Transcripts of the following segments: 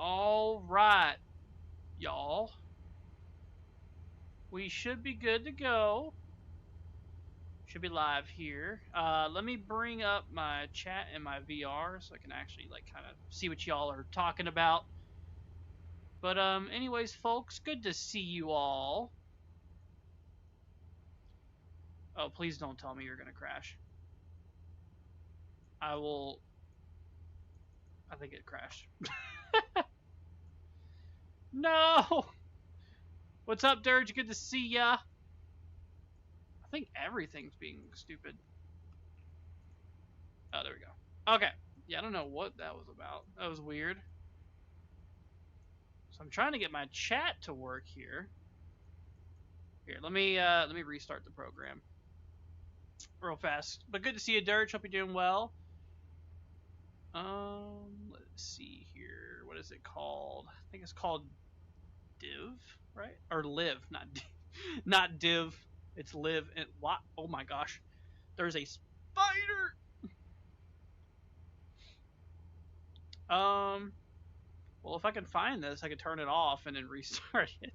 All right, y'all. We should be good to go. Should be live here. Let me bring up my chat and my VR so I can actually kind of see what y'all are talking about. But anyways, folks, good to see you all. Oh, please don't tell me you're gonna crash. I think it crashed. No! What's up, Dirge? Good to see ya. I think everything's being stupid. Oh, there we go. Okay. Yeah, I don't know what that was about. That was weird. So I'm trying to get my chat to work here. Here, let me restart the program real fast. But good to see you, Dirge. Hope you're doing well. Let's see here. What is it called? I think it's called Div, right? Or Live, not Div. It's Live. And what? Oh my gosh, there's a spider. Well, if I can find this, I could turn it off and then restart it.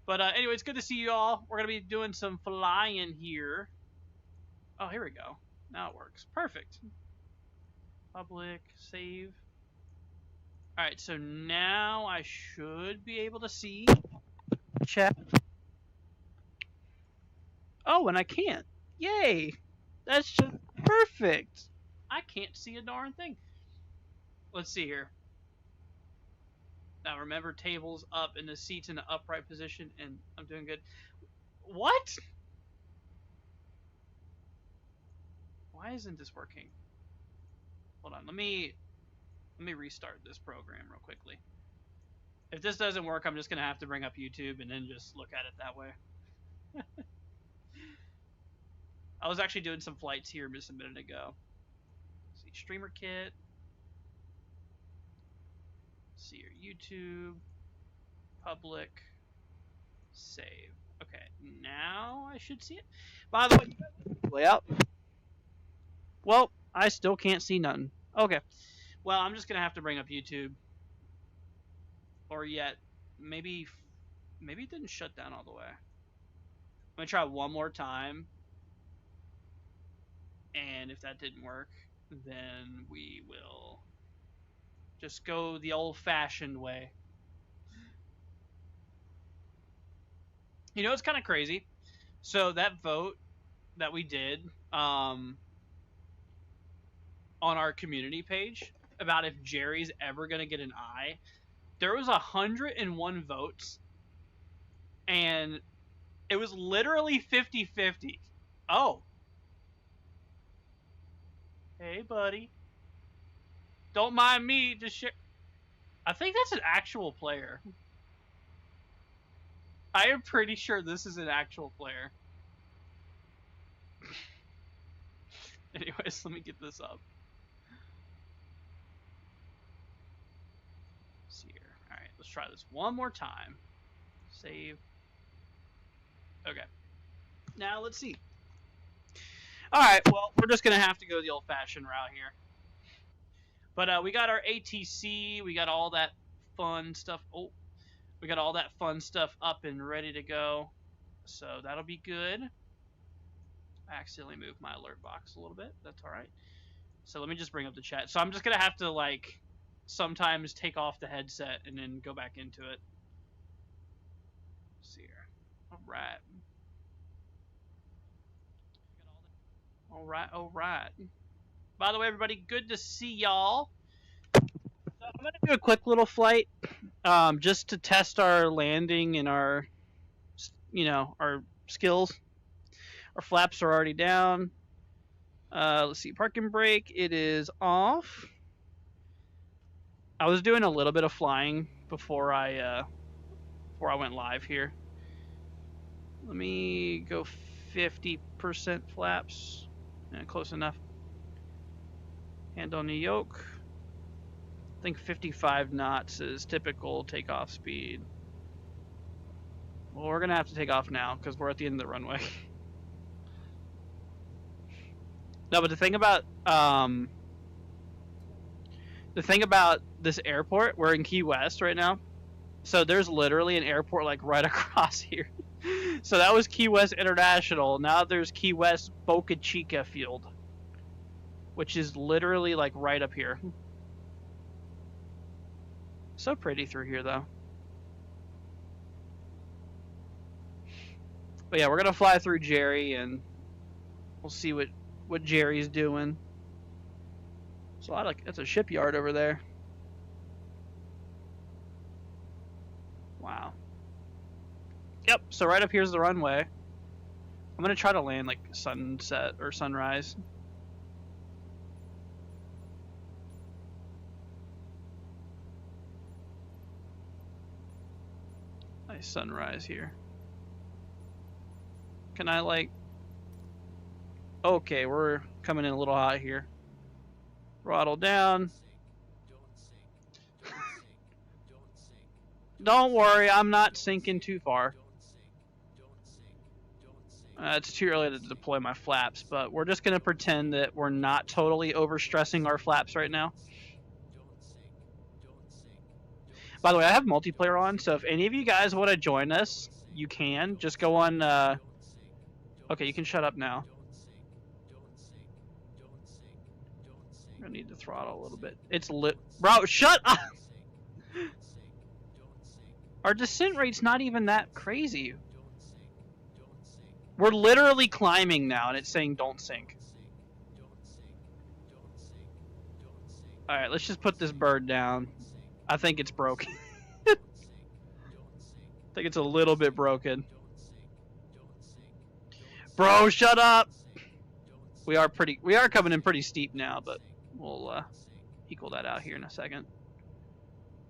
But anyway, it's good to see you all. We're gonna be doing some flying here. Oh, here we go. Now it works. Perfect. Public save. All right, so now I should be able to see chat. Oh, and I can't. Yay! That's just perfect. I can't see a darn thing. Let's see here. Now remember, tables up and the seats in the upright position, and I'm doing good. What? Why isn't this working? Hold on, let me restart this program real quickly. If this doesn't work, I'm just gonna have to bring up YouTube and then just look at it that way. I was actually doing some flights here just a minute ago. Let's see, streamer kit. Let's see your YouTube, public, save. Okay, now I should see it. By the way, layout. Well, I still can't see nothing. Okay. Well, I'm just gonna have to bring up YouTube. Or yet, maybe it didn't shut down all the way. I'm gonna try one more time. And if that didn't work, then we will just go the old-fashioned way. You know, it's kind of crazy. So that vote that we did on our community page about if Jerry's ever going to get an eye, there was 101 votes. And it was literally 50-50. Oh. Hey, buddy. Don't mind me. Just share. I think that's an actual player. I am pretty sure this is an actual player. Anyways, let me get this up. Let's see here. Alright, let's try this one more time. Save. Okay. Now, let's see. Alright, well, we're just going to have to go the old-fashioned route here. But we got our ATC. We got all that fun stuff. Oh, we got all that fun stuff up and ready to go. So that'll be good. I accidentally moved my alert box a little bit. That's all right. So let me just bring up the chat. So I'm just going to have to, sometimes take off the headset and then go back into it. Let's see here. All right. All right, all right. By the way, everybody, good to see y'all. So I'm going to do a quick little flight just to test our landing and our, our skills. Our flaps are already down. Let's see, parking brake, it is off. I was doing a little bit of flying before I went live here. Let me go 50% flaps. Yeah, close enough. Hand on the yoke. I think 55 knots is typical takeoff speed. Well, we're going to have to take off now because we're at the end of the runway. No, but the thing about The thing about this airport, we're in Key West right now. So there's literally an airport like right across here. So that was Key West International. Now there's Key West Boca Chica Field, which is literally like right up here. So pretty through here though. But yeah, we're gonna fly through Jerry and we'll see what Jerry's doing. So that's a shipyard over there. Wow. Yep, so right up here's the runway. I'm gonna try to land like sunset or sunrise. Nice sunrise here. Can I like... Okay, we're coming in a little hot here. Throttle down. Don't worry, I'm not sinking too far. It's too early to deploy my flaps, but we're just going to pretend that we're not totally overstressing our flaps right now. By the way, I have multiplayer on, so if any of you guys want to join us, you can. Just go on... Okay, you can shut up now. I need to throttle a little bit. It's lit... Bro, shut up! Our descent rate's not even that crazy. We're literally climbing now, and it's saying don't sink. Alright, let's just put this bird down. I think it's broken. I think it's a little bit broken. Bro, shut up! We are coming in pretty steep now, but we'll equal that out here in a second.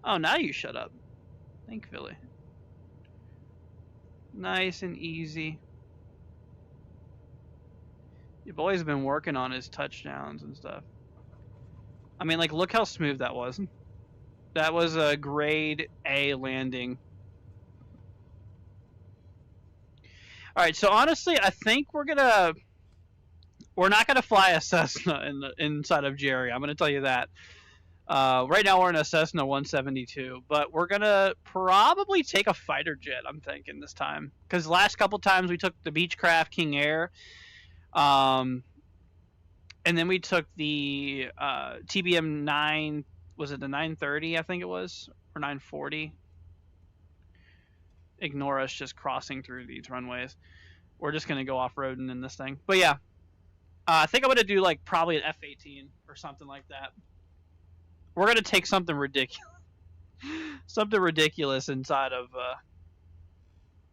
Oh, now you shut up. Thankfully. Nice and easy. Your boy's been working on his touchdowns and stuff. I mean, like, look how smooth that was. That was a grade A landing. Alright, so honestly, I think we're not gonna fly a Cessna inside of Jerry. I'm gonna tell you that. Right now we're in a Cessna 172, but we're gonna probably take a fighter jet, I'm thinking, this time. Because the last couple times we took the Beechcraft King Air, and then we took the TBM 9, was it the 930, I think it was, or 940? Ignore us just crossing through these runways. We're just gonna go off-roading in this thing. But yeah, I think I'm gonna do like probably an F-18 or something like that. We're gonna take something ridiculous, something ridiculous inside of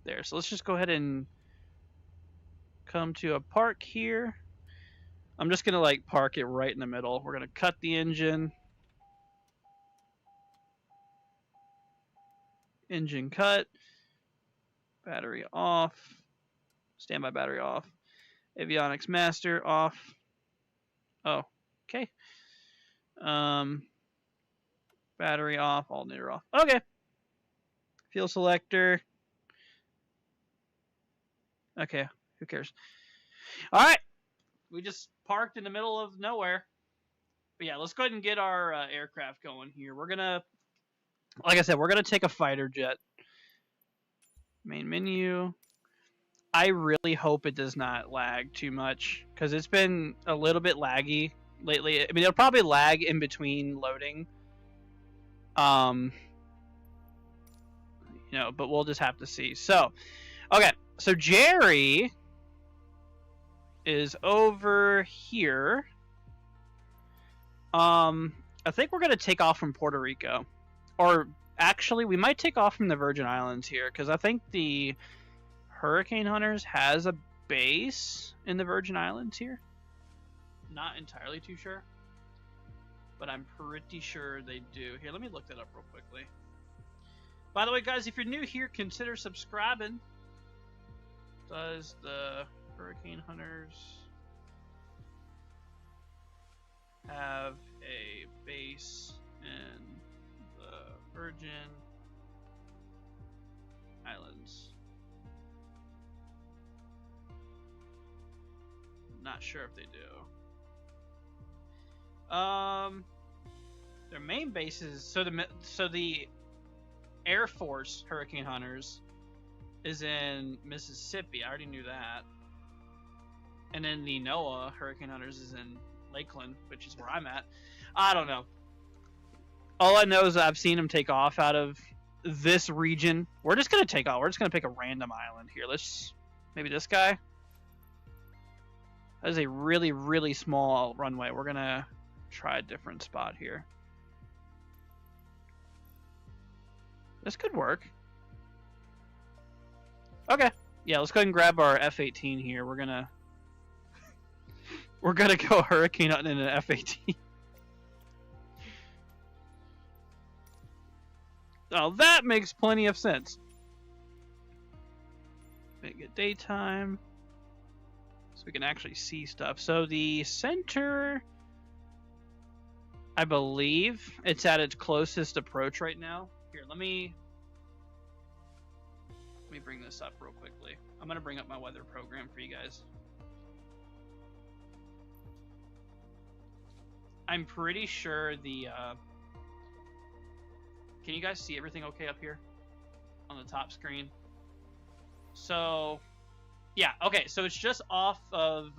there. So let's just go ahead and come to a park here. I'm just gonna like park it right in the middle. We're gonna cut the engine. Engine cut. Battery off. Standby battery off. Avionics master off. Oh, okay. Battery off. Alternator off. Okay. Fuel selector. Okay, who cares? All right. We just parked in the middle of nowhere. But yeah, let's go ahead and get our aircraft going here. We're gonna, like I said, we're gonna take a fighter jet. Main menu. I really hope it does not lag too much, because it's been a little bit laggy lately. I mean, it'll probably lag in between loading. You know, but we'll just have to see. So, okay, so Jerry is over here. I think we're gonna take off from Puerto Rico, or actually, we might take off from the Virgin Islands here, because I think the Hurricane Hunters has a base in the Virgin Islands here. Not entirely too sure, but I'm pretty sure they do. Here, let me look that up real quickly. By the way, guys, if you're new here, consider subscribing. Does the Hurricane Hunters have a base in the Virgin Islands? Not sure if they do. Their main base is so the Air Force Hurricane Hunters is in Mississippi. I already knew that. And then the NOAA Hurricane Hunters is in Lakeland, which is where I'm at. I don't know. All I know is I've seen them take off out of this region. We're just gonna take off. We're just gonna pick a random island here. Let's maybe this guy. That is a really, really small runway. We're gonna try a different spot here. This could work. Okay. Yeah, let's go ahead and grab our F-18 here. We're gonna go hurricane hunting in an F-18. Oh, that makes plenty of sense. Make it daytime, so we can actually see stuff. So the center, I believe, it's at its closest approach right now. Here, let me bring this up real quickly. I'm gonna bring up my weather program for you guys. I'm pretty sure the can you guys see everything okay up here on the top screen? So yeah, okay, so it's just off of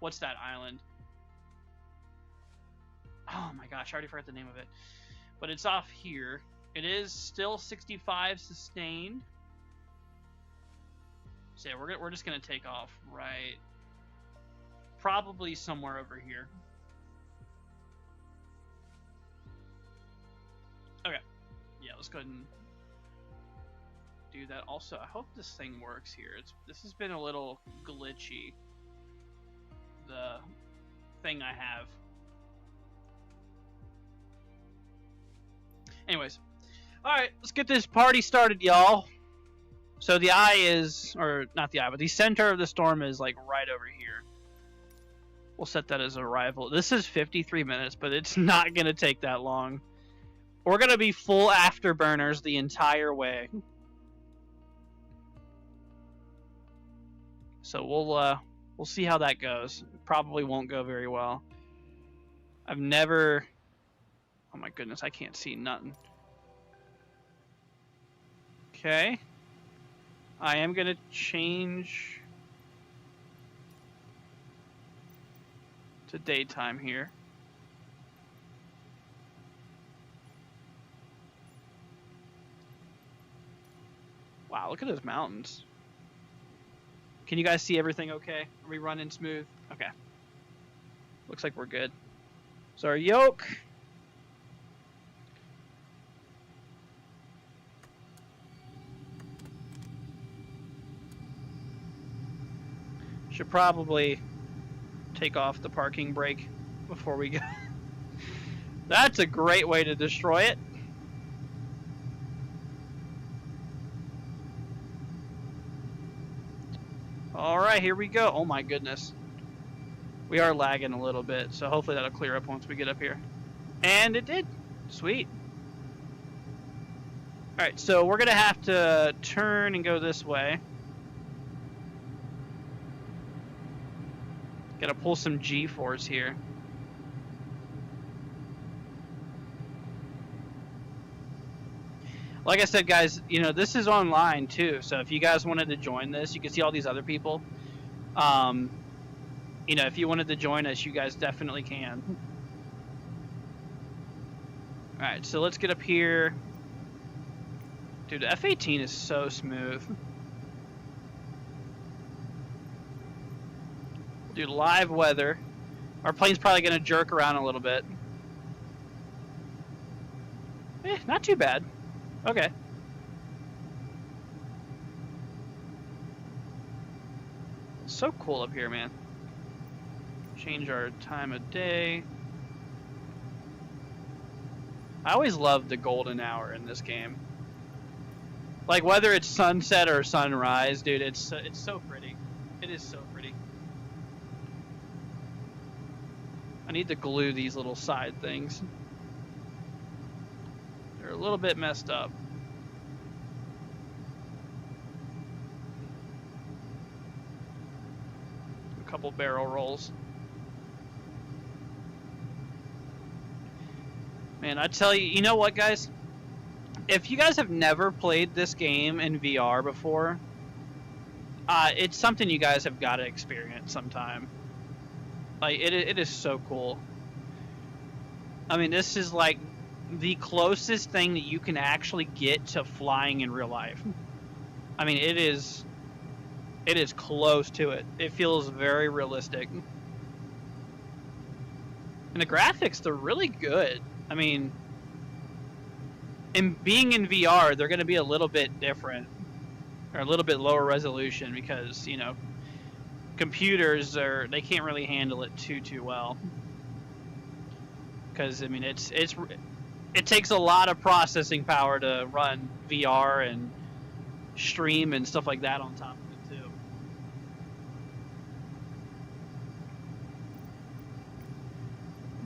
what's that island? Oh my gosh, I already forgot the name of it. But it's off here. It is still 65 sustained. So yeah, we're just gonna take off right, probably somewhere over here. Okay, yeah, let's go ahead and do that. Also, I hope this thing works here. This has been a little glitchy, the thing I have. Anyways, alright, let's get this party started, y'all. So the eye is, or not the eye, but the center of the storm is like right over here. We'll set that as arrival. This is 53 minutes, but it's not going to take that long. We're going to be full afterburners the entire way. So we'll see how that goes. It probably won't go very well. I've never... Oh my goodness, I can't see nothing. Okay. I am going to change to daytime here. Wow, look at those mountains. Can you guys see everything okay? Are we running smooth? Okay. Looks like we're good. So our yoke. Should probably take off the parking brake before we go. That's a great way to destroy it. Alright, here we go. Oh my goodness. We are lagging a little bit, so hopefully that'll clear up once we get up here. And it did. Sweet. Alright, so we're going to have to turn and go this way. Got to pull some G-force here. Like I said, guys, you know, this is online too, so if you guys wanted to join this, you can see all these other people. You know, if you wanted to join us, you guys definitely can. Alright, so let's get up here. Dude, the F-18 is so smooth. Do live weather. Our plane's probably going to jerk around a little bit. Not too bad. Okay. It's so cool up here, man. Change our time of day. I always love the golden hour in this game. Like, whether it's sunset or sunrise, dude, it's so pretty. It is so pretty. I need to glue these little side things. They're a little bit messed up. A couple barrel rolls. Man, I tell you, you know what, guys? If you guys have never played this game in VR before, it's something you guys have got to experience sometime. Like, it is so cool. I mean, this is like the closest thing that you can actually get to flying in real life. I mean, it is close to it. It feels very realistic. And the graphics, they're really good. I mean, and being in VR, they're going to be a little bit different, or a little bit lower resolution, because, you know, computers they can't really handle it too well. Because I mean, it takes a lot of processing power to run VR and stream and stuff like that on top of it too.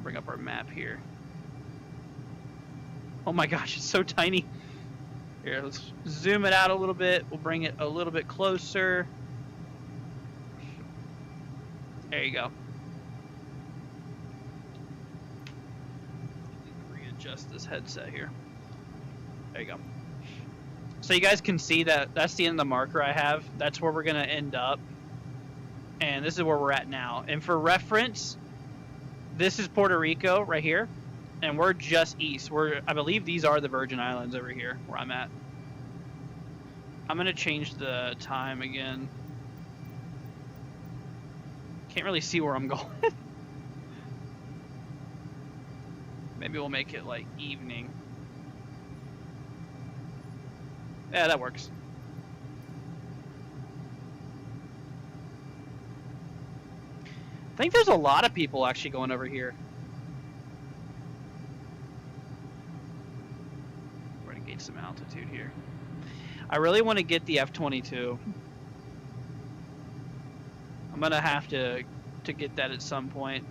Bring up our map here. Oh my gosh, it's so tiny. Here, let's zoom it out a little bit. We'll bring it a little bit closer. There you go. Readjust this headset here. There you go. So you guys can see that that's the end of the marker I have. That's where we're going to end up. And this is where we're at now. And for reference, this is Puerto Rico right here. And we're just east. I believe these are the Virgin Islands over here where I'm at. I'm going to change the time again. Can't really see where I'm going. Maybe we'll make it like evening. Yeah, that works. I think there's a lot of people actually going over here. We're gonna gauge some altitude here. I really want to get the F-22. I'm gonna have to get that at some point.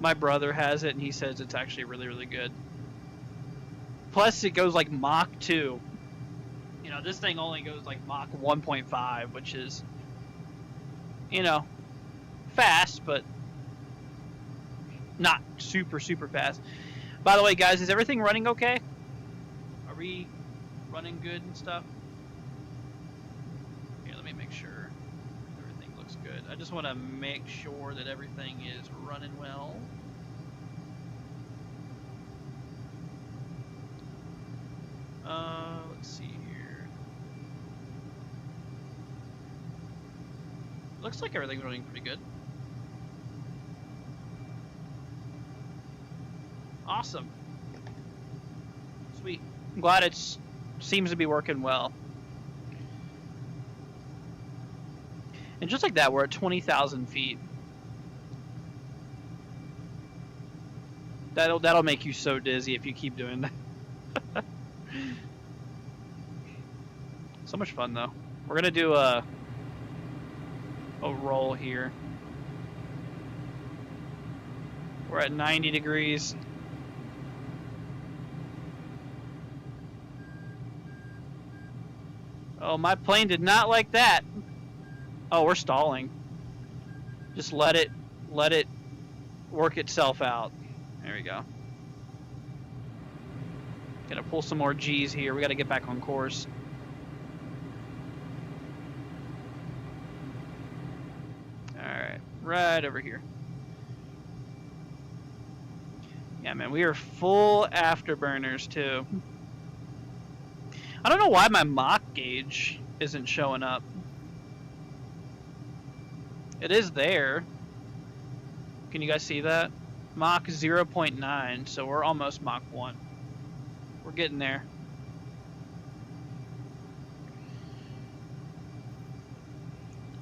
My brother has it, and he says it's actually really, really good. Plus, it goes like Mach 2. You know, this thing only goes like Mach 1.5, which is, you know, fast, but not super, super fast. By the way, guys, is everything running okay? Are we running good and stuff? Here, let me make sure everything looks good. I just want to make sure that everything is running well. Let's see here. Looks like everything's running pretty good. Awesome. Sweet. I'm glad it seems to be working well. And just like that, we're at 20,000 feet. That'll make you so dizzy if you keep doing that. So much fun though. We're gonna do a roll here. We're at 90 degrees. Oh, my plane did not like that. Oh, we're stalling. Just let it work itself out. There we go. Gotta pull some more G's here. We gotta get back on course. Alright, right over here. Yeah, man, we are full afterburners too. I don't know why my Mach gauge isn't showing up. It is there. Can you guys see that? Mach 0.9, so we're almost Mach 1. We're getting there.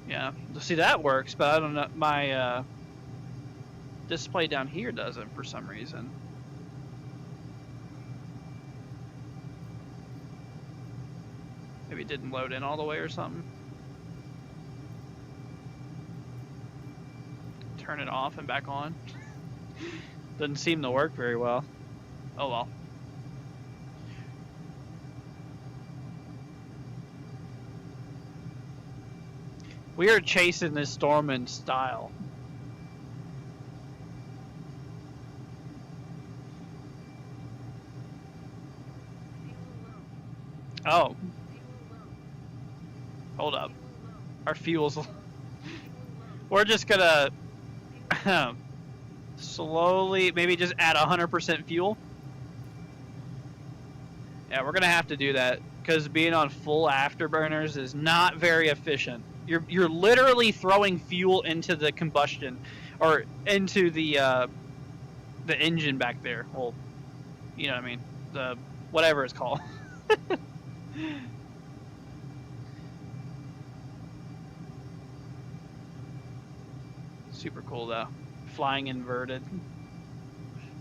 Yeah, see, that works, but I don't know, my display down here doesn't for some reason. Maybe it didn't load in all the way or something. Turn it off and back on. Doesn't seem to work very well. Oh well. We are chasing this storm in style. Oh, hold up. Our fuel's... We're just gonna slowly, maybe just add 100% fuel. Yeah, we're gonna have to do that because being on full afterburners is not very efficient. You're literally throwing fuel into the combustion, or into the engine back there. Well, you know what I mean, the whatever it's called. Super cool though, flying inverted.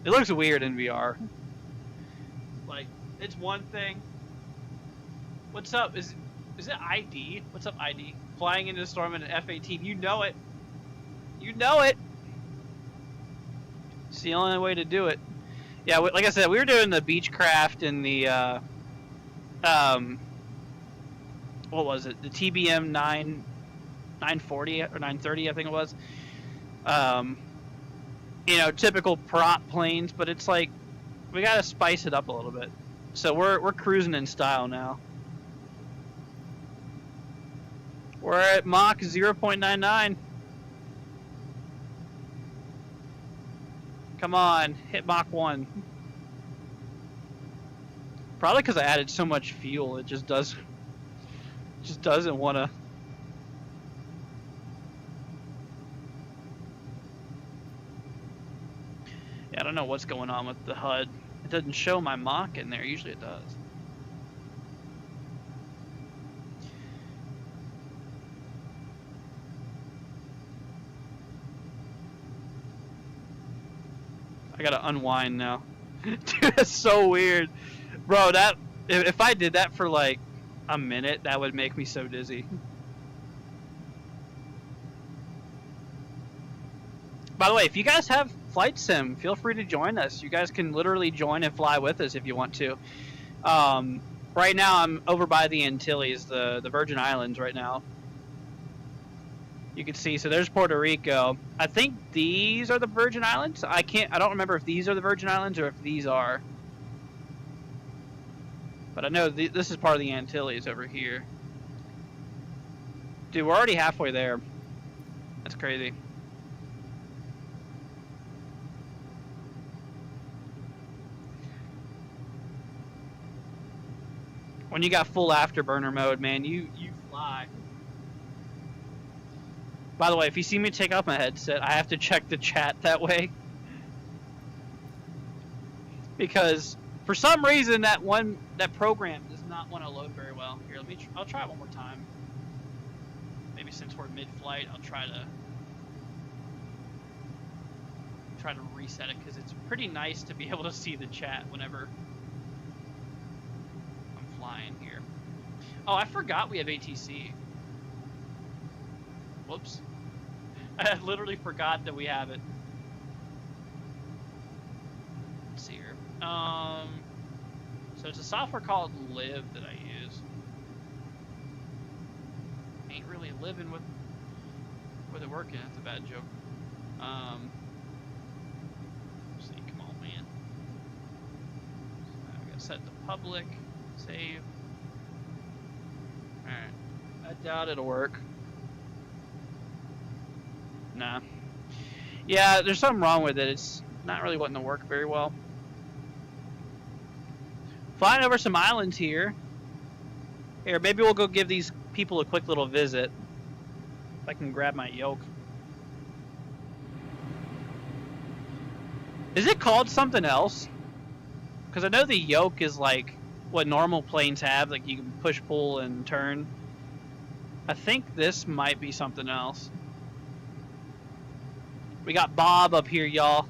It looks weird in VR. Like, it's one thing. What's up? Is it ID? What's up, ID? Flying into the storm in an F-18. You know it. You know it. It's the only way to do it. Yeah, like I said, we were doing the Beechcraft in the what was it? The TBM 940 or 930, I think it was. You know, typical prop planes, but it's like we gotta spice it up a little bit. So we're cruising in style now. We're at Mach 0.99. Come on, hit Mach 1. Probably because I added so much fuel, it just doesn't want to. Yeah, I don't know what's going on with the HUD. It doesn't show my Mach in there. Usually it does. I gotta unwind now. Dude, that's so weird. Bro, that if I did that for like a minute, that would make me so dizzy. By the way, if you guys have Flight Sim, feel free to join us. You guys can literally join and fly with us if you want to. Right now, I'm over by the Antilles, the Virgin Islands right now. You can see, so there's Puerto Rico. I think these are the Virgin Islands. I don't remember if these are the Virgin Islands or if these are. But I know this is part of the Antilles over here. Dude, we're already halfway there. That's crazy. When you got full afterburner mode, man, you fly. By the way, if you see me take off my headset, I have to check the chat that way. Because for some reason that program does not want to load very well. Here, I'll try it one more time. Maybe since we're mid-flight, I'll try to reset it because it's pretty nice to be able to see the chat whenever I'm flying here. Oh, I forgot we have ATC. Whoops. I literally forgot that we have it. Let's see here. So it's a software called Live that I use. Ain't really living with it working. That's a bad joke. Let's see, come on, man. So we gotta set to public, save. Alright. I doubt it'll work. Nah. Yeah, there's something wrong with it. It's not really wanting to work very well. Flying over some islands here. Here, maybe we'll go give these people a quick little visit. If I can grab my yoke. Is it called something else? Because I know the yoke is like what normal planes have. Like you can push, pull, and turn. I think this might be something else. We got Bob up here, y'all.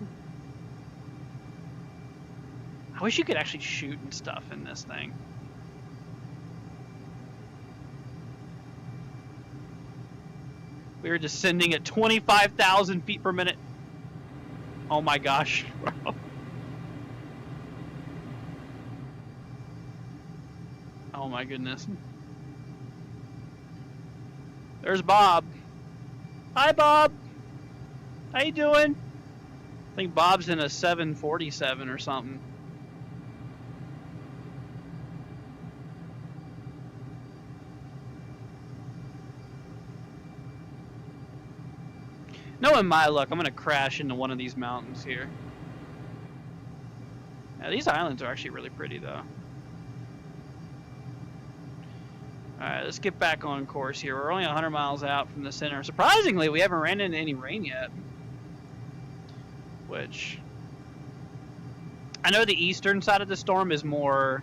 I wish you could actually shoot and stuff in this thing. We were descending at 25,000 feet per minute. Oh my gosh, bro. Oh my goodness. There's Bob. Hi, Bob. How you doing? I think Bob's in a 747 or something. Knowing my luck, I'm gonna crash into one of these mountains here. Yeah, these islands are actually really pretty though. Alright, let's get back on course here. We're only 100 miles out from the center. Surprisingly, we haven't ran into any rain yet. Which... I know the eastern side of the storm is more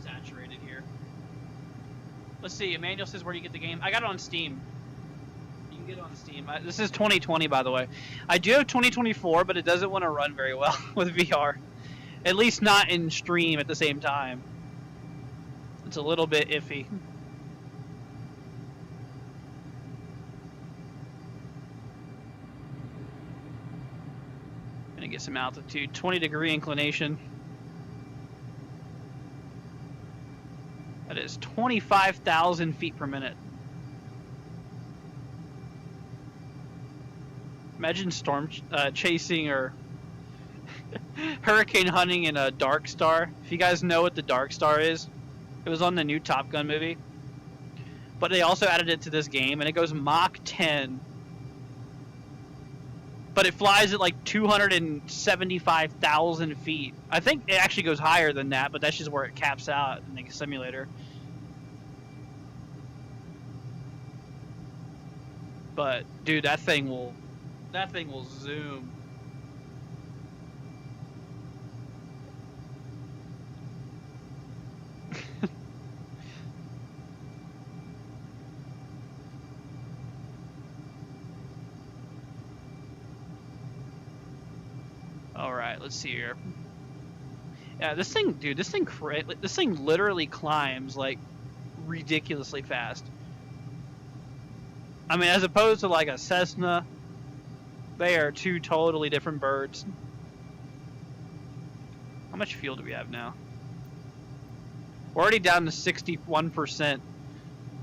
saturated here. Let's see, Emmanuel says, where do you get the game? I got it on Steam. You can get it on Steam. This is 2020, by the way. I do have 2024, but it doesn't want to run very well with VR. At least not in stream at the same time. It's a little bit iffy. Gonna get some altitude. 20-degree inclination. That is 25,000 feet per minute. Imagine storm chasing or hurricane hunting in a Dark Star. If you guys know what the Dark Star is, it was on the new Top Gun movie. But they also added it to this game, and it goes Mach 10. But it flies at like 275,000 feet. I think it actually goes higher than that, but that's just where it caps out in the simulator. But dude, that thing will zoom. All right, let's see here. Yeah, this thing, dude, this thing literally climbs like ridiculously fast. I mean, as opposed to like a Cessna, they are two totally different birds. How much fuel do we have now? We're already down to 61%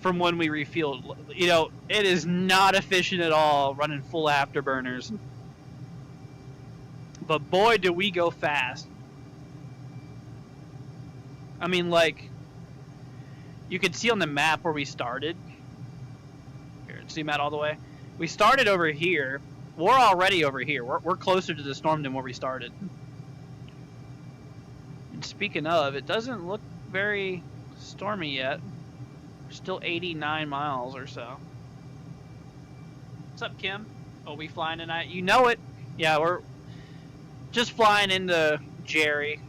from when we refueled. You know, it is not efficient at all running full afterburners. But boy, do we go fast. I mean, like, you can see on the map where we started. Here, zoom out all the way. We started over here. We're already over here. We're closer to the storm than where we started. And speaking of, it doesn't look very stormy yet. We're still 89 miles or so. What's up, Kim? Oh, we flying tonight? You know it. Yeah, we're just flying into Jerry.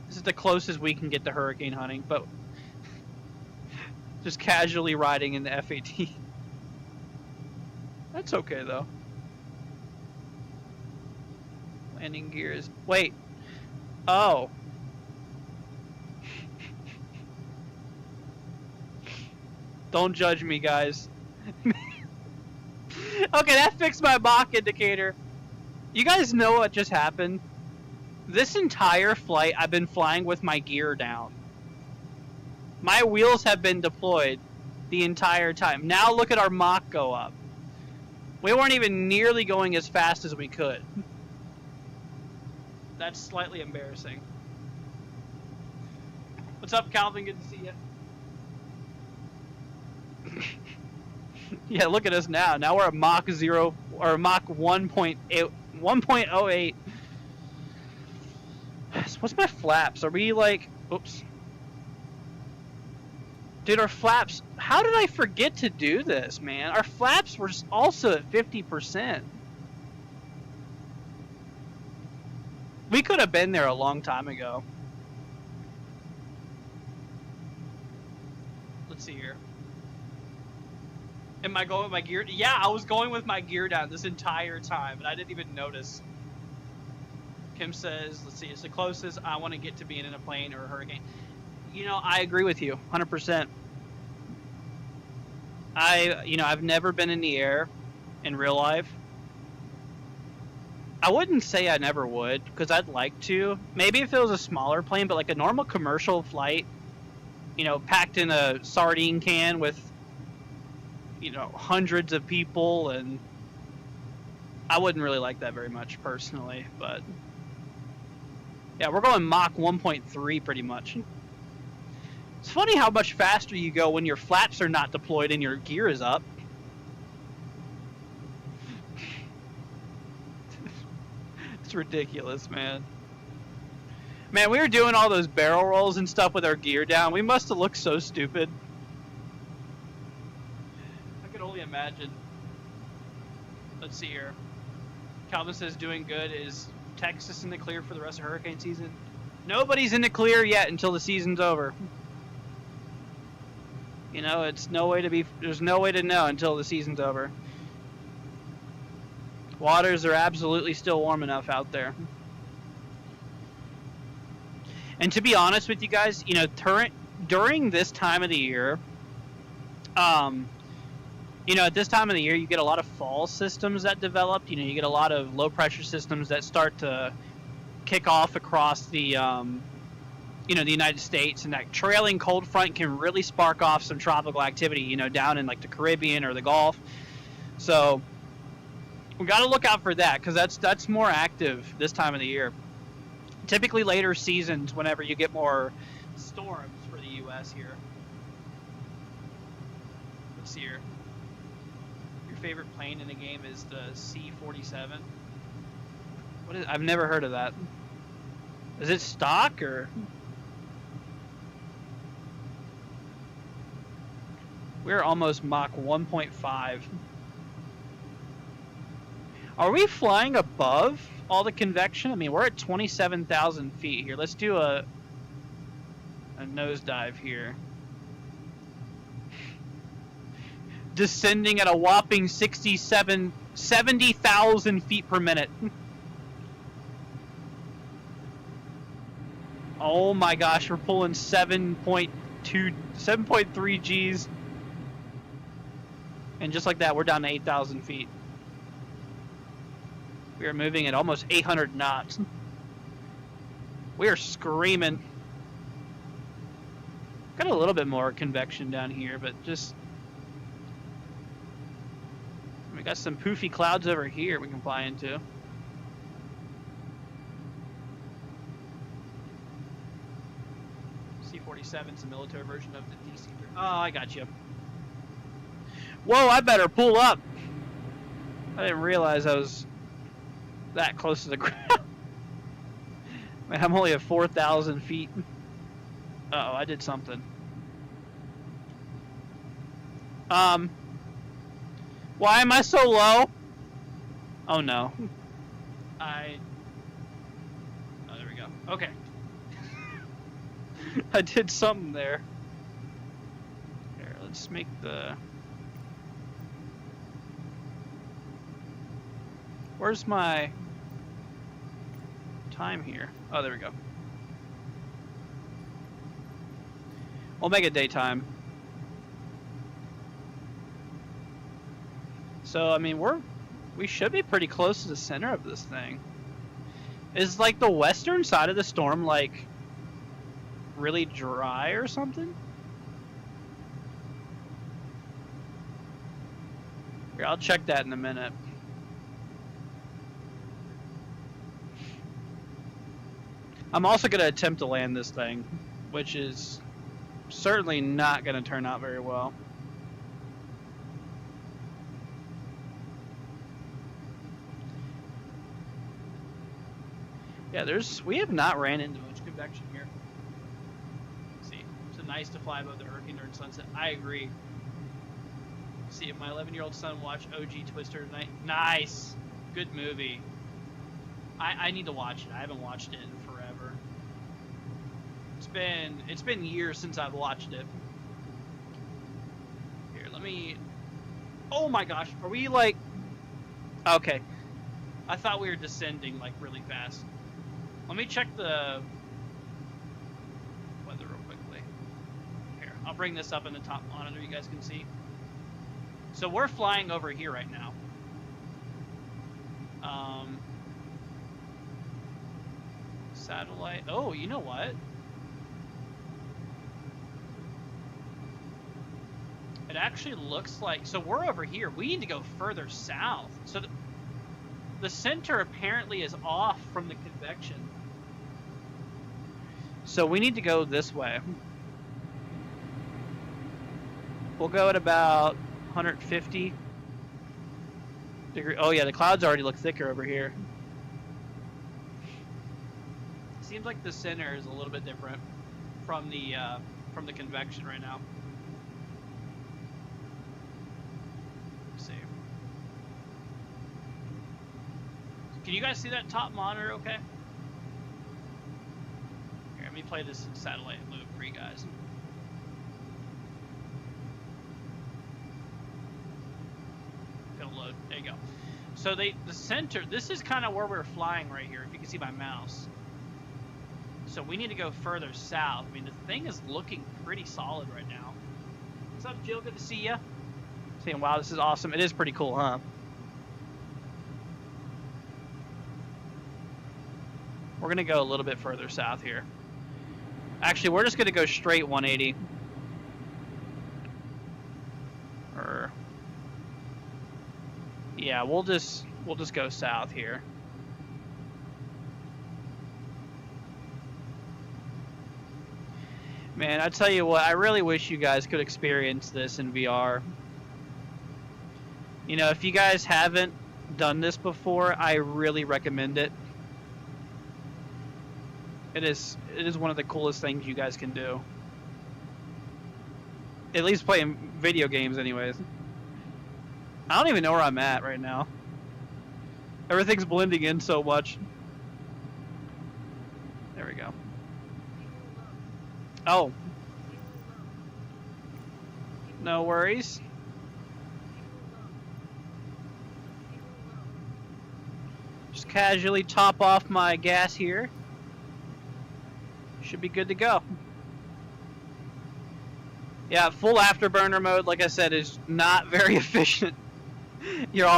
This is the closest we can get to hurricane hunting, but just casually riding in the F-18. That's okay, though. Landing gears. Wait. Oh. Don't judge me, guys. Okay, that fixed my Mach indicator. You guys know what just happened? This entire flight, I've been flying with my gear down. My wheels have been deployed the entire time. Now look at our Mach go up. We weren't even nearly going as fast as we could. That's slightly embarrassing. What's up, Calvin? Good to see you. Yeah, look at us now. Now we're at Mach 0 or Mach 1.08. What's my flaps? Are we like... Oops. Dude, our flaps... How did I forget to do this, man? Our flaps were also at 50%. We could have been there a long time ago. Let's see here. Am I going with my gear? Yeah, I was going with my gear down this entire time, and I didn't even notice. Kim says, let's see, it's the closest I want to get to being in a plane or a hurricane. You know, I agree with you, 100%. I've never been in the air in real life. I wouldn't say I never would, because I'd like to. Maybe if it was a smaller plane, but like a normal commercial flight, you know, packed in a sardine can with, you know, hundreds of people, and I wouldn't really like that very much personally, but yeah, we're going Mach 1.3 pretty much. It's funny how much faster you go when your flaps are not deployed and your gear is up. It's ridiculous, man. Man, we were doing all those barrel rolls and stuff with our gear down. We must have looked so stupid. I can only imagine. Let's see here. Calvin says doing good. Is Texas in the clear for the rest of hurricane season? Nobody's in the clear yet until the season's over. You know, it's no way to be. There's no way to know until the season's over. Waters are absolutely still warm enough out there. And to be honest with you guys, you know, during this time of the year, you know, at this time of the year, you get a lot of fall systems that develop. You know, you get a lot of low pressure systems that start to kick off across the, you know, the United States, and that trailing cold front can really spark off some tropical activity, you know, down in like the Caribbean or the Gulf. So we got to look out for that, because that's more active this time of the year. Typically later seasons, whenever you get more storms for the U.S. here. Let's see here. Your favorite plane in the game is the C-47. What is? I've never heard of that. Is it stock or? We're almost Mach 1.5. Are we flying above all the convection? I mean, we're at 27,000 feet here. Let's do a nosedive here. Descending at a whopping 70,000 feet per minute. Oh my gosh, we're pulling 7.3 Gs. And just like that, we're down to 8,000 feet. We are moving at almost 800 knots. We are screaming. Got a little bit more convection down here, but just... We got some poofy clouds over here we can fly into. C-47 is a military version of the DC-3. Oh, I got you. Whoa, I better pull up. I didn't realize I was that close to the ground. Man, I'm only at 4,000 feet. Uh-oh, I did something. Why am I so low? Oh no. Oh, there we go. Okay. I did something there. Here, let's make the... Where's my time here? Oh, there we go. We'll make it daytime. So, I mean, we should be pretty close to the center of this thing. Is, like, the western side of the storm, like, really dry or something? Here, I'll check that in a minute. I'm also going to attempt to land this thing, which is certainly not going to turn out very well. Yeah, we have not ran into much convection here. Let's see, it's nice to fly above the hurricane during sunset. I agree. Let's see, my 11-year-old son watched OG Twister tonight. Nice, good movie. I need to watch it. I haven't watched it in forever. It's been years since I've watched it. Here, let me. Oh my gosh, are we like? Okay, I thought we were descending like really fast. Let me check the weather real quickly. Here, I'll bring this up in the top monitor. You guys can see. So we're flying over here right now. Satellite. Oh, you know what? It actually looks like, so we're over here. We need to go further south. So the center apparently is off from the convection. So we need to go this way. We'll go at about 150 degrees. Oh yeah, the clouds already look thicker over here. Seems like the center is a little bit different from the convection right now. Let's see. Can you guys see that top monitor okay? Here, let me play this in satellite loop for you guys. It'll load. There you go. So the center, this is kind of where we're flying right here, if you can see my mouse. So we need to go further south. I mean, the thing is looking pretty solid right now. What's up, Jill? Good to see you. Saying, wow, this is awesome. It is pretty cool, huh? We're going to go a little bit further south here. Actually, we're just going to go straight 180. Or... yeah, we'll just go south here. Man, I tell you what, I really wish you guys could experience this in VR. You know, if you guys haven't done this before, I really recommend it. It is one of the coolest things you guys can do. At least playing video games anyways. I don't even know where I'm at right now. Everything's blending in so much. There we go. Oh. No worries. Just casually top off my gas here. Should be good to go. Yeah, full afterburner mode, like I said, is not very efficient. You're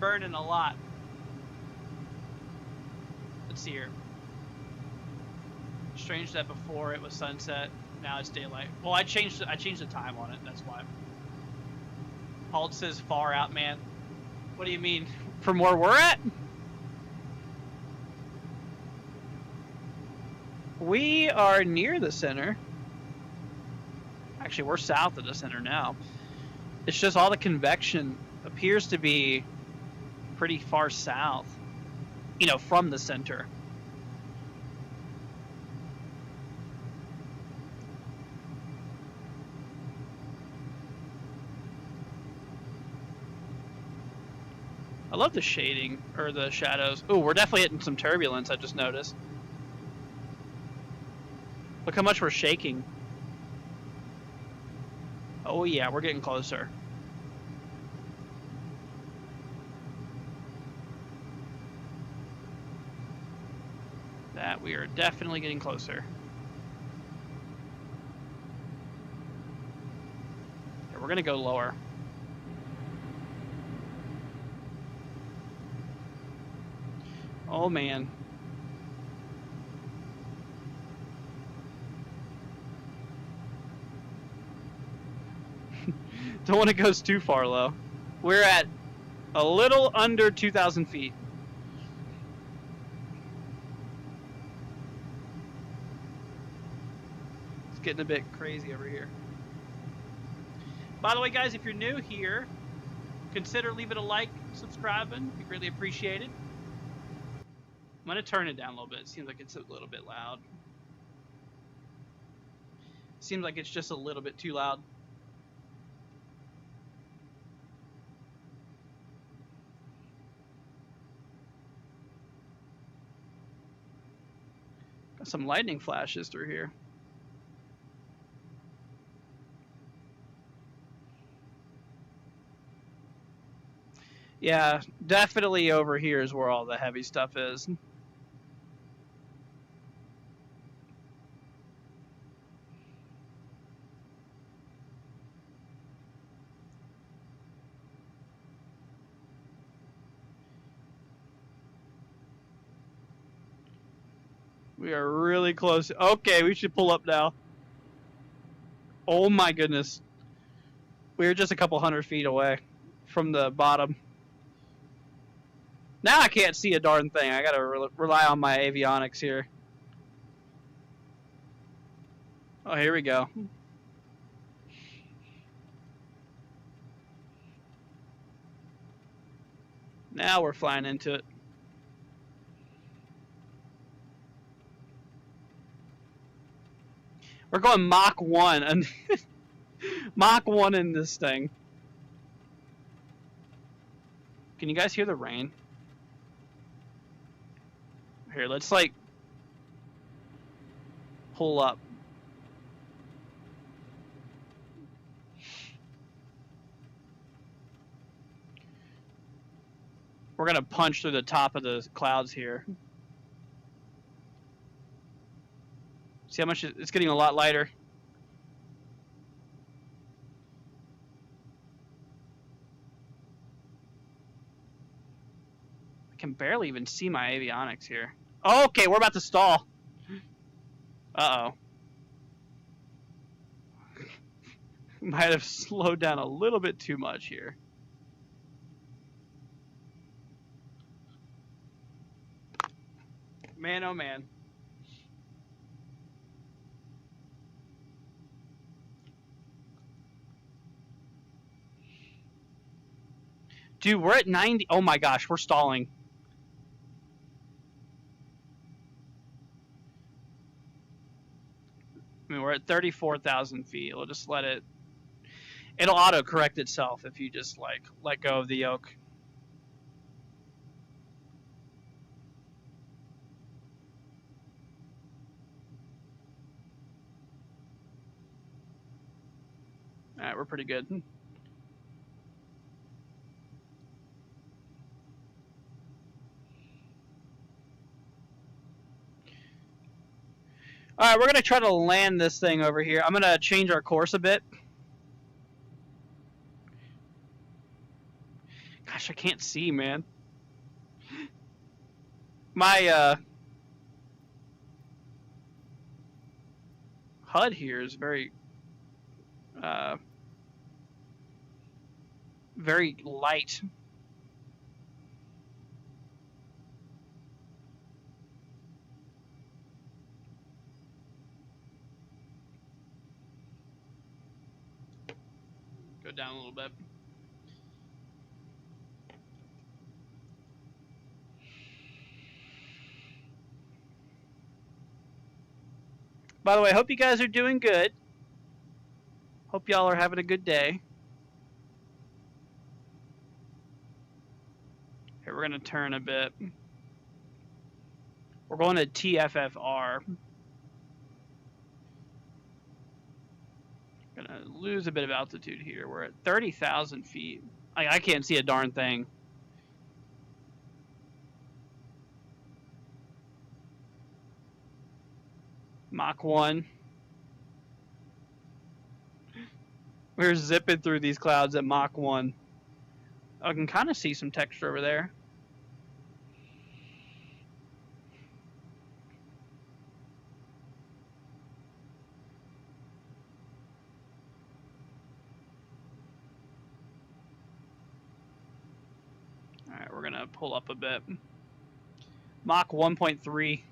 burning a lot. Let's see here. Strange that before it was sunset, now it's daylight. Well, I changed the time on it, that's why. Halt says far out, man. What do you mean? From where we're at? We are near the center. Actually, we're south of the center now. It's just all the convection appears to be pretty far south, you know, from the center. I love the shading, or the shadows. Ooh, we're definitely hitting some turbulence, I just noticed. Look how much we're shaking. Oh yeah, we're getting closer. That we are definitely getting closer. Here, we're gonna go lower. Oh man. Don't want to go too far low. We're at a little under 2,000 feet. It's getting a bit crazy over here. By the way, guys, if you're new here, consider leaving a like, subscribing. It'd be greatly appreciated. I'm going to turn it down a little bit. It seems like it's a little bit loud. Seems like it's just a little bit too loud. Got some lightning flashes through here. Yeah, definitely over here is where all the heavy stuff is. We are really close. Okay, we should pull up now. Oh my goodness. We're just a couple hundred feet away from the bottom. Now I can't see a darn thing. I gotta rely on my avionics here. Oh, here we go. Now we're flying into it. We're going Mach 1 and Mach 1 in this thing. Can you guys hear the rain? Here, let's like pull up. We're gonna punch through the top of the clouds here. See how much it's getting a lot lighter. I can barely even see my avionics here. Oh, okay, we're about to stall. Uh-oh. Might have slowed down a little bit too much here. Man, oh man. Dude, we're at 90. Oh my gosh, we're stalling. I mean, we're at 34,000 feet. We'll just let it. It'll auto correct itself if you just like let go of the yoke. All right, we're pretty good. All right, we're gonna try to land this thing over here. I'm gonna change our course a bit. Gosh, I can't see, man. My HUD here is very very light. Go down a little bit. By the way, I hope you guys are doing good. Hope y'all are having a good day. Here, we're gonna turn a bit. We're going to TFFR. Gonna lose a bit of altitude here. We're at 30,000 feet. I can't see a darn thing. Mach 1. We're zipping through these clouds at Mach 1. I can kind of see some texture over there. Alright, we're gonna pull up a bit. Mach 1.3.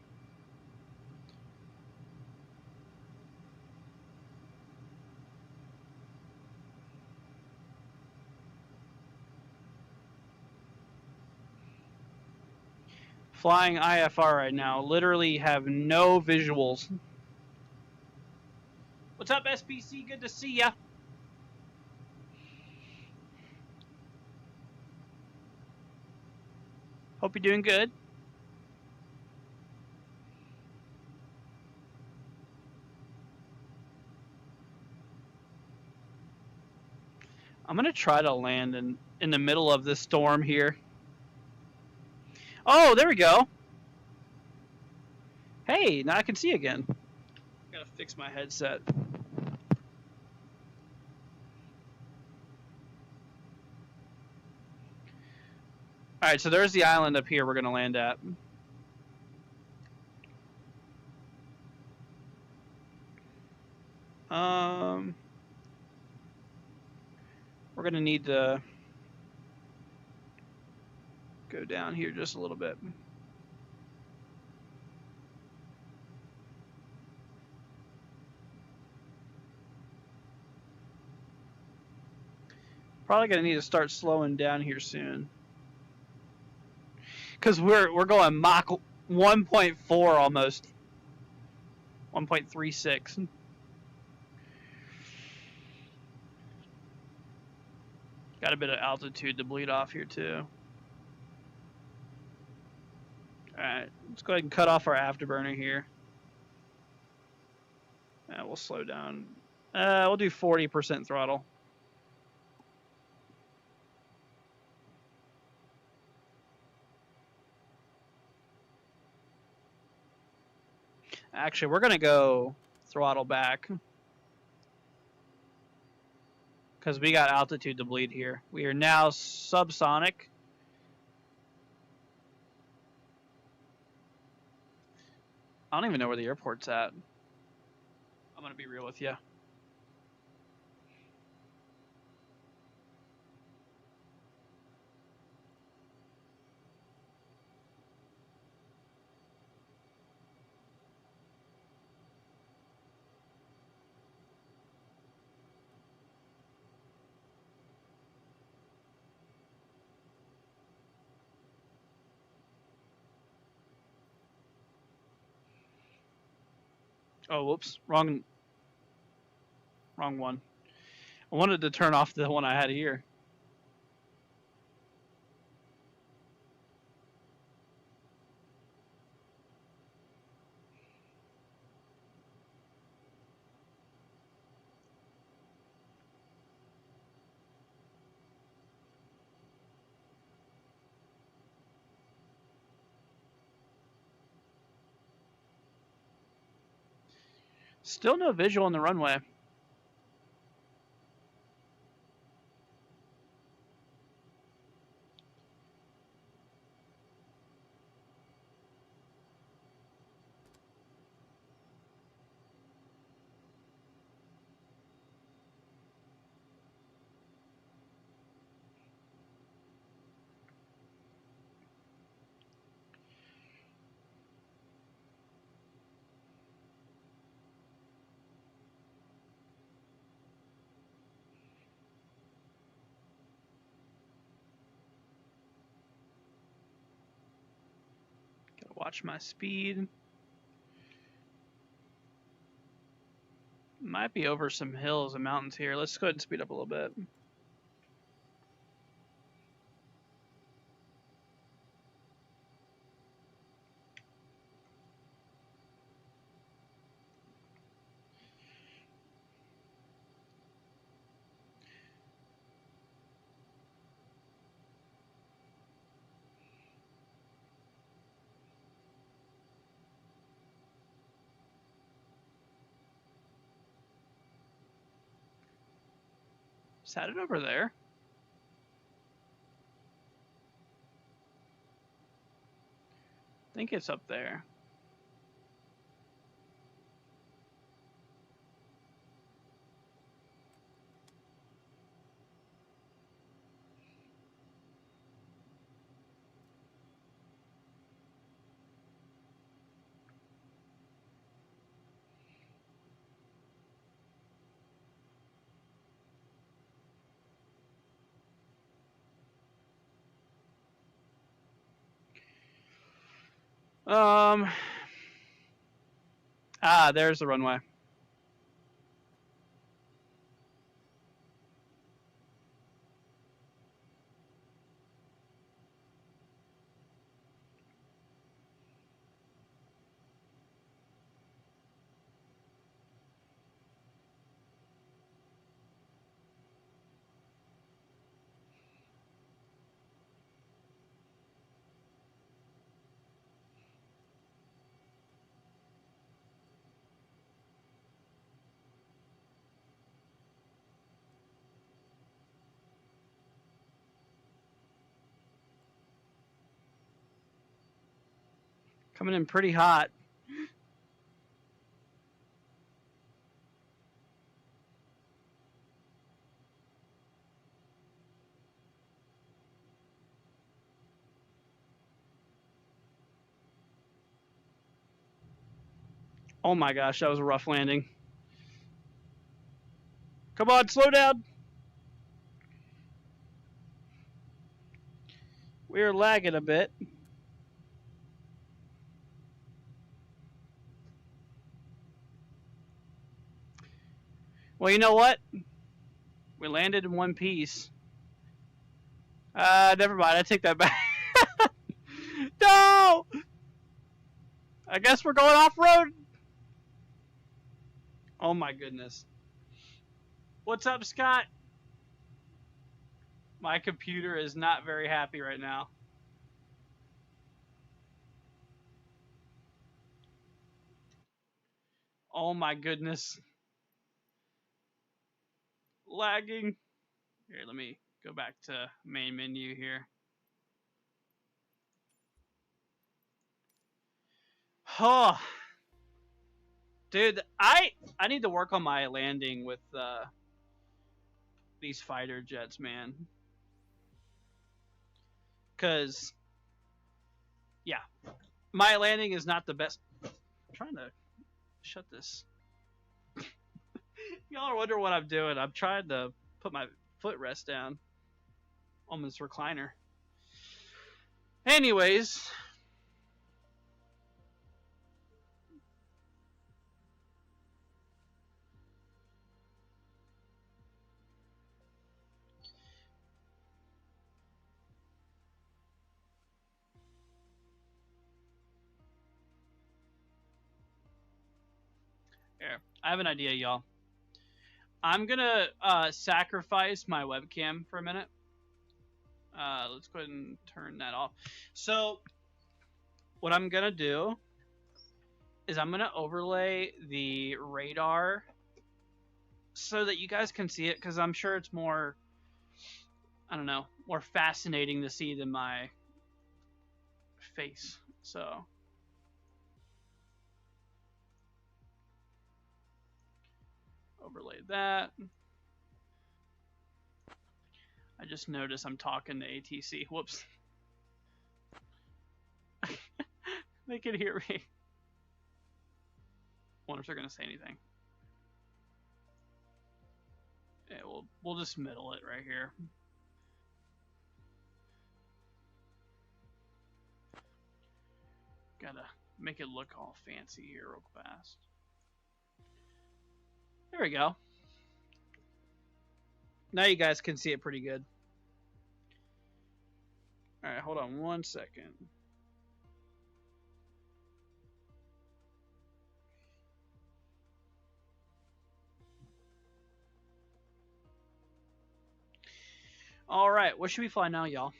Flying IFR right now. Literally have no visuals. What's up, SPC? Good to see ya. Hope you're doing good. I'm gonna try to land in the middle of this storm here. Oh, there we go. Hey, now I can see again. Gotta fix my headset. Alright, so there's the island up here we're gonna land at. We're gonna need to go down here just a little bit. Probably gonna need to start slowing down here soon, because we're going Mach 1.4 almost, 1.36. Got a bit of altitude to bleed off here too. Alright, let's go ahead and cut off our afterburner here. We'll slow down. We'll do 40% throttle. Actually, we're going to go throttle back. Because we got altitude to bleed here. We are now subsonic. I don't even know where the airport's at. I'm going to be real with you. Oh, whoops. Wrong one. I wanted to turn off the one I had here. Still no visual on the runway. Gotta watch my speed. Might be over some hills and mountains here. Let's go ahead and speed up a little bit. Is that it over there? I think it's up there. There's the runway. Coming in pretty hot. Oh my gosh, that was a rough landing. Come on, slow down. We're lagging a bit. Well, you know what? We landed in one piece. Never mind. I take that back. No! I guess we're going off road. Oh my goodness. What's up, Scott? My computer is not very happy right now. Oh my goodness. Lagging. Here, let me go back to main menu here. Oh. Dude, I need to work on my landing with these fighter jets, man. Cause yeah, my landing is not the best. I'm trying to shut this. Y'all are wondering what I'm doing. I'm trying to put my footrest down on this recliner. Anyways, here, I have an idea, y'all. I'm gonna sacrifice my webcam for a minute. Let's go ahead and turn that off. So, what I'm gonna do is I'm gonna overlay the radar so that you guys can see it, because I'm sure it's more, I don't know, more fascinating to see than my face. So, overlay that. I just noticed I'm talking to ATC. Whoops. They can hear me. Wonder if they're gonna say anything. Yeah, we'll just middle it right here. Gotta make it look all fancy here real fast. There we go. Now you guys can see it pretty good. Alright, hold on one second. Alright, what should we fly now, y'all?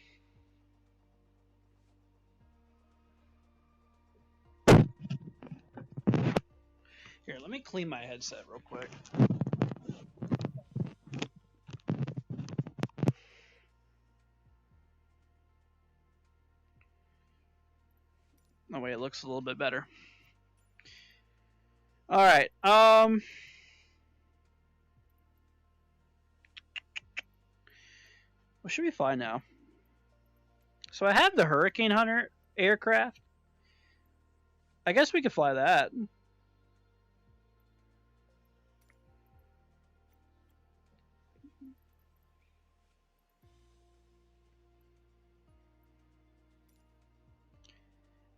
Here, let me clean my headset real quick. Oh wait, it looks a little bit better. Alright, what should we fly now? So I have the Hurricane Hunter aircraft. I guess we could fly that.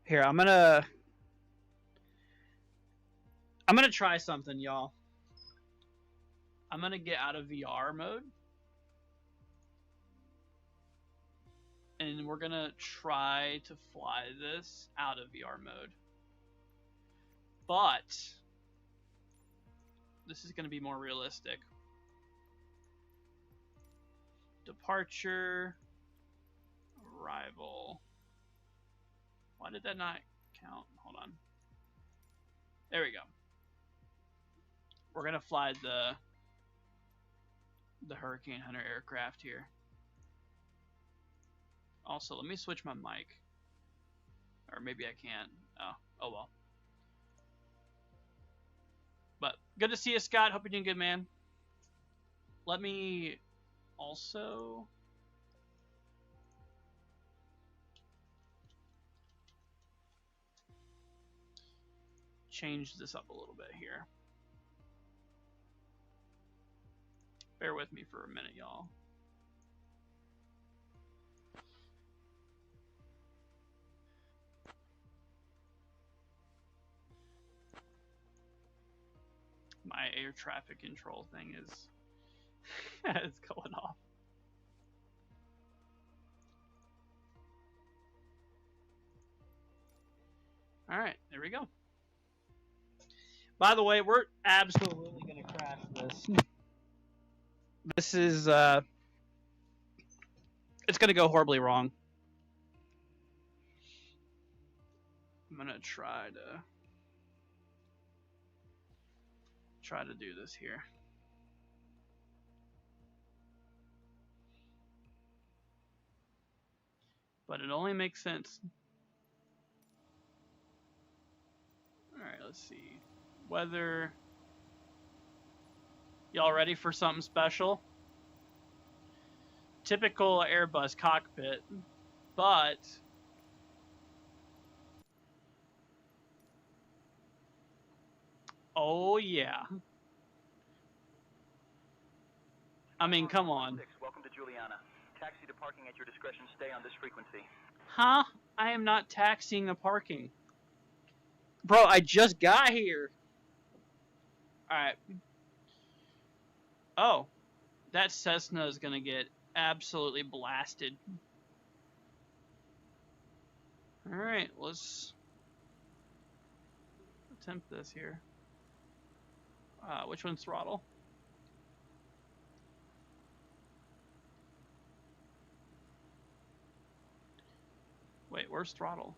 Here, I'm gonna try something, y'all. I'm gonna get out of VR mode. And we're gonna try to fly this out of VR mode. But this is gonna be more realistic. Departure, arrival. Why did that not count? Hold on. There we go. We're gonna fly the Hurricane Hunter aircraft here. Also, let me switch my mic. Or maybe I can't. Oh well. But good to see you, Scott. Hope you're doing good, man. Let me also change this up a little bit here. Bear with me for a minute, y'all. My air traffic control thing is it's going off. All right, there we go. By the way, we're absolutely going to crash this. This is, it's going to go horribly wrong. I'm going to try to do this here. But it only makes sense. All right, let's see. Weather. Y'all ready for something special? Typical Airbus cockpit, but oh yeah. I mean, come on. Welcome to Juliana. Taxi to parking at your discretion. Stay on this frequency. Huh? I am not taxiing the parking. Bro, I just got here. Alright. Oh. That Cessna is gonna get absolutely blasted. Alright, let's attempt this here. Which one's throttle? Wait, where's throttle?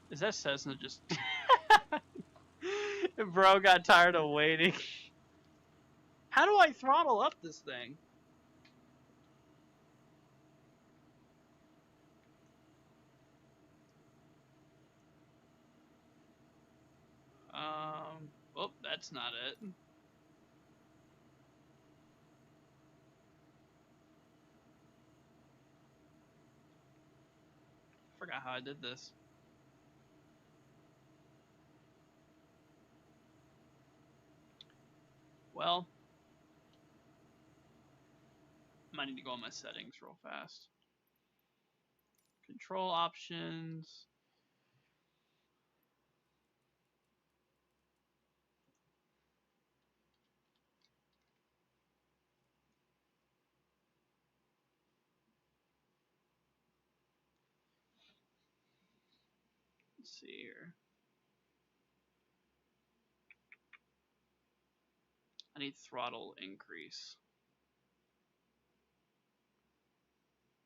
Is that Cessna just... Bro got tired of waiting. How do I throttle up this thing? Oh, that's not it. Forgot how I did this. Well, might need to go on my settings real fast. Control options. Let's see here. I need throttle increase.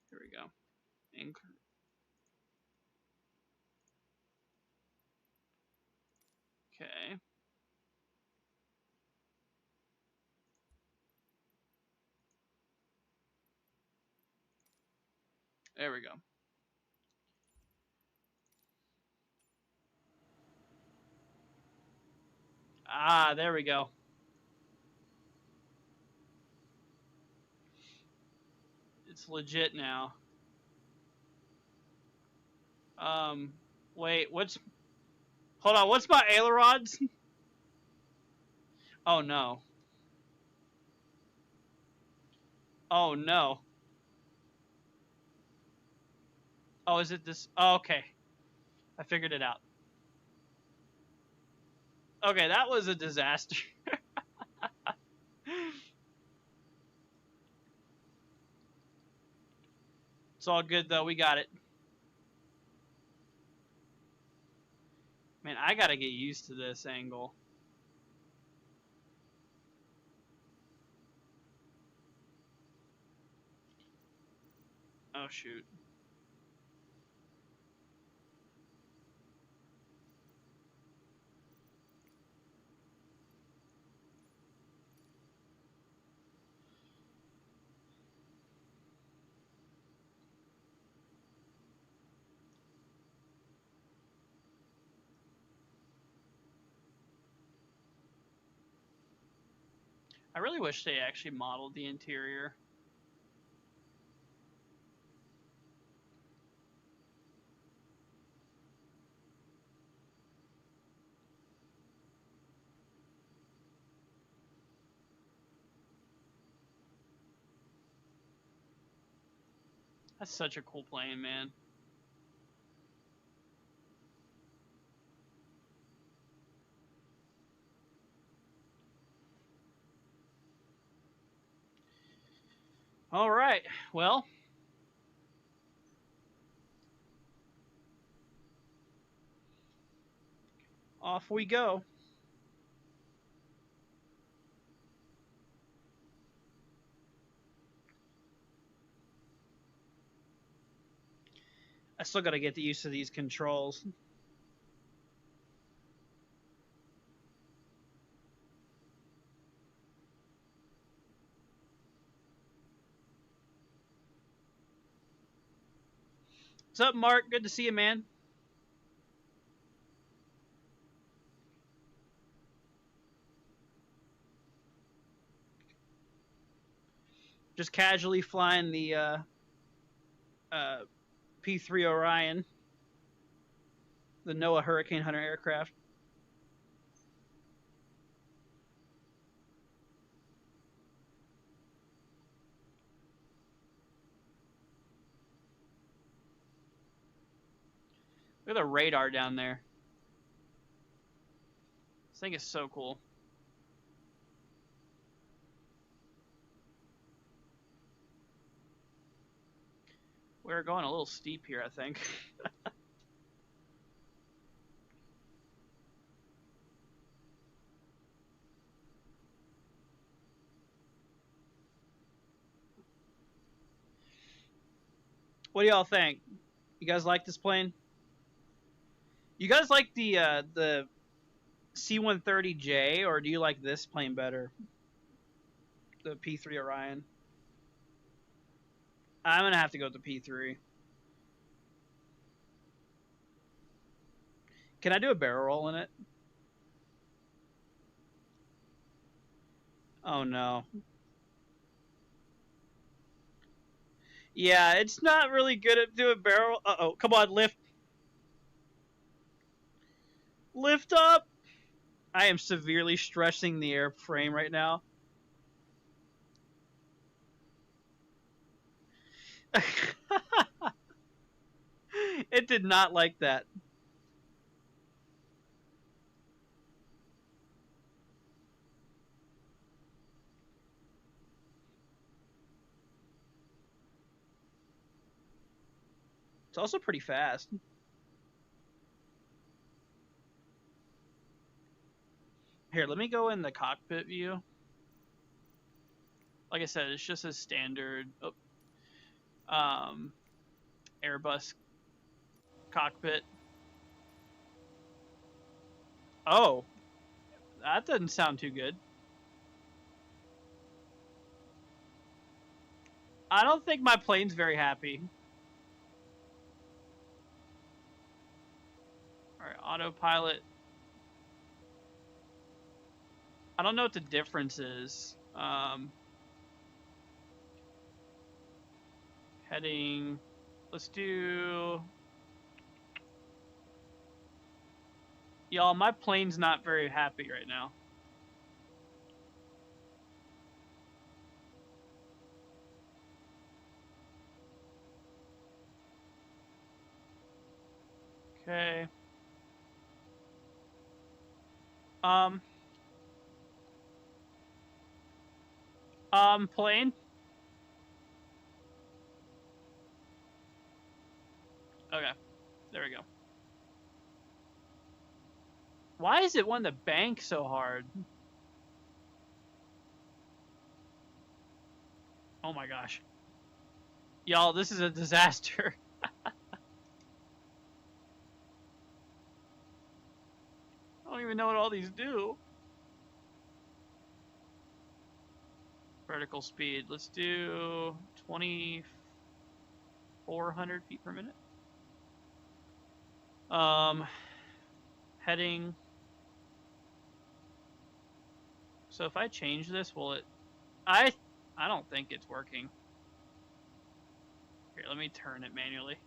Here we go. Okay. There we go. Ah, there we go. It's legit now. Wait, hold on, what's my ailerons? Oh no. Oh no. Oh, is it this? Oh, okay. I figured it out. Okay, that was a disaster. It's all good though, we got it. Man, I gotta get used to this angle. Oh shoot. I really wish they actually modeled the interior. That's such a cool plane, man. All right, well, Off we go. I still gotta get used to these controls. What's up, Mark? Good to see you, man. Just casually flying the P3 Orion, the NOAA Hurricane Hunter aircraft. Look at the radar down there. This thing is so cool. We're going a little steep here, I think. What do y'all think? You guys like this plane? You guys like the C-130J, or do you like this plane better? The P3 Orion. I'm gonna have to go with the P3. Can I do a barrel roll in it? Oh no. Yeah, it's not really good at doing barrel. Uh-oh, come on, lift. Lift up! I am severely stressing the airframe right now. It did not like that. It's also pretty fast. Here, let me go in the cockpit view. Like I said, it's just a standard Airbus cockpit. Oh, that doesn't sound too good. I don't think my plane's very happy. Alright, autopilot. I don't know what the difference is. Heading. Let's do. Y'all, my plane's not very happy right now. Okay. Plane. Okay, there we go. Why is it wanting to bank so hard? Oh my gosh. Y'all, this is a disaster. I don't even know what all these do. Vertical speed. Let's do 2,400 feet per minute. Heading. So if I change this, will it? I don't think it's working. Here, let me turn it manually.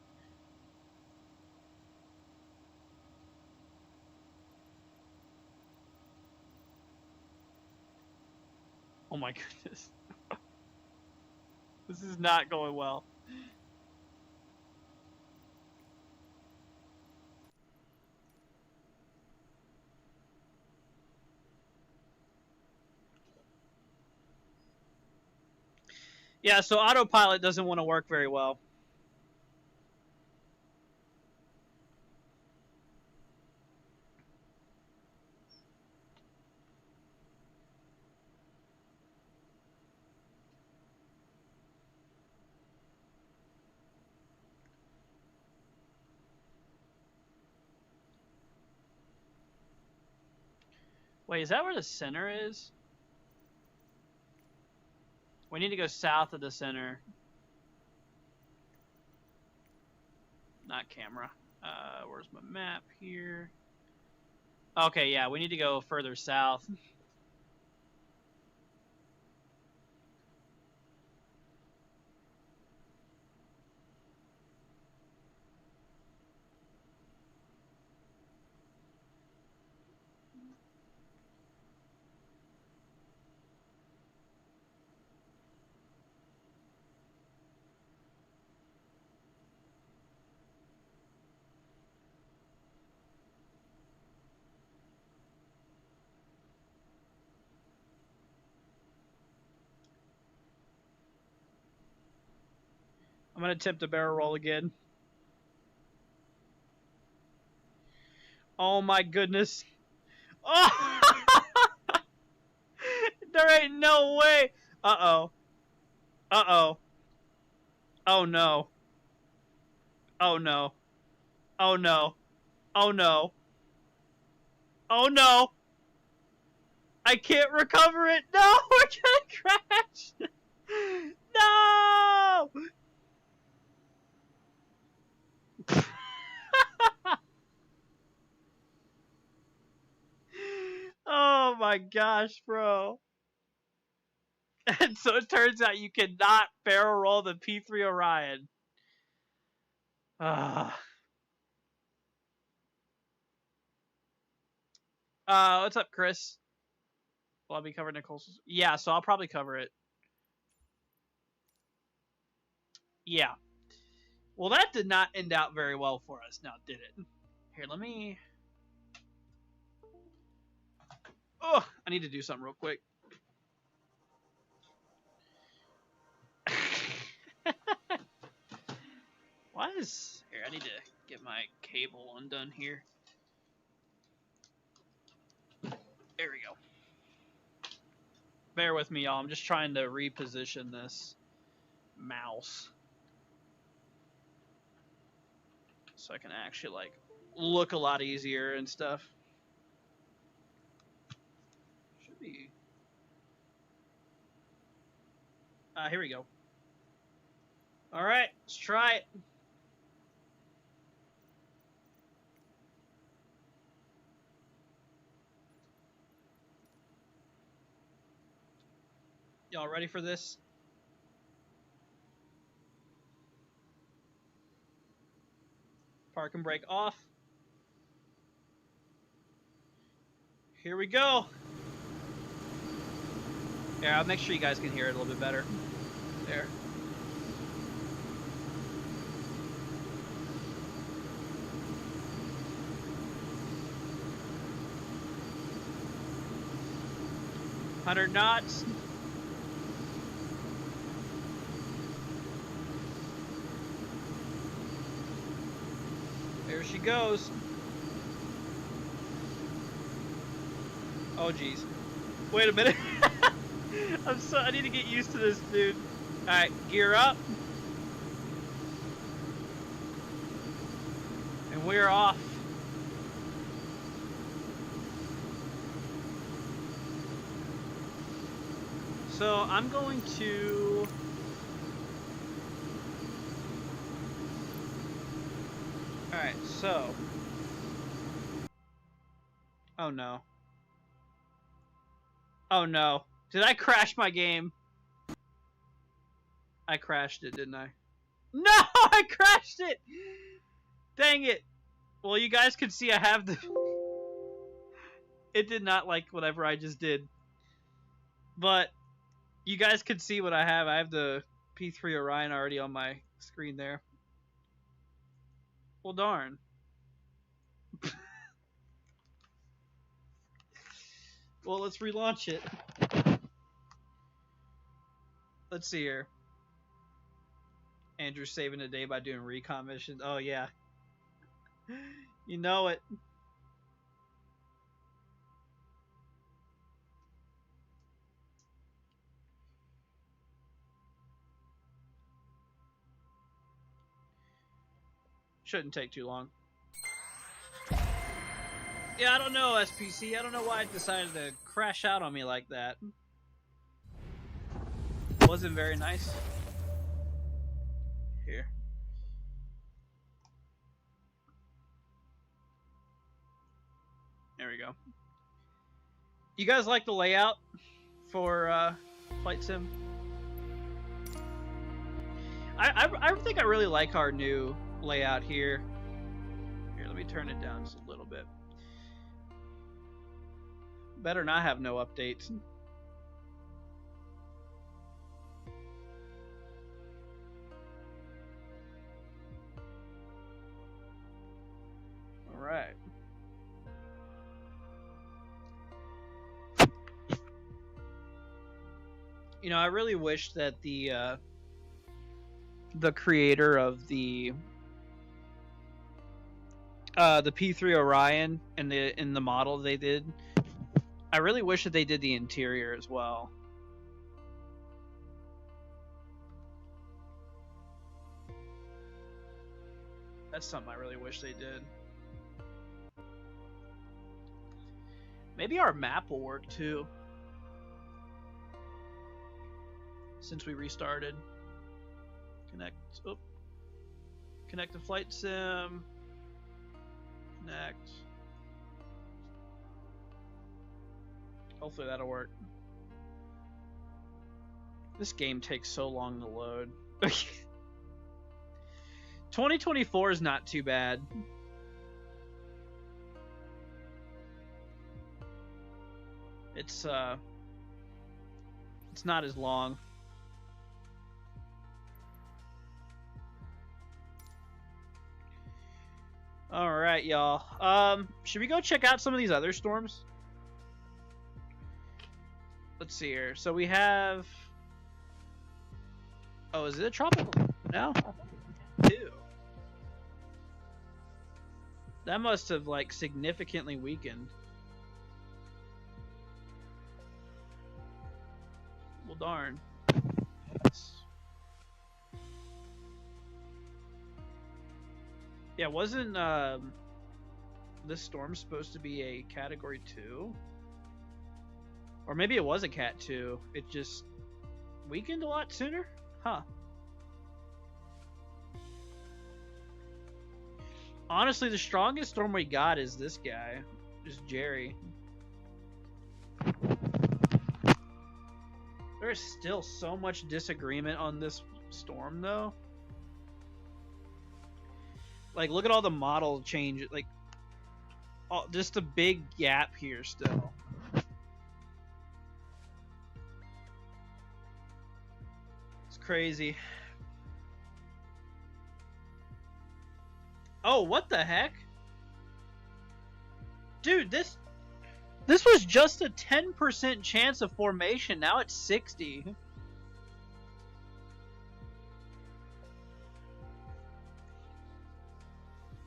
Oh my goodness. This is not going well. Yeah, so autopilot doesn't want to work very well. Wait, is that where the center is? We need to go south of the center. Not camera. Where's my map here? Okay, yeah, we need to go further south. I'm gonna attempt a barrel roll again. Oh my goodness. Oh! There ain't no way. Uh-oh. Uh-oh. Oh no. Oh no. Oh no. Oh no. Oh no. I can't recover it. No, we're gonna crash. No. Oh my gosh, bro. And so it turns out you cannot barrel roll the P3 Orion. What's up, Chris? Will I be covering Nicole's? Yeah, so I'll probably cover it. Yeah. Well, that did not end out very well for us, now did it? Here, let me... Oh, I need to do something real quick. Why is... Here, I need to get my cable undone here. There we go. Bear with me, y'all. I'm just trying to reposition this mouse so I can actually, like, look a lot easier and stuff. Should be... here we go. Alright, let's try it. Y'all ready for this? Park and brake off. Here we go. Yeah, I'll make sure you guys can hear it a little bit better. There. $100 knots. There she goes. Oh geez. Wait a minute. I need to get used to this, dude. Alright, gear up. And we're off. So I'm going to... Alright, so... Oh no. Oh no. Did I crash my game? I crashed it, didn't I? No! I crashed it! Dang it. Well, you guys can see I have the... It did not like whatever I just did. But you guys can see what I have. I have the P3 Orion already on my screen there. Well, darn. Well, let's relaunch it. Let's see here. Andrew's saving the day by doing recon missions. Oh, yeah. You know it. Shouldn't take too long. Yeah, I don't know, SPC. I don't know why it decided to crash out on me like that. Wasn't very nice. Here. There we go. You guys like the layout for Flight Sim? I think I really like our new layout here. Here, let me turn it down just a little bit. Better not have no updates. All right. You know, I really wish that the creator of the P3 Orion and in the model they did, I really wish that they did the interior as well. That's something I really wish they did. Maybe our map will work too, since we restarted. Connect to Flight Sim. Connect. Hopefully that'll work. This game takes so long to load. 2024 is not too bad. It's not as long. All right, y'all. Should we go check out some of these other storms? Let's see here. So we have. Oh, is it a tropical now? Ew. That must have like significantly weakened. Well, darn. Yeah, wasn't this storm supposed to be a Category 2? Or maybe it was a Cat 2. It just weakened a lot sooner? Huh. Honestly, the strongest storm we got is this guy. Just Jerry. There's still so much disagreement on this storm, though. Like, look at all the model changes. Like, just a big gap here still. It's crazy. Oh, what the heck? Dude, this was just a 10% chance of formation. Now it's 60.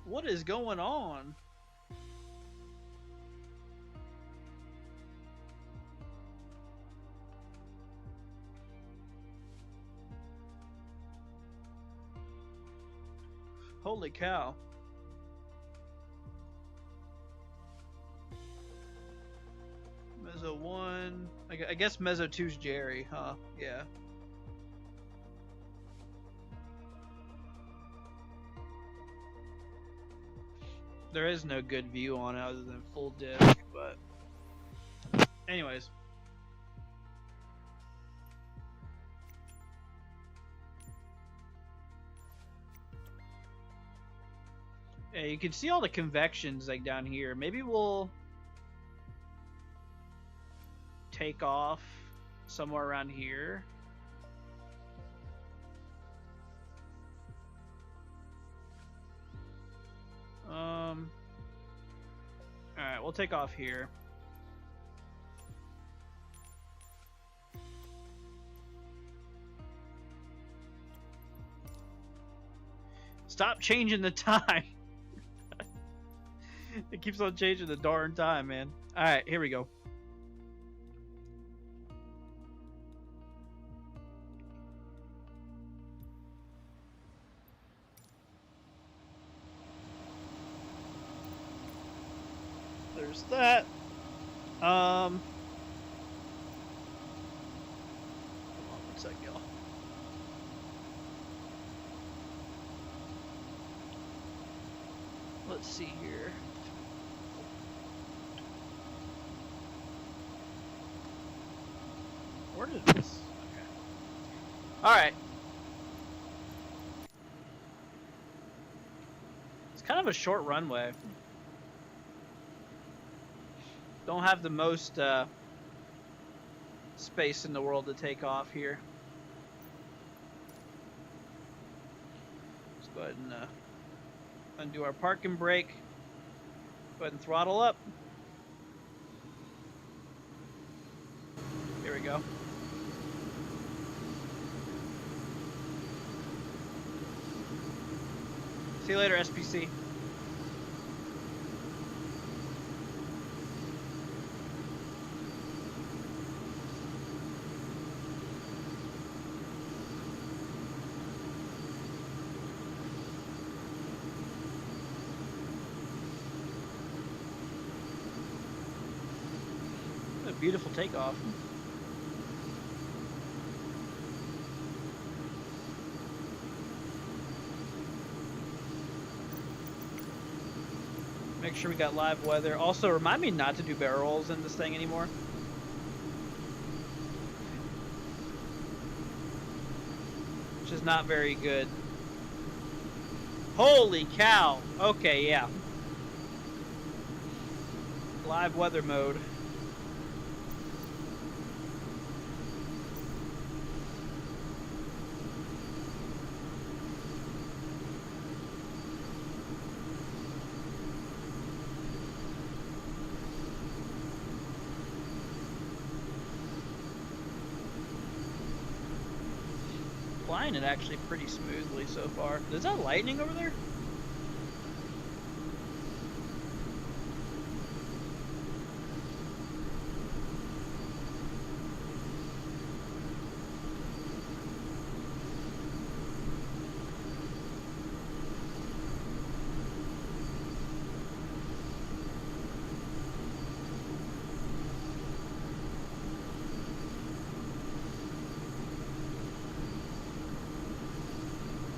What is going on? Holy cow. Mezzo 1. I guess Mezzo 2's Jerry, huh? Yeah. There is no good view on it other than full disc, but anyways. Yeah, you can see all the convections like down here. Maybe we'll take off somewhere around here. Alright, we'll take off here. Stop changing the time. It keeps on changing the darn time, man. Alright, here we go. there's that. Hold on one sec, y'all. Let's see here. Where did this? Okay. All right. It's kind of a short runway. Don't have the most space in the world to take off here. Let's go ahead and undo our parking brake. Go ahead and throttle up. Here we go. See you later, SPC. What a beautiful takeoff. Make sure we got live weather. Also, remind me not to do barrel rolls in this thing anymore. Which is not very good. Holy cow! Okay, yeah. Live weather mode. Flying it actually pretty smoothly so far. Is that lightning over there?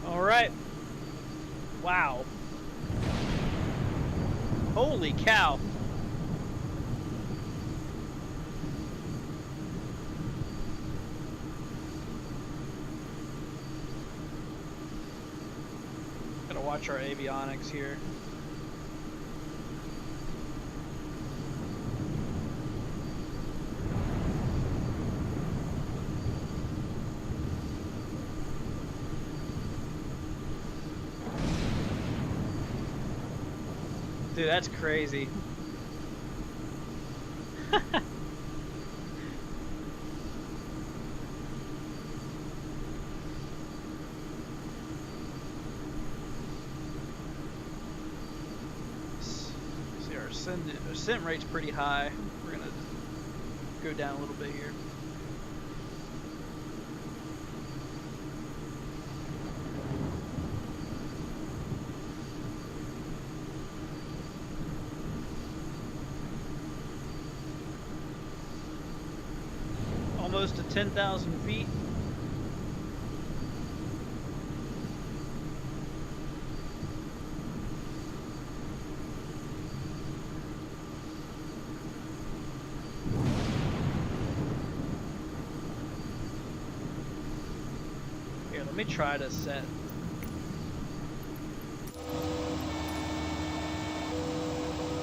Alright. Wow. Holy cow. Gotta watch our avionics here. Dude, that's crazy. See, our ascent rate's pretty high. We're gonna go down a little bit here. Almost to 10,000 feet. Here, let me try to set.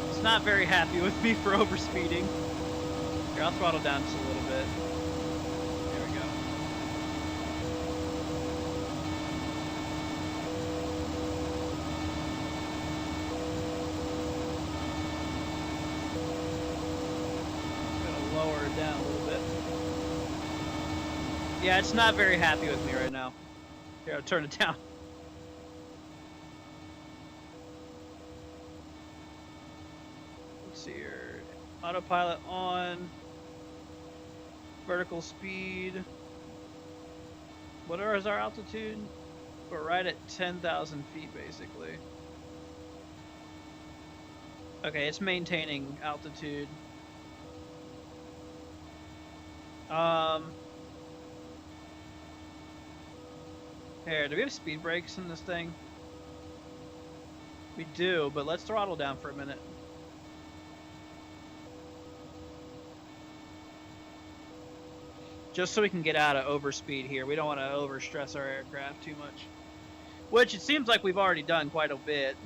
It's not very happy with me for overspeeding. Here, I'll throttle down just a little bit. There we go. I'm gonna lower it down a little bit. Yeah, it's not very happy with me right now. Here, I'll turn it down. Let's see here. Autopilot on. Vertical speed. What is our altitude? We're right at 10,000 feet, basically. Okay, it's maintaining altitude. Here, do we have speed brakes in this thing? We do, but let's throttle down for a minute. Just so we can get out of overspeed here. We don't want to overstress our aircraft too much. Which it seems like we've already done quite a bit.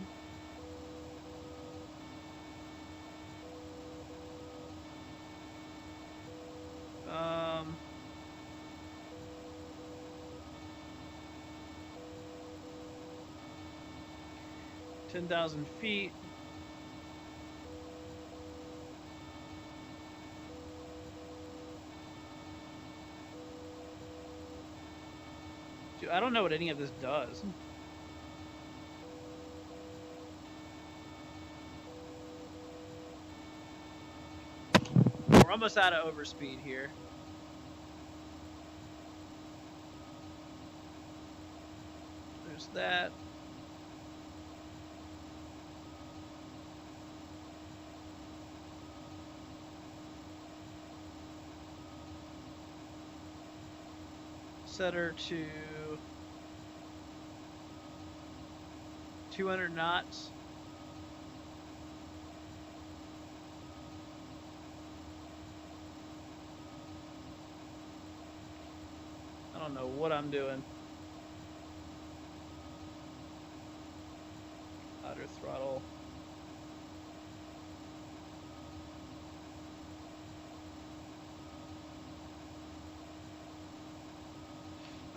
Um... 10,000 feet. Dude, I don't know what any of this does. We're almost out of overspeed here. There's that. Set her to 200 knots. I don't know what I'm doing. Auto throttle.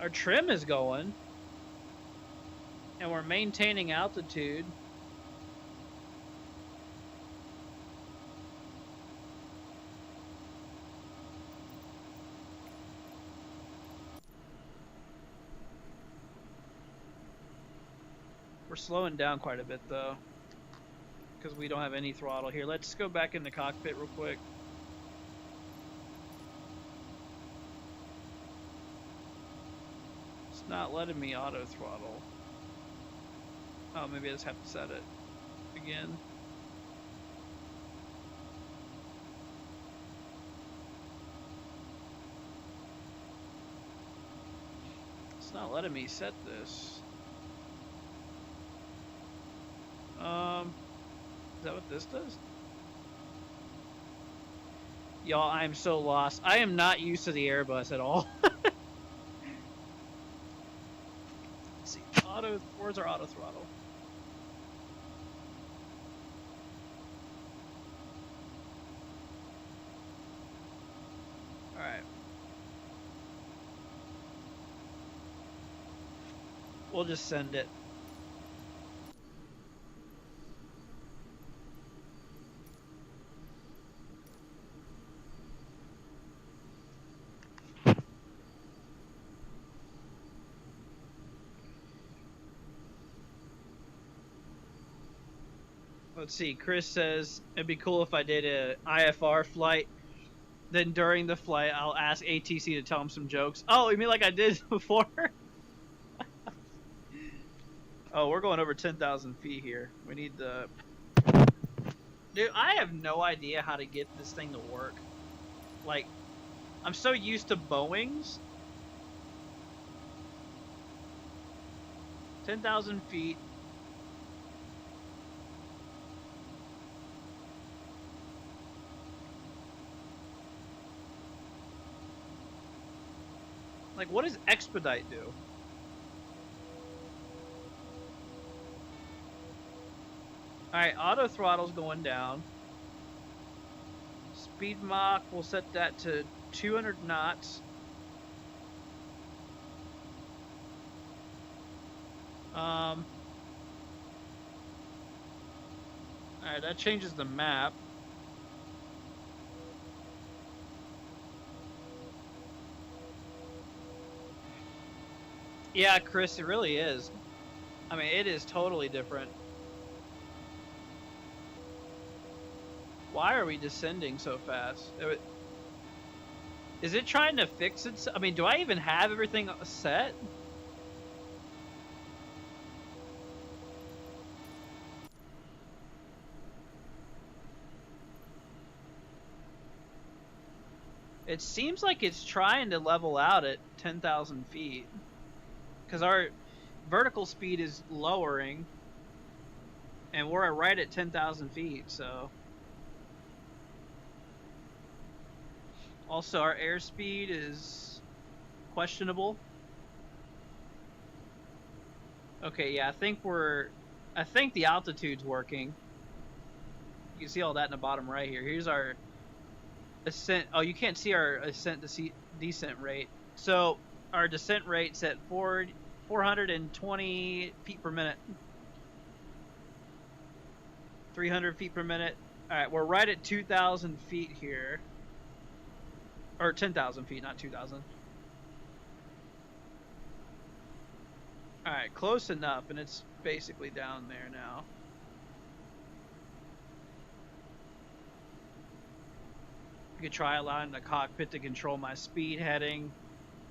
Our trim is going. And we're maintaining altitude. We're slowing down quite a bit though, because we don't have any throttle here. Let's go back in the cockpit real quick. It's not letting me auto throttle. Oh, maybe I just have to set it again. It's not letting me set this. Is that what this does? Y'all, I'm so lost. I am not used to the Airbus at all. Let's see. Where's our auto throttle? Alright. We'll just send it. Let's see, Chris says, it'd be cool if I did a IFR flight. Then during the flight, I'll ask ATC to tell him some jokes. Oh, you mean like I did before? Oh, we're going over 10,000 feet here. We need the... Dude, I have no idea how to get this thing to work. Like, I'm so used to Boeings. 10,000 feet. Like, what does expedite do? Alright, auto throttle's going down. Speed Mach, we'll set that to 200 knots. Alright, that changes the map. Yeah, Chris, it really is. I mean, it is totally different. Why are we descending so fast? Is it trying to fix it? I mean, do I even have everything set? It seems like it's trying to level out at 10,000 feet. Because our vertical speed is lowering. And we're right at 10,000 feet, so. Also, our airspeed is questionable. Okay, yeah, I think the altitude's working. You can see all that in the bottom right here. Here's our ascent. Oh, you can't see our ascent to descent rate. So our descent rate's at 420 feet per minute. 300 feet per minute. All right, we're right at 2,000 feet here. Or 10,000 feet, not 2,000. All right, close enough, and it's basically down there now. You could try allowing the cockpit to control my speed heading.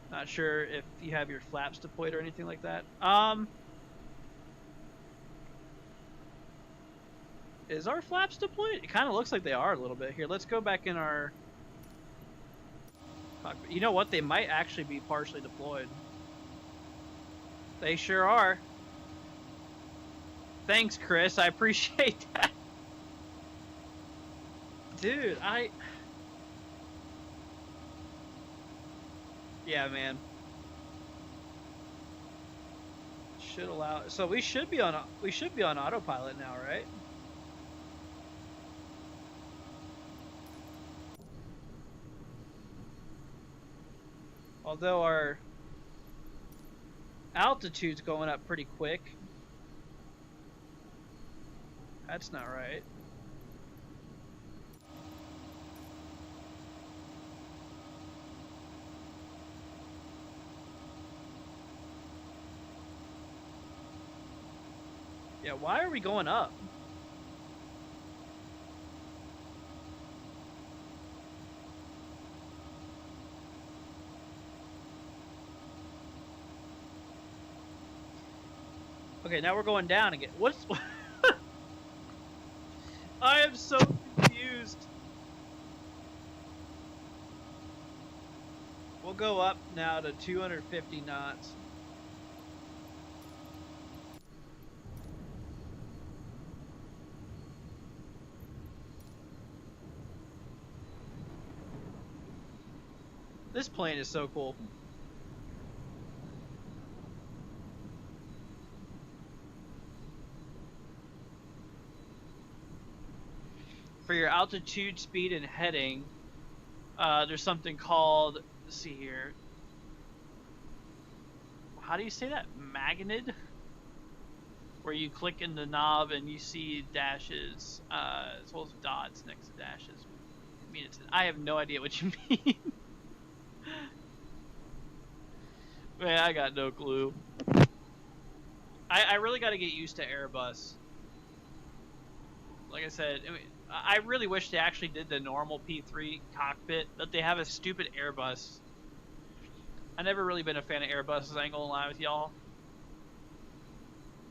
Not sure if you have your flaps deployed or anything like that. Is our flaps deployed? It kind of looks like they are a little bit. Here, let's go back in our cockpit. You know what? They might actually be partially deployed. They sure are. Thanks, Chris. I appreciate that. Dude, yeah, man. Should allow. So we should be on autopilot now, right? Although our altitude's going up pretty quick. That's not right. Yeah, why are we going up? Okay, now we're going down again. What's... I am so confused. We'll go up now to 250 knots. This plane is so cool. For your altitude, speed, and heading, there's something called, let's see here. How do you say that? Magnet? Where you click in the knob and you see dashes, as well as dots next to dashes. I have no idea what you mean. Man, I got no clue. I really got to get used to Airbus. Like I said, I really wish they actually did the normal P3 cockpit, but they have a stupid Airbus. I've never really been a fan of Airbuses, I ain't gonna lie with y'all.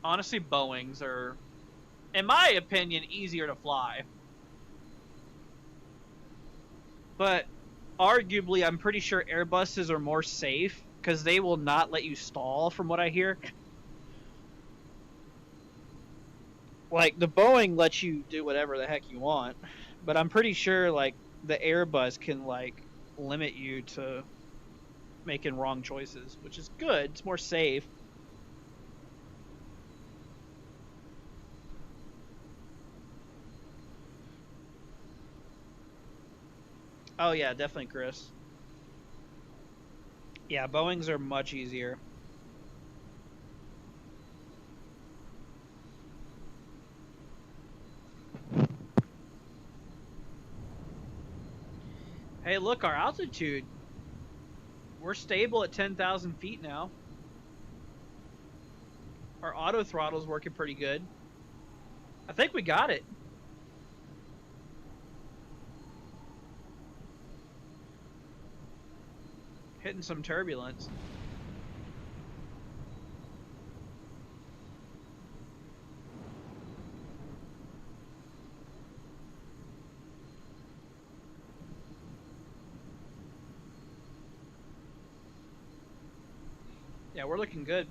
Honestly, Boeings are, in my opinion, easier to fly. But arguably, I'm pretty sure Airbuses are more safe because they will not let you stall, from what I hear. Like, the Boeing lets you do whatever the heck you want, but I'm pretty sure, like, the Airbus can, like, limit you to making wrong choices, which is good. It's more safe. Oh, yeah, definitely, Chris. Yeah, Boeings are much easier. Hey, look, our altitude. We're stable at 10,000 feet now. Our auto throttle's working pretty good. I think we got it. Hitting some turbulence. Yeah, we're looking good.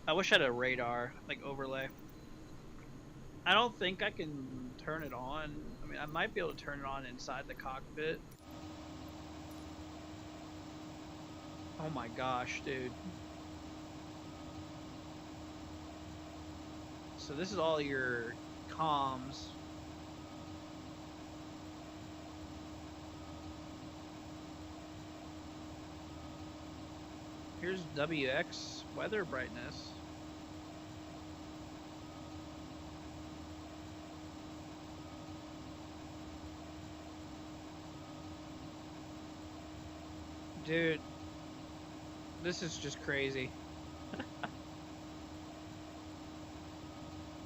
I wish I had a radar, like, overlay. I don't think I can turn it on. I mean, I might be able to turn it on inside the cockpit. Oh my gosh, dude. So this is all your comms. Here's WX weather brightness. Dude, this is just crazy.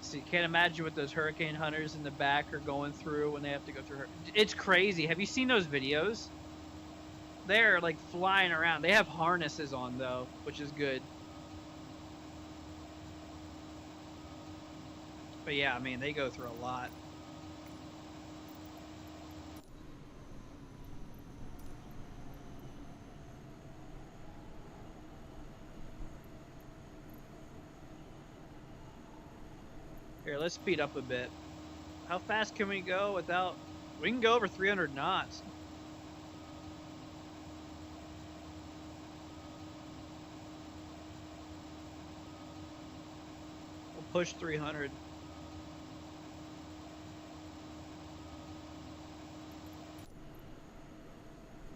So you can't imagine what those hurricane hunters in the back are going through when they have to go through. It's crazy. Have you seen those videos? They're like flying around. They have harnesses on though, which is good. But yeah, I mean, they go through a lot. Here, let's speed up a bit. How fast can we go without... We can go over 300 knots. We'll push 300.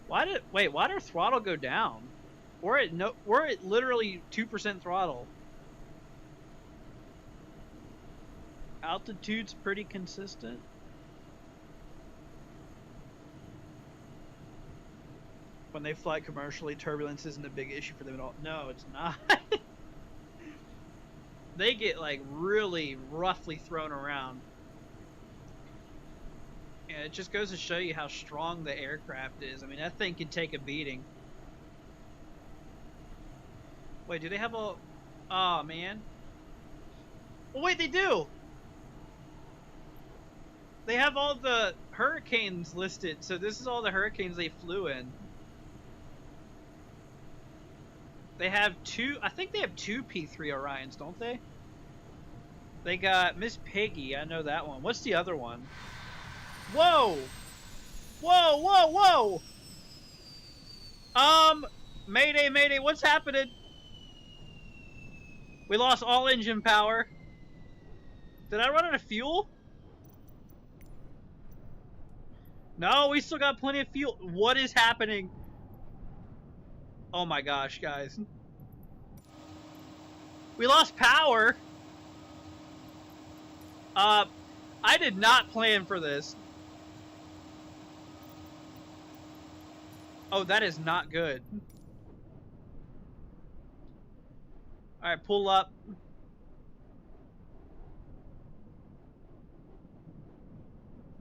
Why did our throttle go down? We're at literally 2% throttle. Altitude's pretty consistent. When they fly commercially, turbulence isn't a big issue for them at all. No, it's not. They get like really roughly thrown around. And it just goes to show you how strong the aircraft is. I mean, that thing can take a beating. Wait, do they have a... Oh, man. Oh, wait, they do! They have all the hurricanes listed, so this is all the hurricanes they flew in. They have two... I think they have two P3 Orions, don't they? They got Miss Piggy, I know that one. What's the other one? Whoa! Whoa, whoa, whoa! Mayday, mayday, what's happening? We lost all engine power. Did I run out of fuel? No, we still got plenty of fuel. What is happening? Oh my gosh, guys. We lost power. I did not plan for this. Oh, that is not good. Alright, pull up.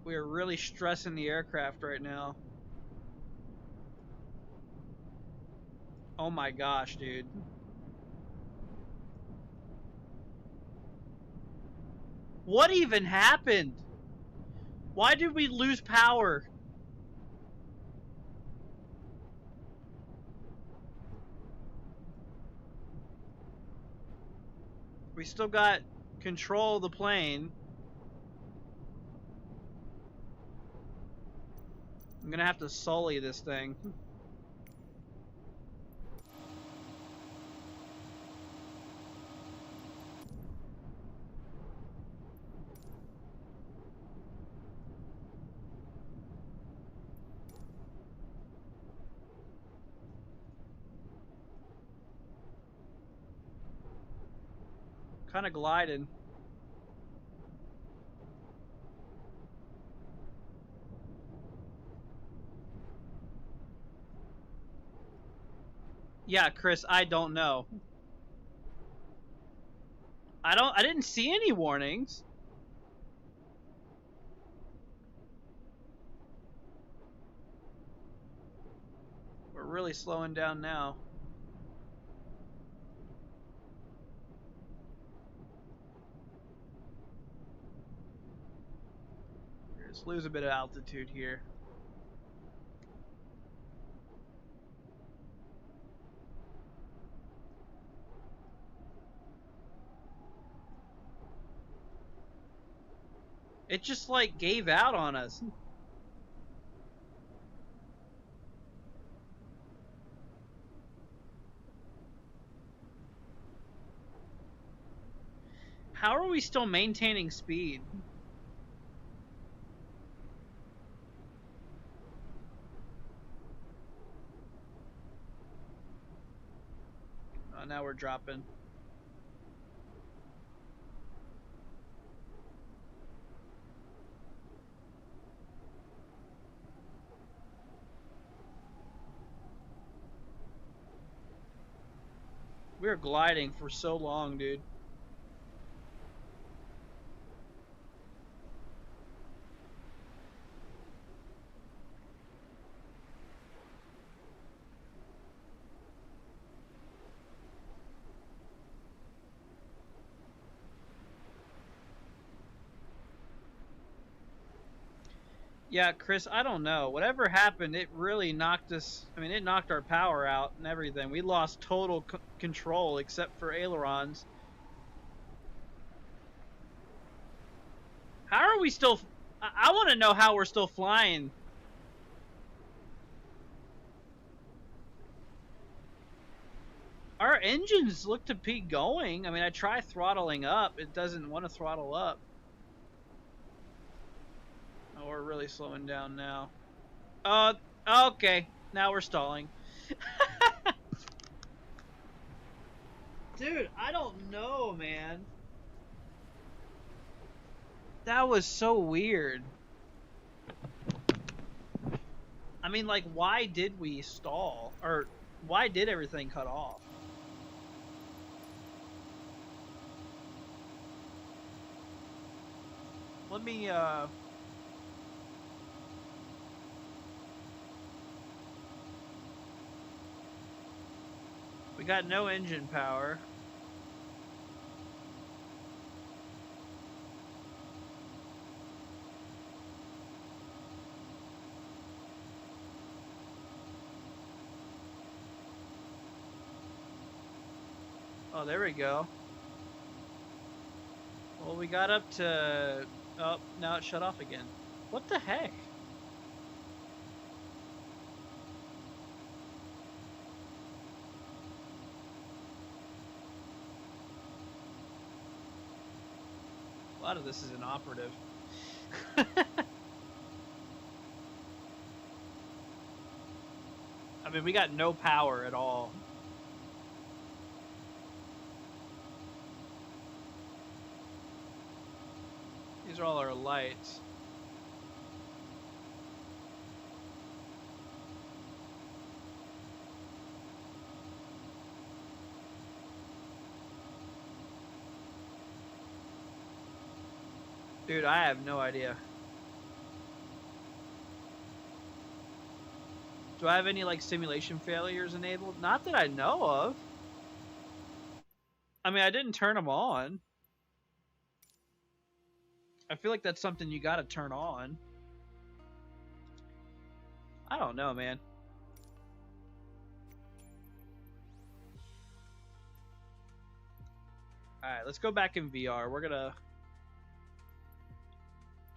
We are really stressing the aircraft right now. Oh my gosh, dude. What even happened? Why did we lose power? We still got control of the plane. I'm gonna have to sully this thing. Kind of gliding. Yeah, Chris, I don't know. I didn't see any warnings. We're really slowing down now. Let's lose a bit of altitude here. It just like gave out on us. How are we still maintaining speed? Oh, now we're dropping. We were gliding for so long, dude. Yeah, Chris, I don't know. Whatever happened, it really knocked us. I mean, it knocked our power out and everything. We lost total control except for ailerons. How are we still? I want to know how we're still flying. Our engines look to be going. I mean, I try throttling up. It doesn't want to throttle up. Oh, we're really slowing down now. Okay. Now we're stalling. Dude, I don't know, man. That was so weird. I mean, like, why did we stall? Or why did everything cut off? Let me, we got no engine power. Oh, there we go. Well, we got up to... Oh, now it shut off again. What the heck? A lot of this is inoperative. I mean, we got no power at all. These are all our lights. Dude, I have no idea. Do I have any, like, simulation failures enabled? Not that I know of. I mean, I didn't turn them on. I feel like that's something you gotta turn on. I don't know, man. Alright, let's go back in VR.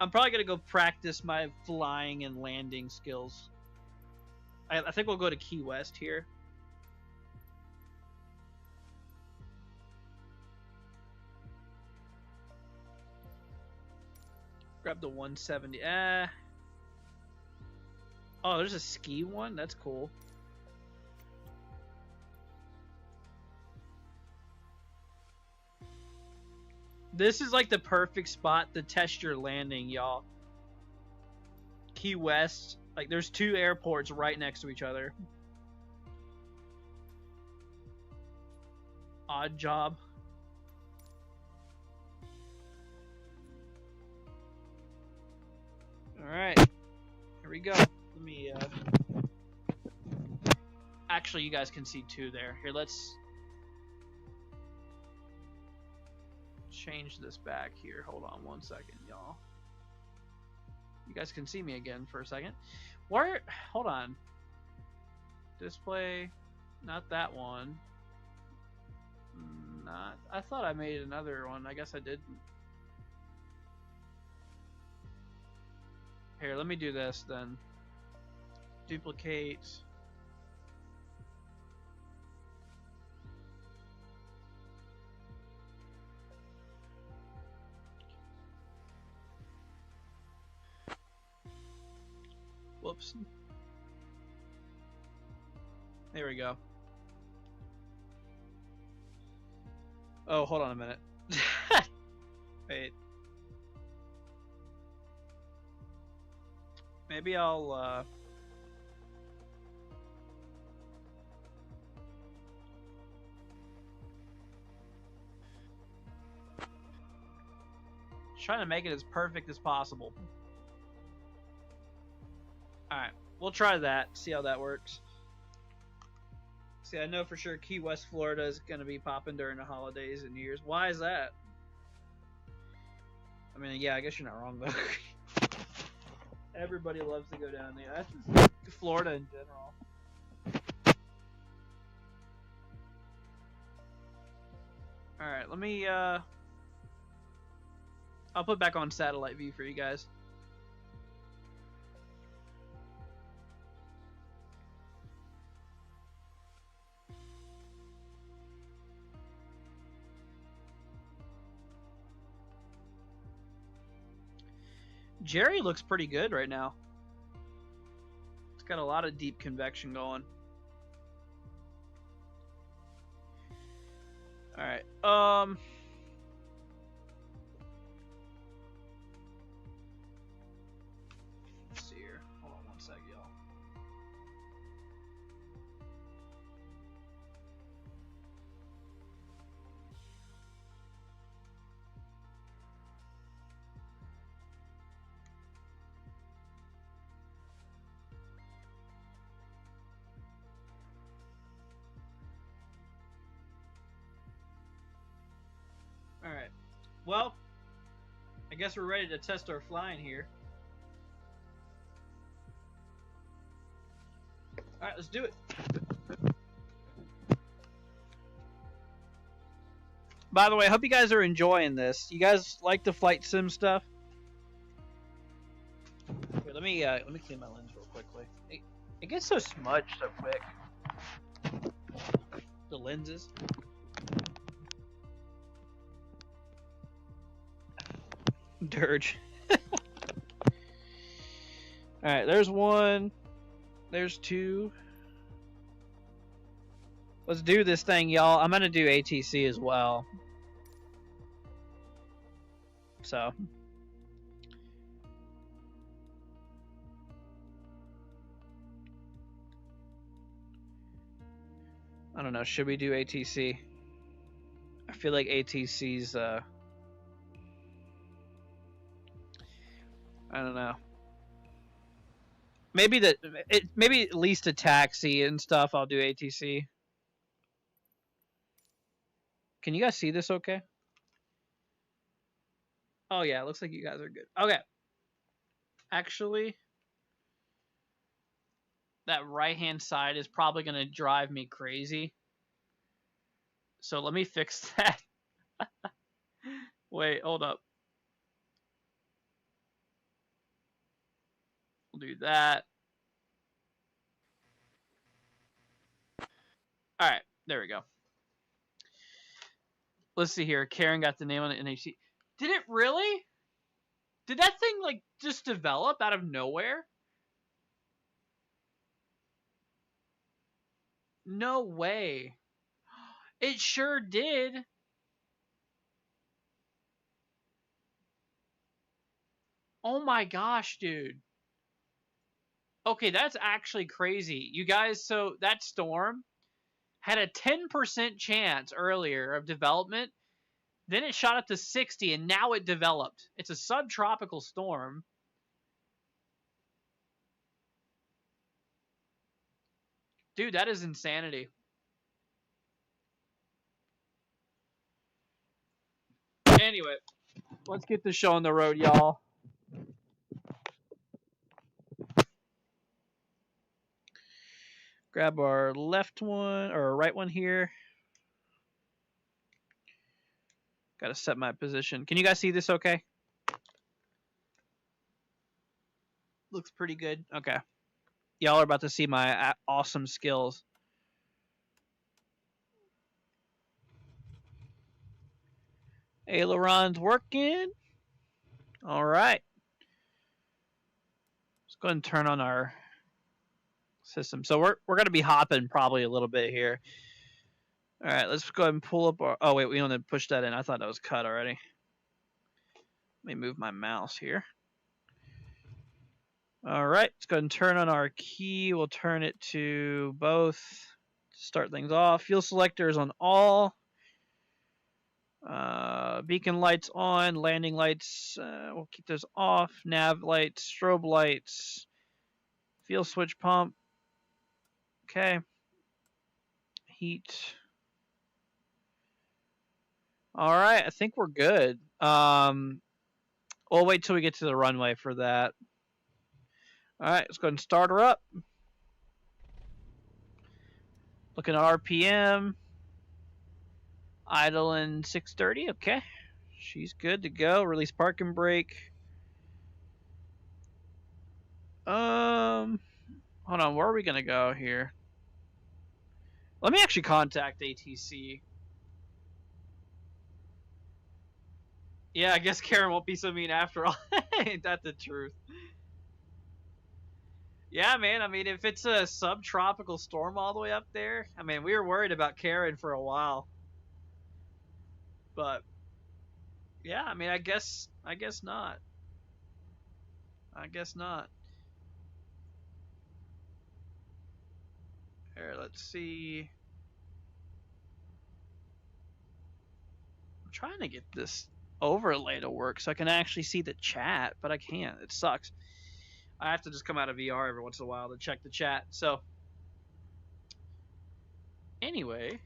I'm probably gonna go practice my flying and landing skills. I think we'll go to Key West here. Grab the 170. Oh, there's a ski one? That's cool. This is like the perfect spot to test your landing, y'all. Key West. Like, there's two airports right next to each other. Odd job. Alright. Here we go. Let me, Actually, you guys can see two there. Here, let's change this back here. Hold on one second, y'all. You guys can see me again for a second. Where? Hold on. Display. Not that one. Not. I thought I made another one. I guess I didn't. Here, let me do this then. Duplicate. Whoops. There we go. Oh, hold on a minute. Wait. Maybe I'll, trying to make it as perfect as possible. Alright, we'll try that, see how that works. See, I know for sure Key West, Florida is going to be popping during the holidays and New Year's. Why is that? I mean, yeah, I guess you're not wrong, though. Everybody loves to go down there. That's just Florida in general. Alright, let me, I'll put back on satellite view for you guys. Jerry looks pretty good right now. It's got a lot of deep convection going. Alright, let's see here. Hold on one sec, y'all. Alright, well, I guess we're ready to test our flying here. Alright, let's do it. By the way, I hope you guys are enjoying this. You guys like the flight sim stuff? Here, let me clean my lens real quickly. It gets so smudged so quick. The lenses. Dirge. Alright, there's one. There's two. Let's do this thing, y'all. I'm gonna do ATC as well. So. I don't know. Should we do ATC? I feel like ATC's, I don't know. Maybe maybe at least a taxi and stuff. I'll do ATC. Can you guys see this okay? Oh yeah, it looks like you guys are good. Okay. Actually, that right-hand side is probably going to drive me crazy. So let me fix that. Wait, hold up. We'll do that. Alright, there we go. Let's see here. Karen got the name on the NHC. Did it really? Did that thing, like, just develop out of nowhere? No way. It sure did. Oh my gosh, dude. Okay, that's actually crazy. You guys, so that storm had a 10% chance earlier of development. Then it shot up to 60, and now it developed. It's a subtropical storm. Dude, that is insanity. Anyway, let's get the show on the road, y'all. Grab our left one, or right one here. Gotta set my position. Can you guys see this okay? Looks pretty good. Okay. Y'all are about to see my awesome skills. Aileron's working. All right. Let's go ahead and turn on our system. So we're going to be hopping probably a little bit here. All right, let's go ahead and pull up our... Oh, wait, we don't have to push that in. I thought that was cut already. Let me move my mouse here. All right, let's go ahead and turn on our key. We'll turn it to both to start things off. Fuel selector is on all. Beacon lights on. Landing lights, we'll keep those off. Nav lights, strobe lights. Fuel switch pump. Okay. Heat. All right, I think we're good. We'll wait till we get to the runway for that. All right, let's go ahead and start her up. Looking at RPM. Idling 630. Okay. She's good to go. Release parking brake. Hold on. Where are we going to go here? Let me actually contact ATC. Yeah, I guess Karen won't be so mean after all. Ain't that the truth? Yeah, man. I mean, if it's a subtropical storm all the way up there, I mean, we were worried about Karen for a while. But yeah, I mean, I guess not. I guess not. Here, let's see. I'm trying to get this overlay to work so I can actually see the chat, but I can't. It sucks. I have to just come out of VR every once in a while to check the chat. So, anyway.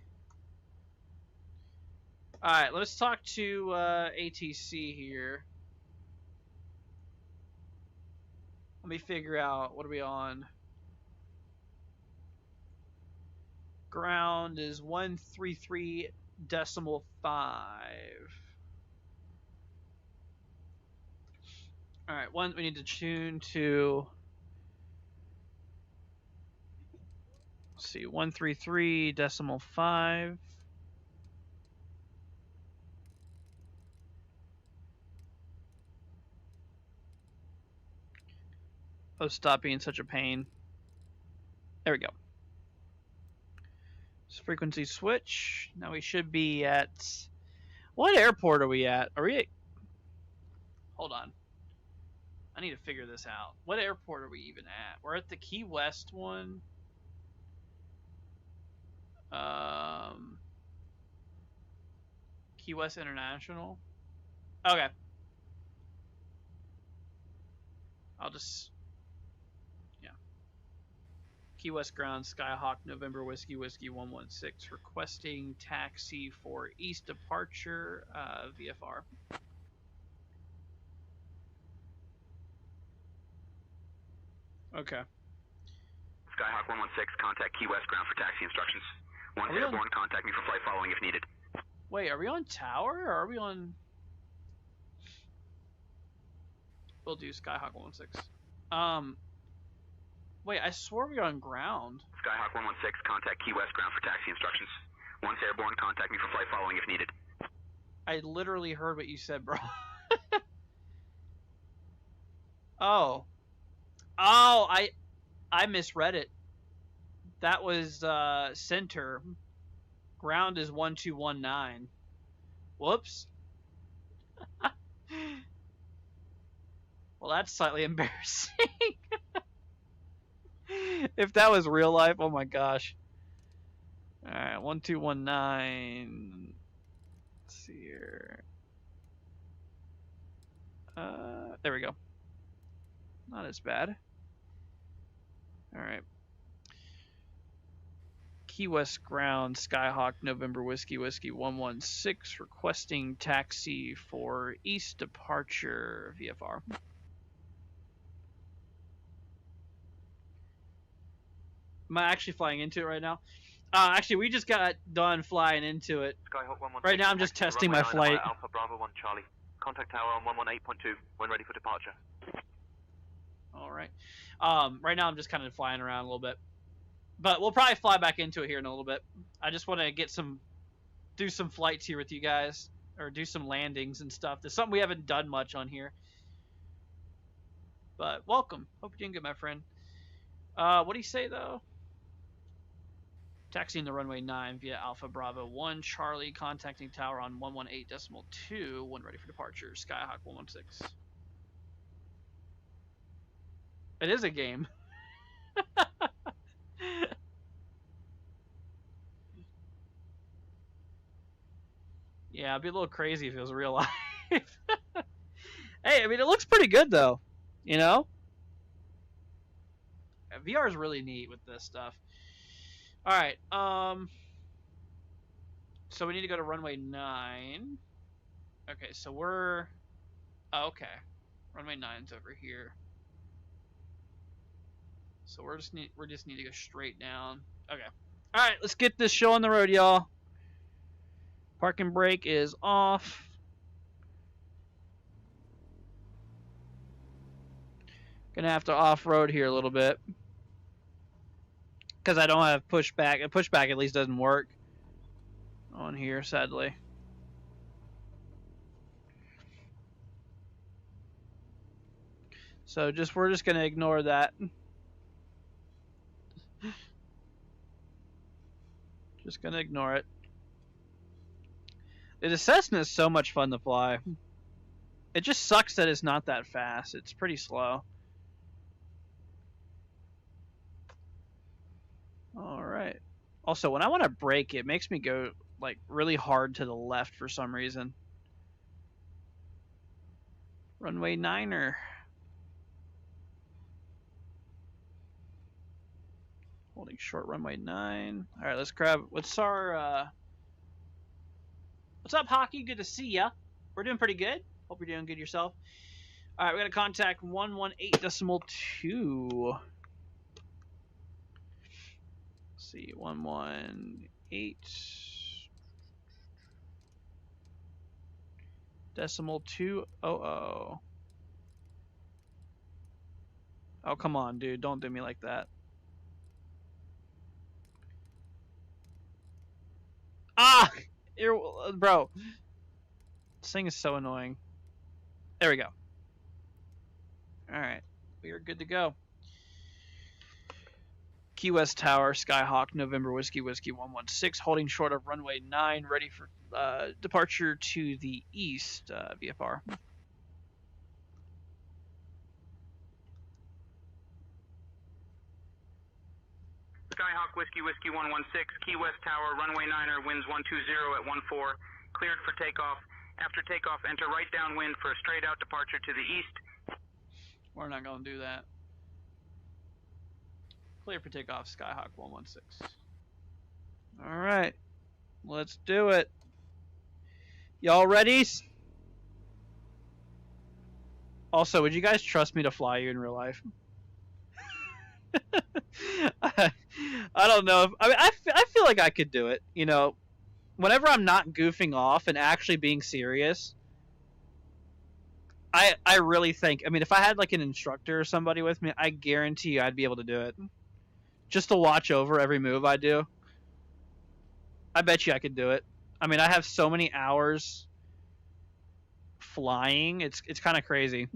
Alright, let's talk to ATC here. Let me figure out, what are we on? Ground is 133.5. Alright, we need to tune to... Let's see, 133.5. Oh, stop being such a pain. There we go. Frequency switch. Now we should be at... What airport are we at? Are we at... Hold on. I need to figure this out. What airport are we even at? We're at the Key West one. Key West International. Okay. I'll just... Yeah. Key West ground, Skyhawk, November Whiskey 116, requesting taxi for east departure, VFR. Okay. Skyhawk 116, contact Key West ground for taxi instructions. Once airborne, contact me for flight following if needed. Wait, are we on tower or are we on... We'll do Skyhawk 116. Wait, I swore we were on ground. Skyhawk 116, contact Key West ground for taxi instructions. Once airborne, contact me for flight following if needed. I literally heard what you said, bro. Oh. Oh, I misread it. That was center. Ground is 1219. Whoops. Well, that's slightly embarrassing. If that was real life, oh my gosh. Alright, 1219. Let's see here. There we go. Not as bad. Alright. Key West ground, Skyhawk, November Whiskey 116, requesting taxi for east departure, VFR. Am I actually flying into it right now? Actually, we just got done flying into it. Skyhawk 116. Right now, I'm just testing my flight. Alpha Bravo 1 Charlie. Contact tower on 118.2 when ready for departure. All right. Right now I'm just kind of flying around a little bit, but we'll probably fly back into it here in a little bit. I just want to do some flights here with you guys, or do some landings and stuff. There's something we haven't done much on here. But welcome. Hope you're doing good, my friend. What do you say though? Taxiing the runway 9 via Alpha Bravo 1 Charlie, contacting tower on 118.2. One ready for departure. Skyhawk 116. It is a game. Yeah, it'd be a little crazy if it was real life. Hey, I mean, it looks pretty good though. You know, VR is really neat with this stuff. All right. So we need to go to runway 9. Okay, so we're okay. Runway 9's over here. So we just need to go straight down. Okay. All right, let's get this show on the road, y'all. Parking brake is off. Gonna have to off-road here a little bit because I don't have pushback. A pushback at least doesn't work on here, sadly. So we're just gonna ignore that. Just gonna ignore it. The Cessna is so much fun to fly. It just sucks that it's not that fast. It's pretty slow. All right. Also, when I want to brake, it makes me go like really hard to the left for some reason. Runway 9er. Holding short runway 9. All right, let's grab. What's our? What's up, Hockey? Good to see ya. We're doing pretty good. Hope you're doing good yourself. All right, we're gonna contact 118.2. Let's see, 118.200. Oh, come on, dude. Don't do me like that. Ah! Bro. This thing is so annoying. There we go. Alright. We are good to go. Key West Tower, Skyhawk, November Whiskey 116, holding short of runway 9, ready for departure to the east, VFR. Skyhawk Whiskey 116, Key West Tower, runway 9er, winds 120 at 14, cleared for takeoff. After takeoff, enter right downwind for a straight out departure to the east. We're not going to do that. Clear for takeoff, Skyhawk 116. Alright, let's do it. Y'all ready? Also, would you guys trust me to fly you in real life? I don't know. I feel like I could do it. You know, whenever I'm not goofing off and actually being serious, I really think. I mean, if I had like an instructor or somebody with me, I guarantee you I'd be able to do it. Just to watch over every move I do. I bet you I could do it. I mean, I have so many hours flying. It's kind of crazy.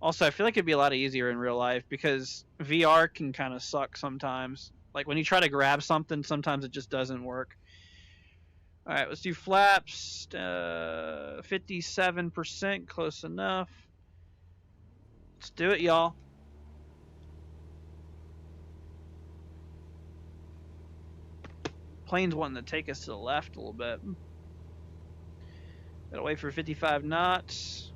Also, I feel like it'd be a lot easier in real life because VR can kind of suck sometimes. Like when you try to grab something, sometimes it just doesn't work. All right, let's do flaps. 57%, close enough. Let's do it, y'all. Plane's wanting to take us to the left a little bit. Gotta wait for 55 knots.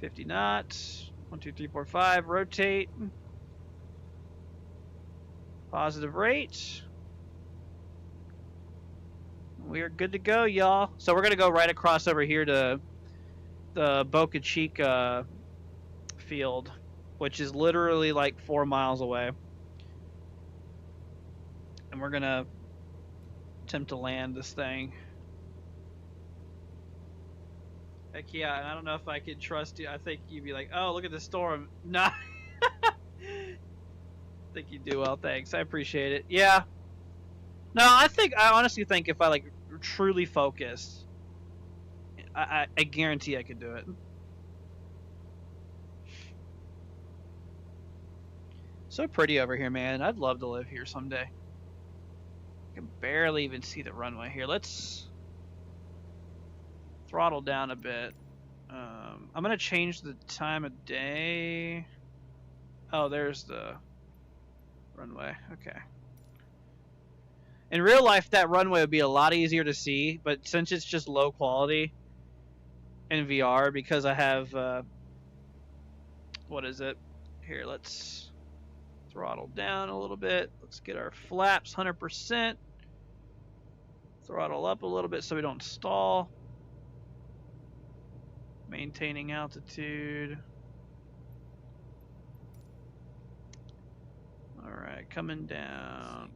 50 knots. 1, 2, 3, 4, 5. Rotate. Positive rate. We are good to go, y'all. So we're gonna go right across over here to the Boca Chica field, which is literally like 4 miles away. And we're gonna attempt to land this thing. Heck yeah, and I don't know if I could trust you. I think you'd be like, oh, look at the storm. Nah. I think you do well, thanks. I appreciate it. Yeah. No, I honestly think if I like truly focused, I guarantee I could do it. So pretty over here, man. I'd love to live here someday. I can barely even see the runway here. Let's throttle down a bit. I'm gonna change the time of day. Oh, there's the runway. Okay. In real life, that runway would be a lot easier to see, but since it's just low quality in VR, because I have what is it? Here, let's throttle down a little bit. Let's get our flaps 100%. Throttle up a little bit so we don't stall. Maintaining altitude. Alright, coming down.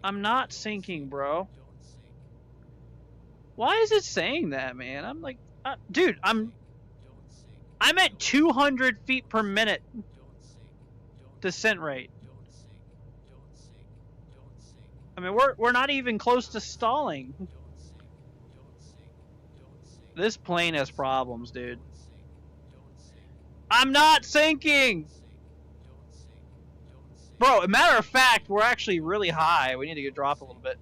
I'm not sinking, bro. Why is it saying that, man? I'm like, dude, I'm at 200 feet per minute descent rate. I mean, we're not even close to stalling. This plane has problems, dude. I'm not sinking! Bro, a matter of fact, we're actually really high. We need to drop a little bit.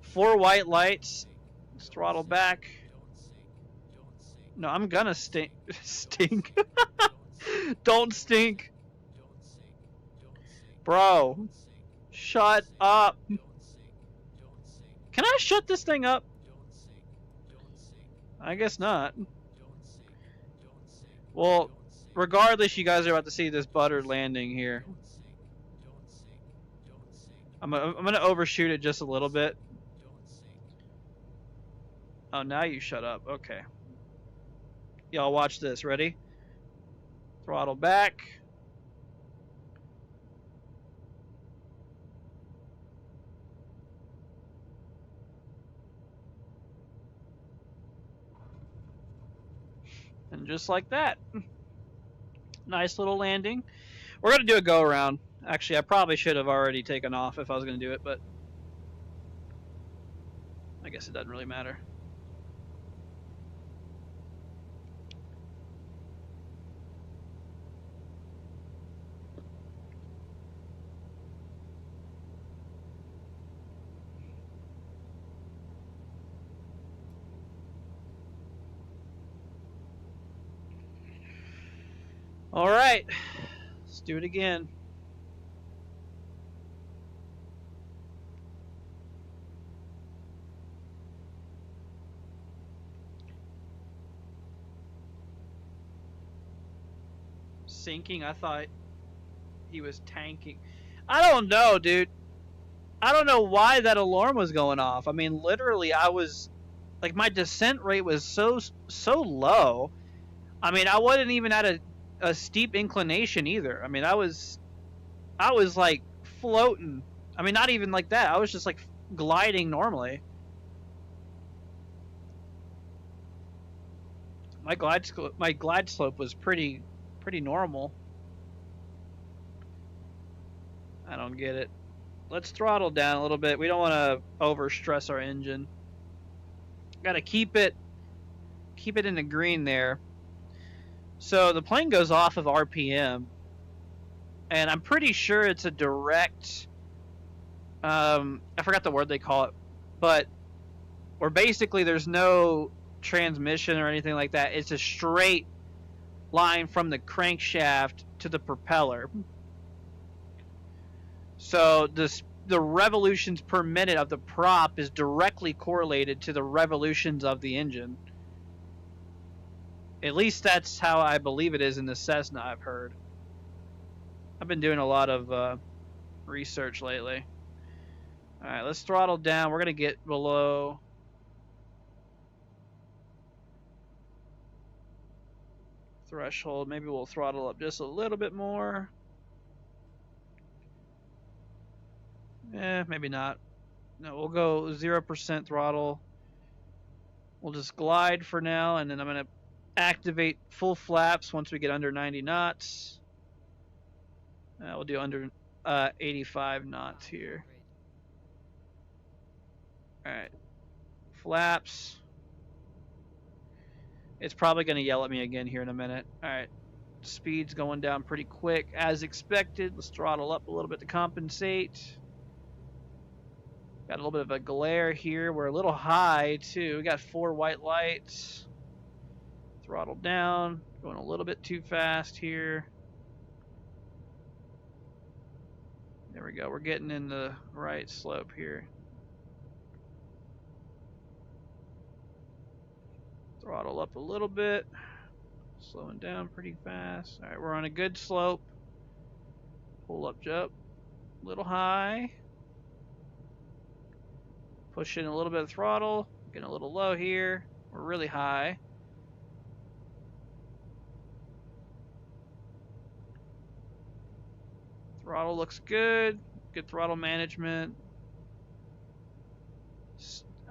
4 white lights. Let's throttle back. No, I'm gonna stink. Stink. Don't stink. Bro. Shut up. Can I shut this thing up? I guess not. Well, regardless, you guys are about to see this buttered landing here. I'm gonna overshoot it just a little bit. Oh, now you shut up. Okay. Y'all watch this. Ready? Throttle back. And just like that. Nice little landing. We're going to do a go around. Actually, I probably should have already taken off if I was going to do it, but I guess it doesn't really matter. All right. Let's do it again. Sinking? I thought he was tanking. I don't know, dude. I don't know why that alarm was going off. I mean, literally, I was like, my descent rate was so low. I mean, I wasn't even at a steep inclination either. I mean, I was like floating. I mean, not even like that. I was just like gliding normally. My glide slope was pretty normal. I don't get it. Let's throttle down a little bit. We don't want to overstress our engine. Got to keep it in the green there. So the plane goes off of RPM, and I'm pretty sure it's a direct. I forgot the word they call it, but where basically there's no transmission or anything like that. It's a straight line from the crankshaft to the propeller. So the revolutions per minute of the prop is directly correlated to the revolutions of the engine. At least that's how I believe it is in the Cessna, I've heard. I've been doing a lot of research lately. Alright, let's throttle down. We're going to get below threshold. Maybe we'll throttle up just a little bit more. Maybe not. No, we'll go 0% throttle. We'll just glide for now, and then I'm going to activate full flaps once we get under 90 knots. We'll do under 85 knots here. Alright. Flaps. It's probably going to yell at me again here in a minute. Alright. Speed's going down pretty quick as expected. Let's throttle up a little bit to compensate. Got a little bit of a glare here. We're a little high too. We got 4 white lights. Throttle down. Going a little bit too fast here. There we go. We're getting in the right slope here. Throttle up a little bit. Slowing down pretty fast. Alright, we're on a good slope. Pull up jump. A little high. Push in a little bit of throttle. Getting a little low here. We're really high. Throttle looks good. Good throttle management.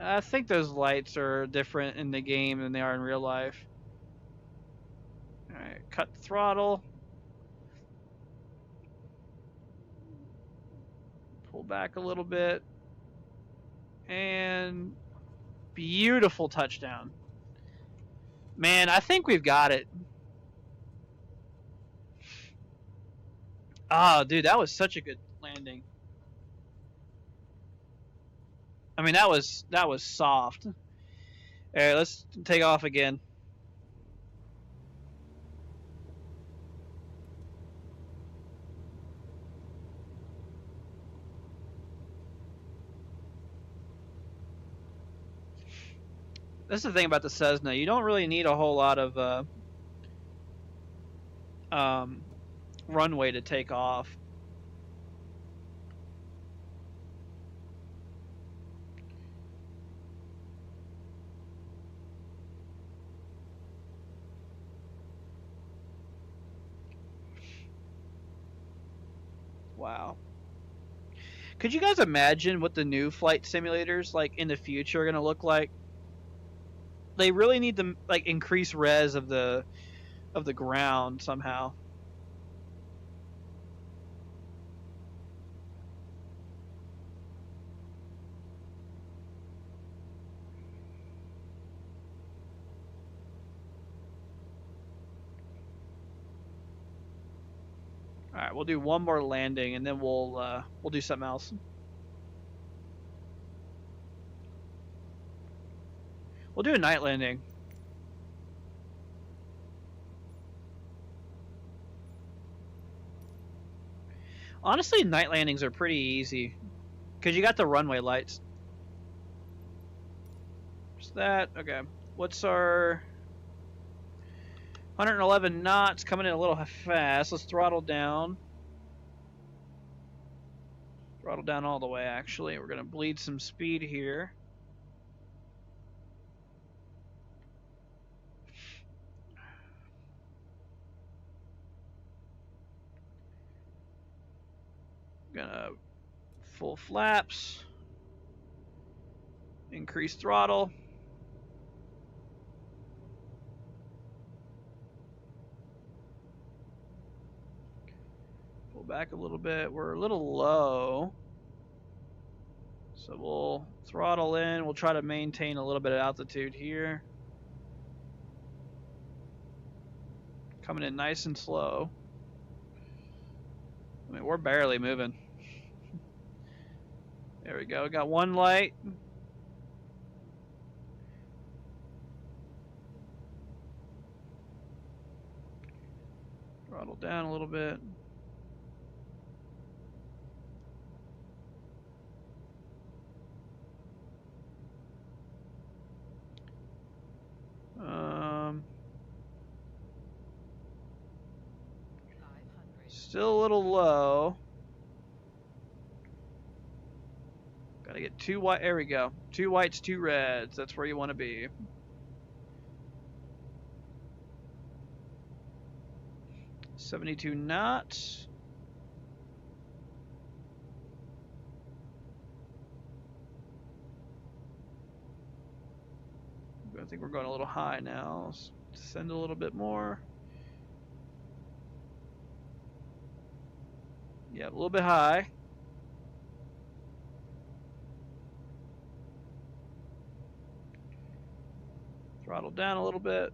I think those lights are different in the game than they are in real life. Alright, cut the throttle. Pull back a little bit. And beautiful touchdown. Man, I think we've got it. Oh, dude, that was such a good landing. I mean, that was soft. All right, let's take off again. This is the thing about the Cessna. You don't really need a whole lot of runway to take off. Wow. Could you guys imagine what the new flight simulators like in the future are going to look like? They really need to like increase res of the ground somehow. All right, we'll do one more landing and then we'll do something else. We'll do a night landing. Honestly, night landings are pretty easy because you got the runway lights. Just that. Okay. What's our 111 knots, coming in a little fast. Let's throttle down. Throttle down all the way, actually. We're going to bleed some speed here. Gonna full flaps. Increase throttle. Pull back a little bit. We're a little low. So we'll throttle in. We'll try to maintain a little bit of altitude here. Coming in nice and slow. I mean, we're barely moving. There we go. We got one light. Throttle down a little bit. Still a little low. Gotta get 2 white. There we go. 2 whites, 2 reds. That's where you want to be. .72 knots. I think we're going a little high now. Let's Descend a little bit more. Yeah, a little bit high. Throttle down a little bit.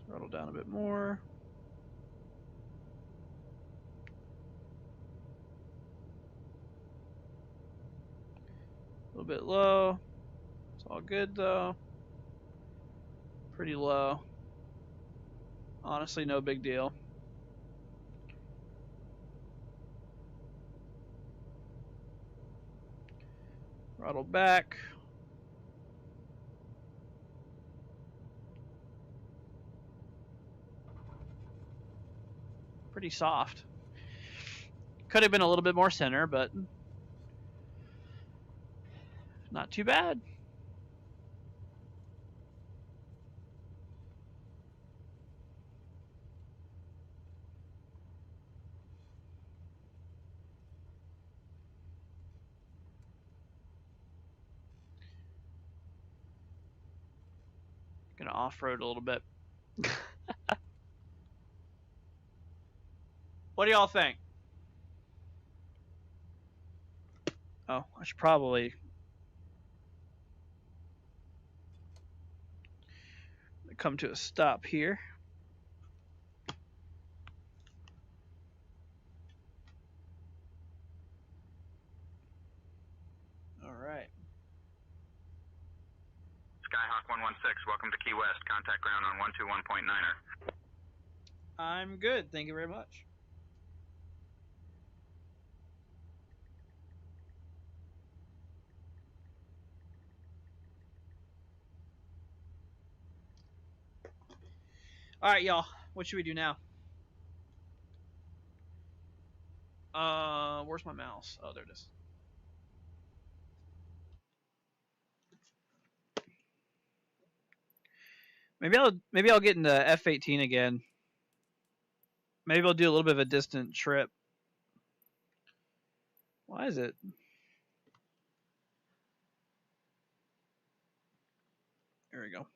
Throttle down a bit more. A little bit low. It's all good though. Pretty low. Honestly, no big deal. Throttle back. Pretty soft. Could have been a little bit more center, but not too bad. Gonna off-road a little bit. What do y'all think? Oh, I should probably come to a stop here. All right. Skyhawk 116, welcome to Key West. Contact ground on 121.9er. I'm good. Thank you very much. All right, y'all. What should we do now? Where's my mouse? Oh, there it is. Maybe I'll get into F-18 again. Maybe I'll do a little bit of a distant trip. Why is it? There we go.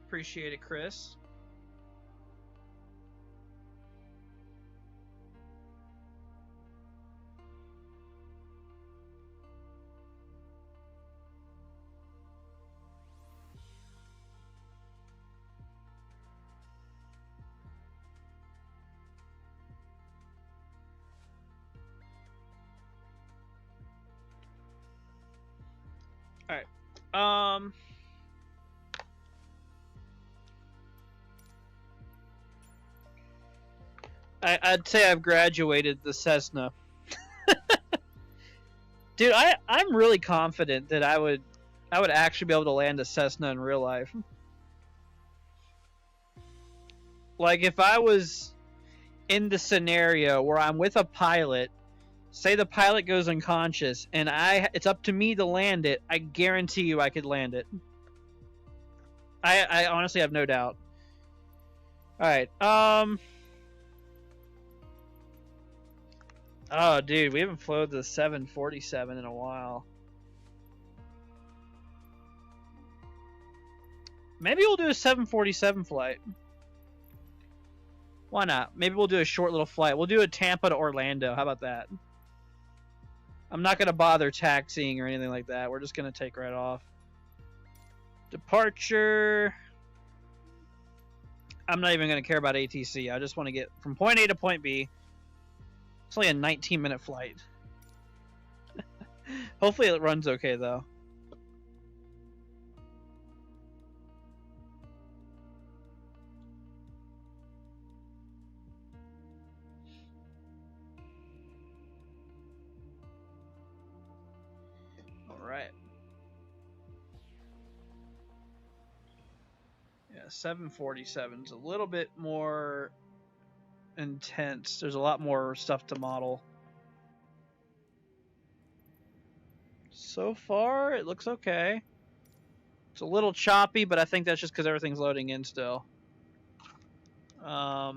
Appreciate it, Chris. All right. I'd say I've graduated the Cessna. Dude, I'm really confident that I would actually be able to land a Cessna in real life. Like if I was in the scenario where I'm with a pilot, say the pilot goes unconscious and it's up to me to land it, I guarantee you I could land it. I honestly have no doubt. All right. Oh, dude, we haven't flown the 747 in a while. Maybe we'll do a 747 flight. Why not? Maybe we'll do a short little flight. We'll do a Tampa to Orlando. How about that? I'm not going to bother taxiing or anything like that. We're just going to take right off. Departure. I'm not even going to care about ATC. I just want to get from point A to point B. It's only a 19-minute flight. Hopefully it runs okay, though. All right. Yeah, 747's a little bit more intense. There's a lot more stuff to model. So far, it looks okay. It's a little choppy, but I think that's just because everything's loading in still. Yeah,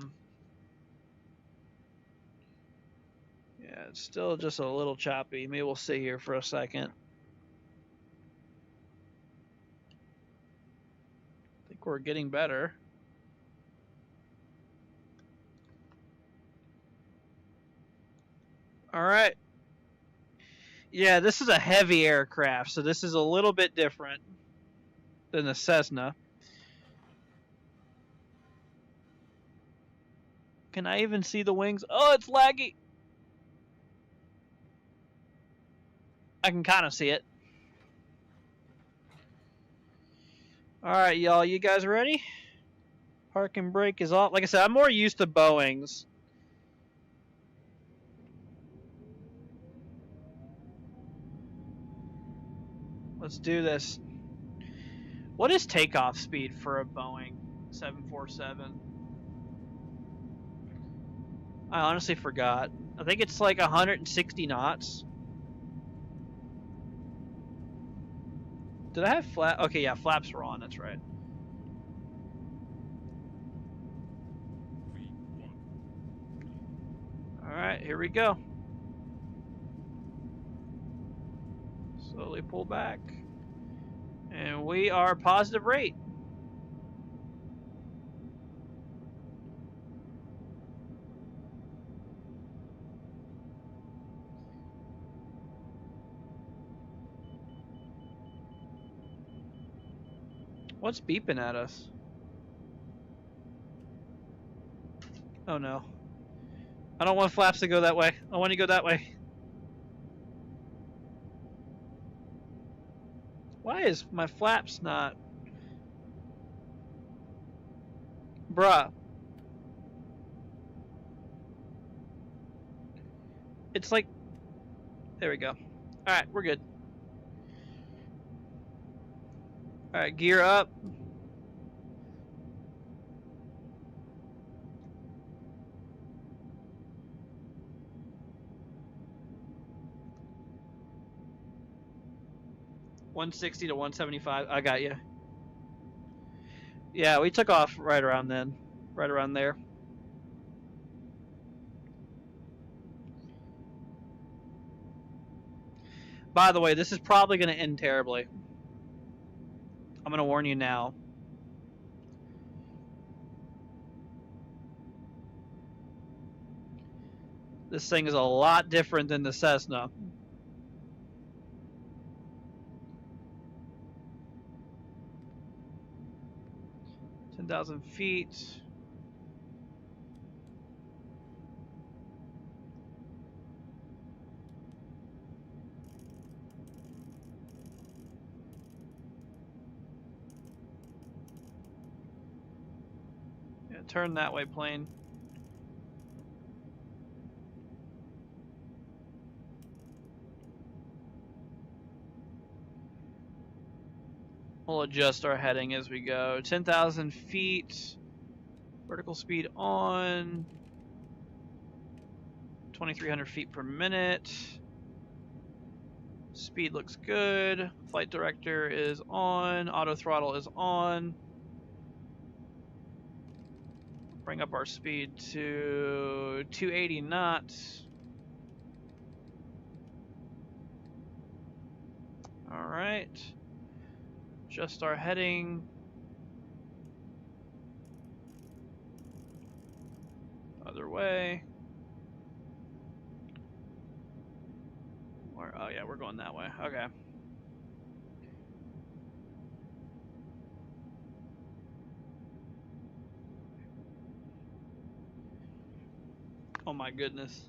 it's still just a little choppy. Maybe we'll sit here for a second. I think we're getting better. All right. Yeah, this is a heavy aircraft, so this is a little bit different than the Cessna. Can I even see the wings? Oh, it's laggy. I can kind of see it. All right, y'all. You guys ready? Park and brake is off. Like I said, I'm more used to Boeings. Let's do this. What is takeoff speed for a Boeing 747? I honestly forgot. I think it's like 160 knots. Did I have flap? Okay, yeah, flaps were on. That's right. All right, here we go. Slowly pull back. And we are positive rate. What's beeping at us? Oh no. I don't want flaps to go that way. I want to go that way. Why is my flaps not? Bruh. It's like... There we go. Alright, we're good. Alright, gear up. $160 to $175. I got you. Yeah, we took off right around then. Right around there. By the way, this is probably going to end terribly. I'm going to warn you now. This thing is a lot different than the Cessna. $10,000 feet. Yeah, turn that way, plane. We'll adjust our heading as we go. 10,000 feet. Vertical speed on. 2,300 feet per minute. Speed looks good. Flight director is on. Auto throttle is on. Bring up our speed to 280 knots. All right. Adjust our heading. Other way. Or, oh yeah, we're going that way. Okay. Oh my goodness.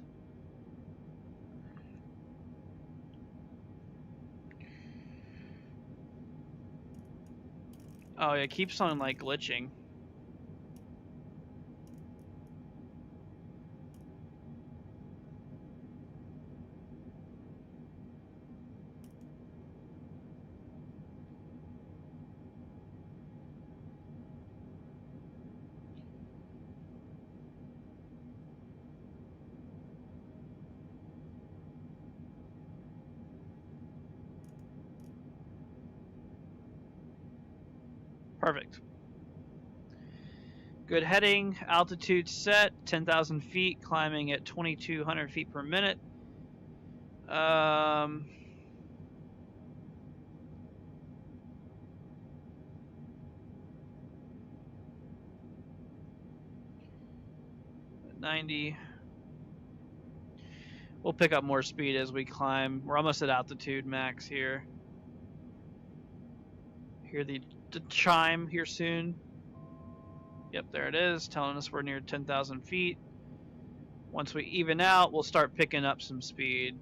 Oh yeah, it keeps on like glitching. Perfect. Good heading, altitude set, 10,000 feet, climbing at 2,200 feet per minute. 90. We'll pick up more speed as we climb. We're almost at altitude max here. Hear the chime here soon. Yep, there it is, telling us we're near 10,000 feet. Once we even out, we'll start picking up some speed.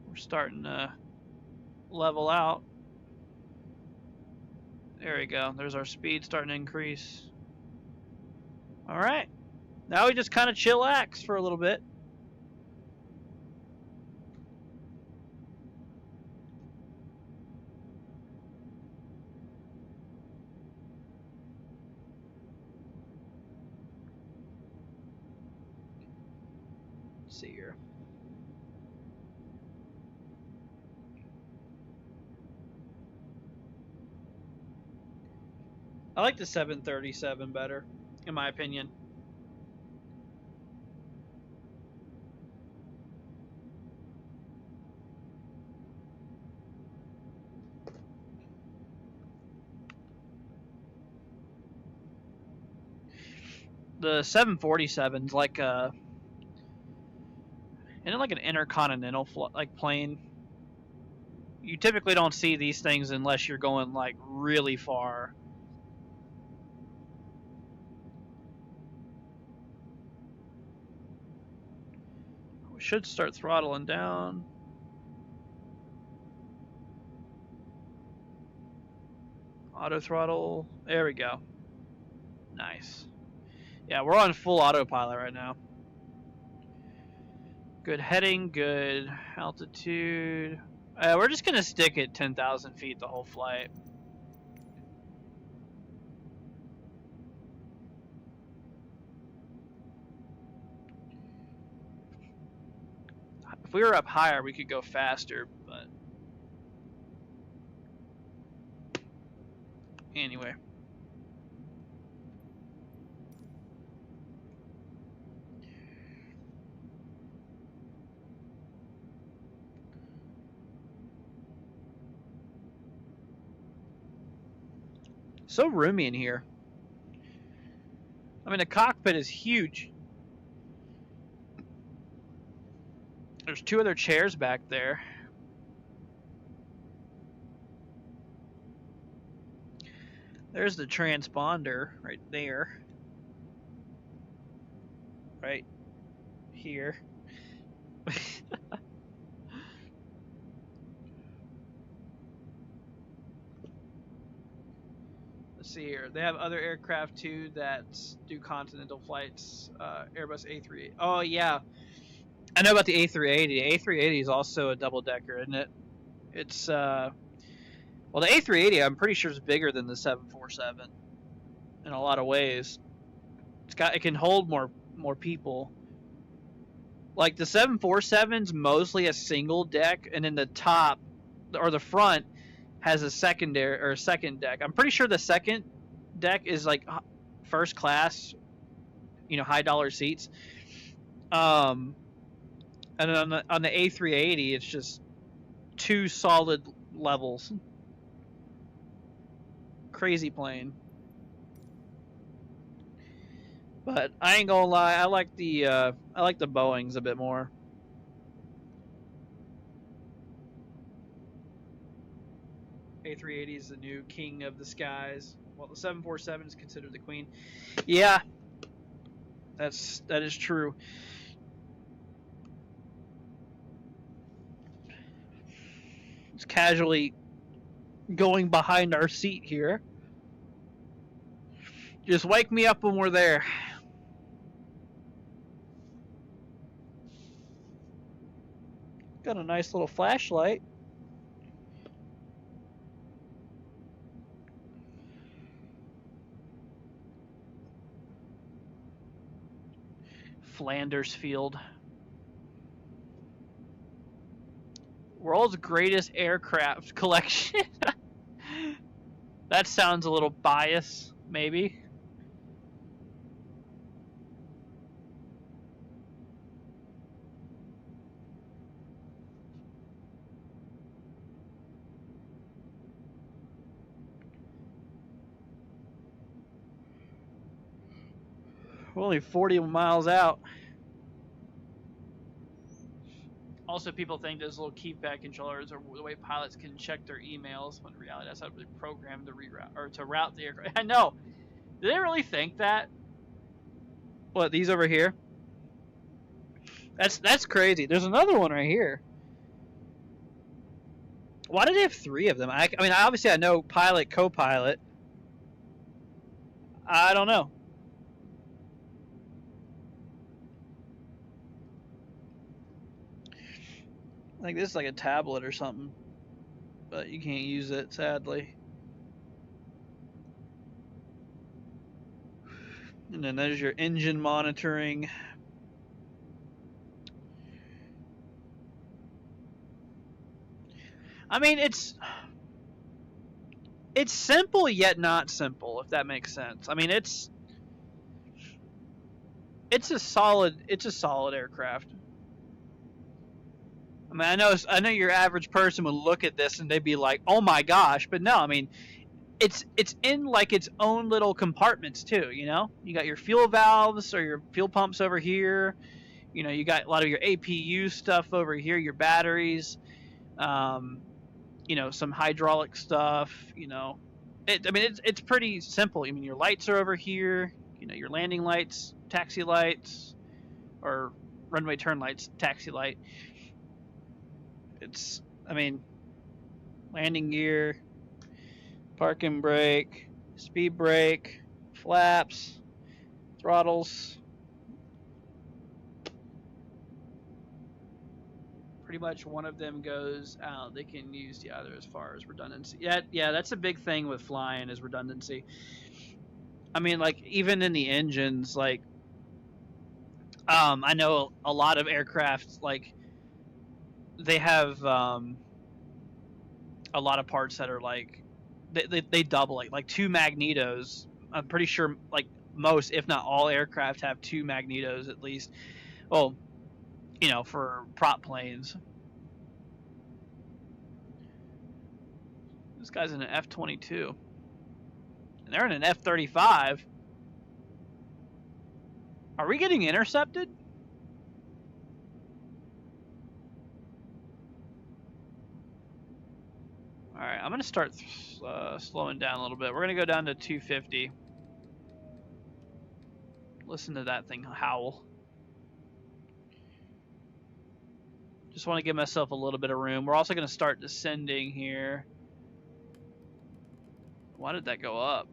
We're starting to level out. There we go. There's our speed starting to increase. All right. Now we just kind of chillax for a little bit. Let's see here. I like the 737 better, in my opinion. The 747's like a, isn't it like an intercontinental like plane? You typically don't see these things unless you're going like really far. We should start throttling down. Auto throttle. There we go. Nice. Yeah, we're on full autopilot right now. Good heading, good altitude. We're just going to stick at 10,000 feet the whole flight. If we were up higher, we could go faster, but anyway. So roomy in here. I mean, the cockpit is huge. There's 2 other chairs back there. There's the transponder right there. Right here. Let's see here. They have other aircraft too that do continental flights. Airbus A380. Oh yeah, I know about the A380. The A380 is also a double decker, isn't it? It's well, the A380 I'm pretty sure is bigger than the 747 in a lot of ways. It can hold more people. Like the 747's mostly a single deck, and then the top or the front has a second deck. I'm pretty sure the second deck is like first class, high dollar seats. And then on the A380, it's just 2 solid levels. Crazy plane. But I ain't gonna lie, I like the Boeings a bit more. A380 is the new king of the skies, while the 747 is considered the queen. Yeah, that is true. It's casually going behind our seat here. Just wake me up when we're there. Got a nice little flashlight. Flanders Field. World's greatest aircraft collection. That sounds a little biased, maybe. We're only 40 miles out. Also, people think those little keypad controllers are the way pilots can check their emails, when in reality that's how they program to reroute or to route the aircraft. I know. Do they really think that? What, these over here? That's crazy. There's another one right here. Why do they have 3 of them? I mean, obviously I know pilot, co-pilot. I don't know. I think this is like a tablet or something, but you can't use it, sadly. And then there's your engine monitoring. I mean, it's simple yet not simple, if that makes sense. I mean, it's a solid aircraft. I mean, I know your average person would look at this and they'd be like, "Oh my gosh," but no, I mean, it's in like its own little compartments too. You know, you got your fuel valves or your fuel pumps over here. You know, you got a lot of your APU stuff over here, your batteries. You know, some hydraulic stuff. You know, I mean, it's pretty simple. I mean, your lights are over here. You know, your landing lights, taxi lights, or runway turn lights, taxi light. It's, I mean, landing gear, parking brake, speed brake, flaps, throttles. Pretty much one of them goes out. They can use the other as far as redundancy. Yeah, that's a big thing with flying is redundancy. I mean, like even in the engines, like I know a lot of aircraft like they have a lot of parts that are like they double like 2 magnetos. I'm pretty sure like most, if not all, aircraft have 2 magnetos at least. Well, you know, for prop planes. This guy's in an F-22, and they're in an F-35. Are we getting intercepted? All right, I'm gonna start slowing down a little bit. We're gonna go down to 250. Listen to that thing howl. Just want to give myself a little bit of room. We're also gonna start descending here. Why did that go up?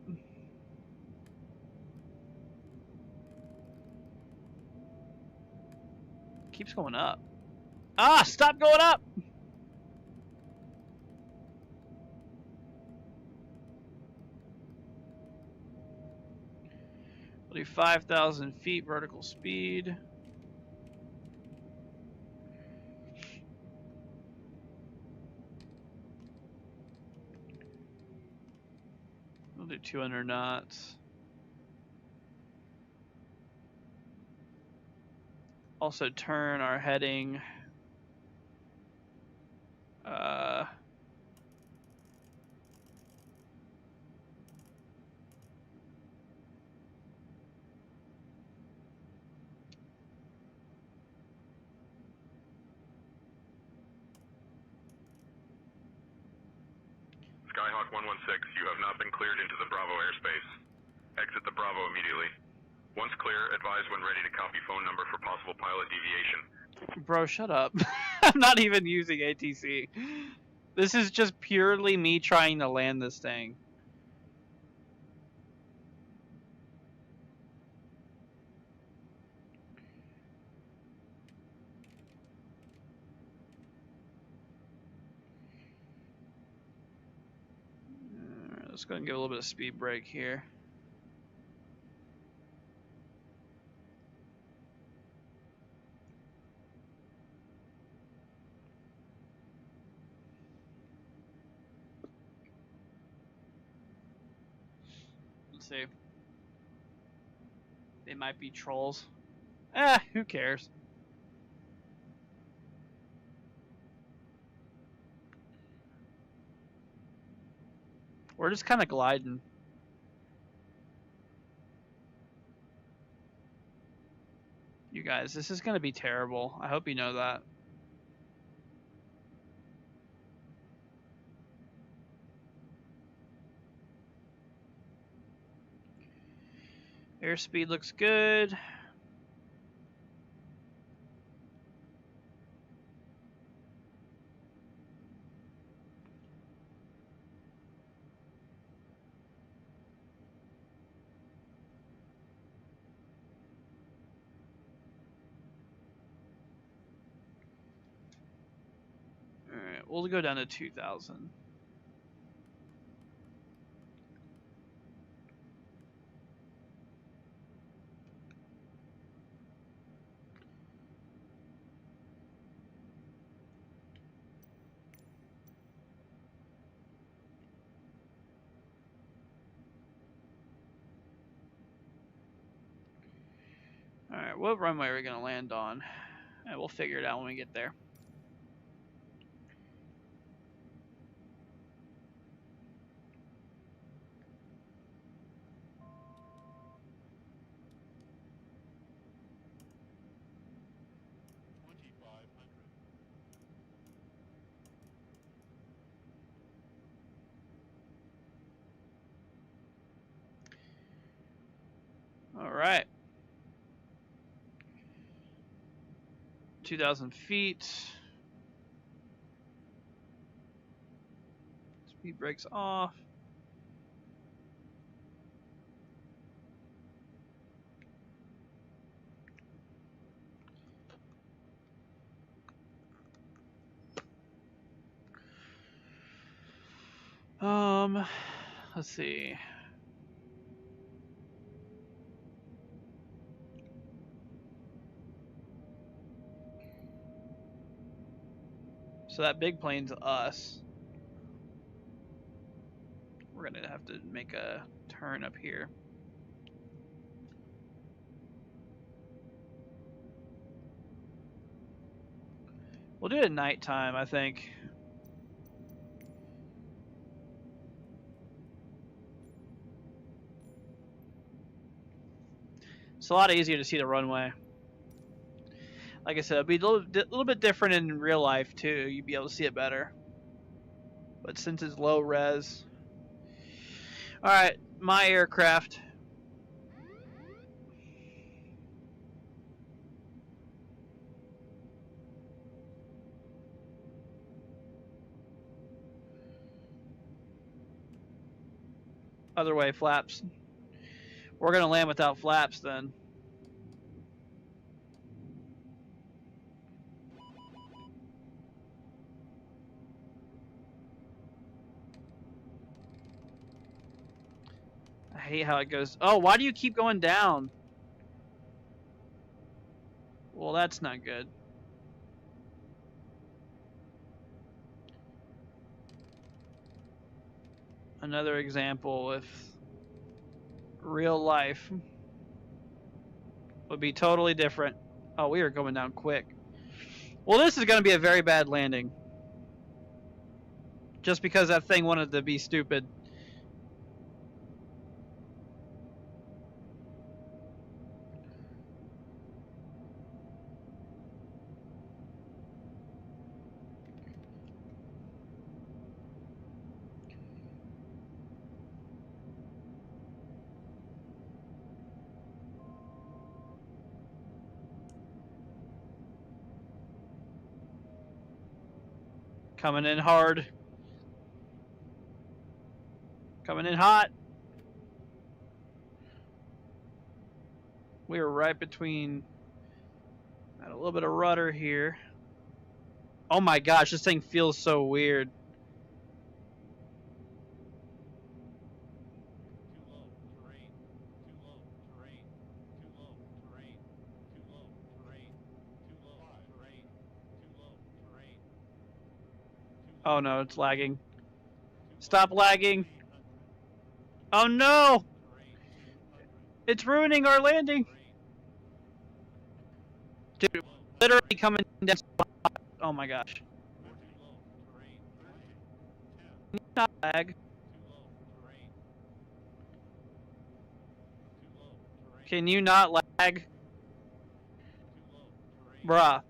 Keeps going up. Ah, stop going up! We'll do 5,000 feet vertical speed. We'll do 200 knots. Also turn our heading. Skyhawk 116, you have not been cleared into the Bravo airspace. Exit the Bravo immediately. Once clear, advise when ready to copy phone number for possible pilot deviation. Bro, shut up. I'm not even using ATC. This is just purely me trying to land this thing. Let's go and give a little bit of speed brake here. see. They might be trolls. Who cares? We're just kind of gliding. You guys, this is going to be terrible. I hope you know that. Airspeed looks good. Alright, we'll go down to 2,000. Alright, what runway are we going to land on? And we'll figure it out when we get there. Alright. 2,000 feet. Speed brakes off. Let's see. So that big plane's us. We're gonna have to make a turn up here. We'll do it at nighttime, I think. It's a lot easier to see the runway. Like I said, it'll be a little bit different in real life too. You'd be able to see it better. But since it's low res. Alright, my aircraft. Other way, flaps. We're gonna land without flaps then. I hate how it goes. Oh, why do you keep going down? Well, that's not good. Another example with real life would be totally different. Oh, we are going down quick. Well, this is going to be a very bad landing. Just because that thing wanted to be stupid. Coming in hard. Coming in hot. We are right between. Got a little bit of rudder here. Oh my gosh, this thing feels so weird. Oh no, it's lagging. Stop lagging. Oh no! It's ruining our landing. Dude, literally coming down. Oh my gosh. Not lag. Can you not lag? Bruh.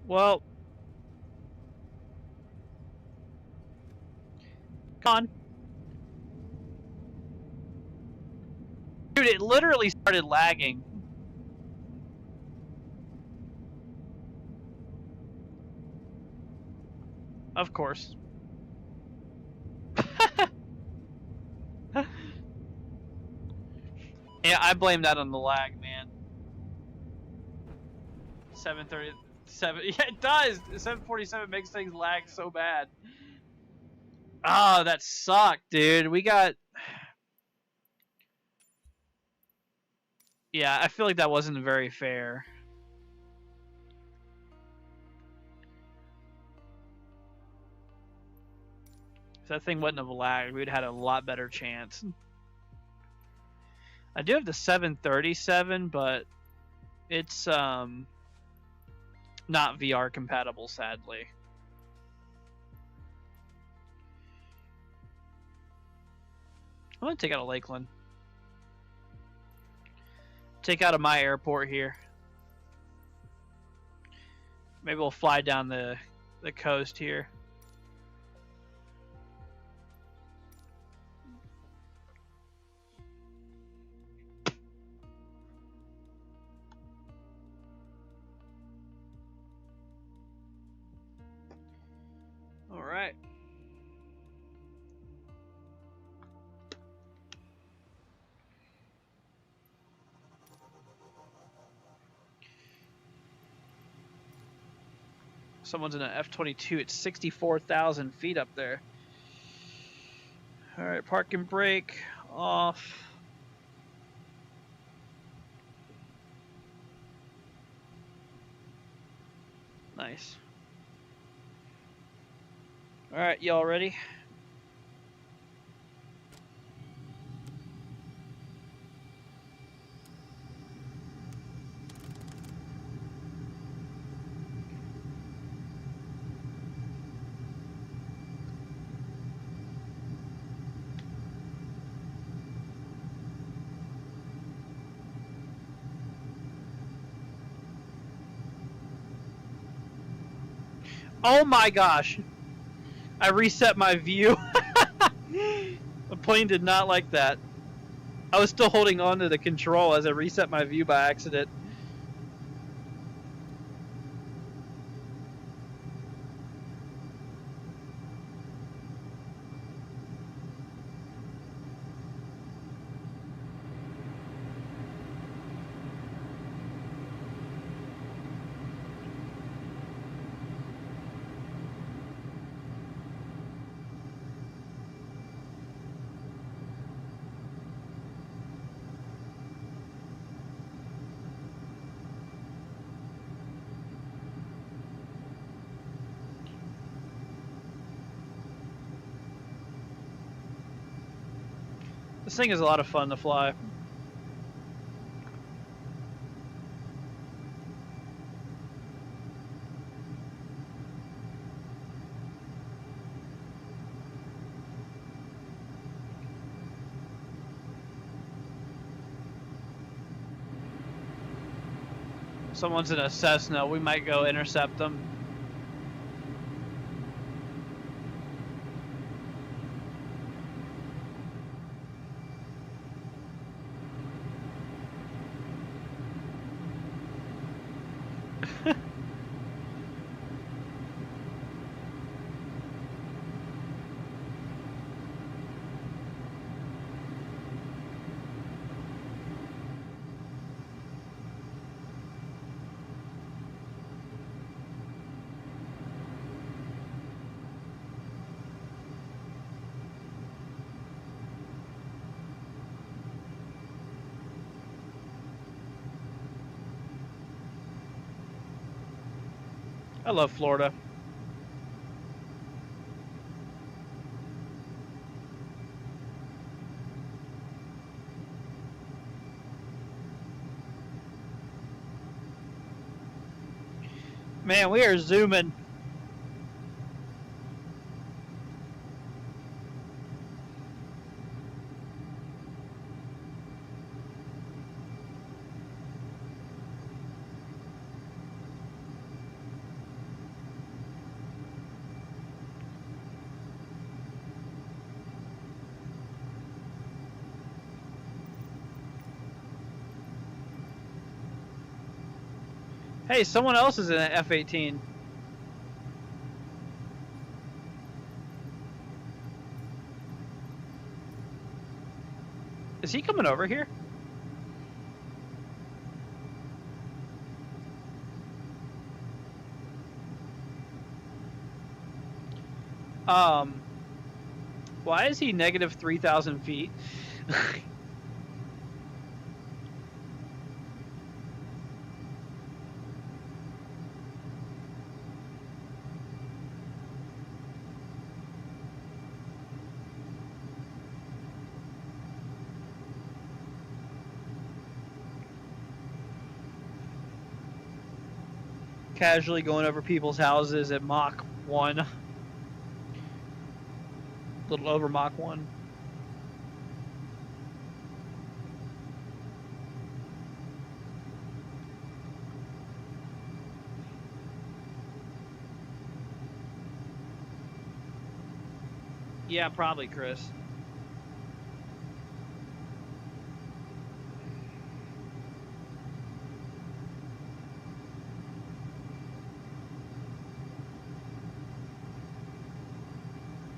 Well. Come on. Dude, it literally started lagging. Of course. Yeah, I blame that on the lag, man. 737. Yeah, it does. 747 makes things lag so bad. Oh, that sucked, dude. We got. Yeah, I feel like that wasn't very fair. If that thing wouldn't have lagged, we'd had a lot better chance. I do have the 737, but it's not VR compatible, sadly. I'm gonna take out a Lakeland. Take out of my airport here. Maybe we'll fly down the coast here. All right. Someone's in an F-22. It's 64,000 feet up there. All right, park and brake off. Nice. All right, y'all ready? Oh my gosh! I reset my view. The plane did not like that. I was still holding on to the control as I reset my view by accident. This thing is a lot of fun to fly. Someone's in a Cessna. We might go intercept them. I love Florida. Man, we are zooming. Hey, someone else is in an F-18. Is he coming over here? Why is he negative 3,000 feet? Casually going over people's houses at Mach 1. A little over Mach 1. Yeah, probably, Chris.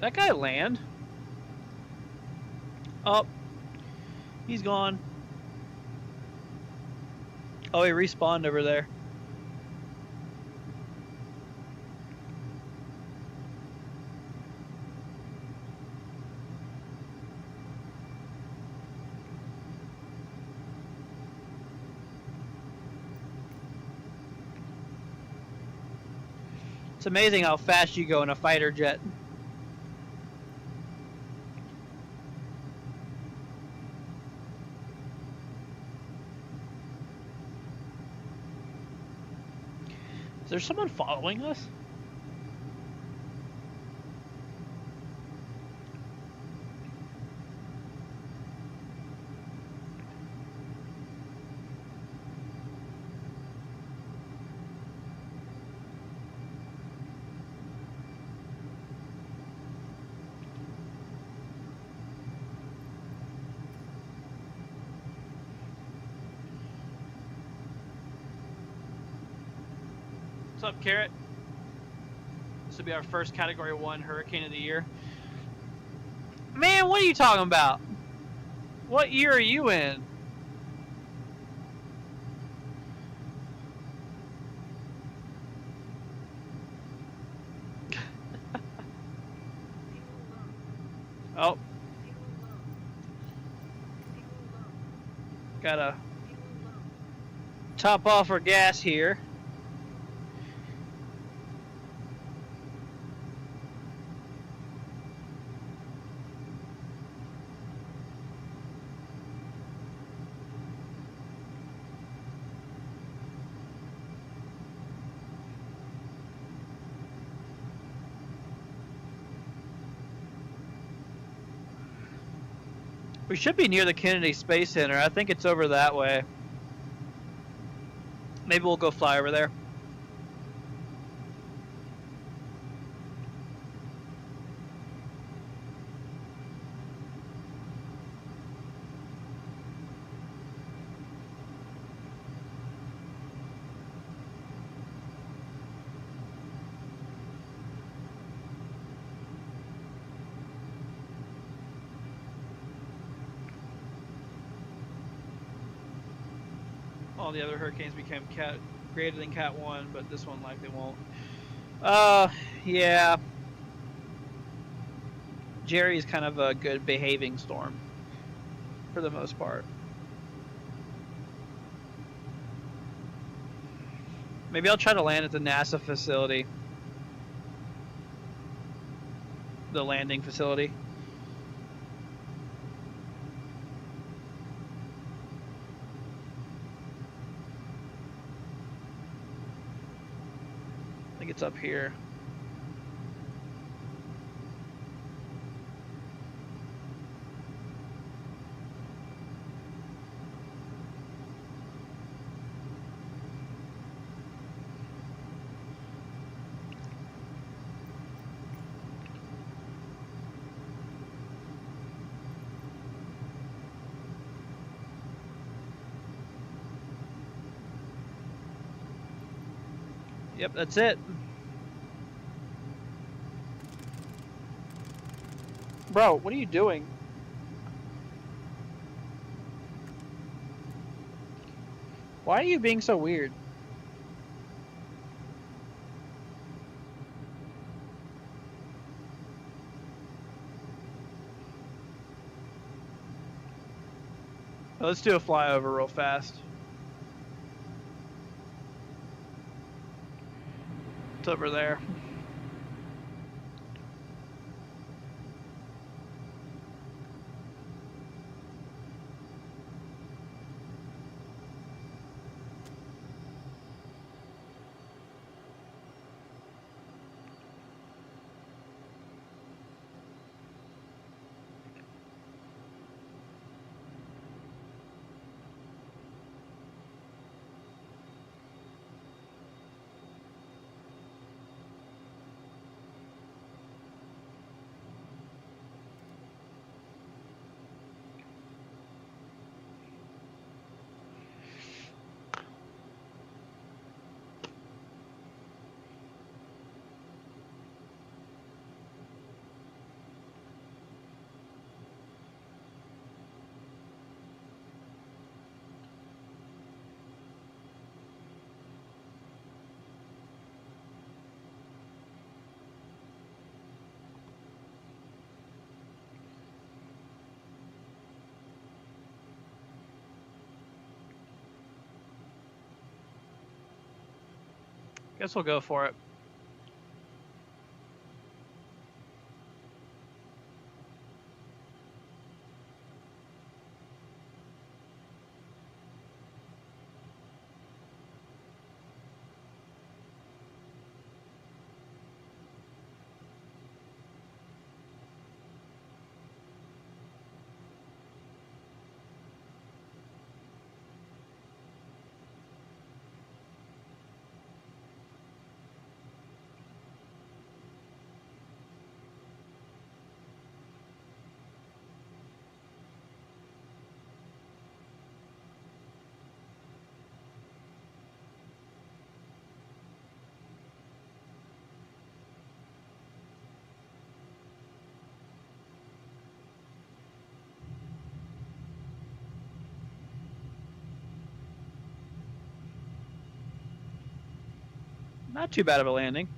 That guy land? Oh, he's gone. Oh, he respawned over there. It's amazing how fast you go in a fighter jet. Is there someone following us? What's up, Carrot? This will be our first Category 1 hurricane of the year. Man, what are you talking about? What year are you in? Oh. Gotta top off our gas here. We should be near the Kennedy Space Center. I think it's over that way. Maybe we'll go fly over there. All the other hurricanes became greater than Cat 1, but this one likely won't. Yeah. Jerry is kind of a good behaving storm, for the most part. Maybe I'll try to land at the NASA facility. The landing facility. I think it's up here. Yep, that's it. Bro, what are you doing? Why are you being so weird? Let's do a flyover real fast. It's over there. Guess we'll go for it. Not too bad of a landing.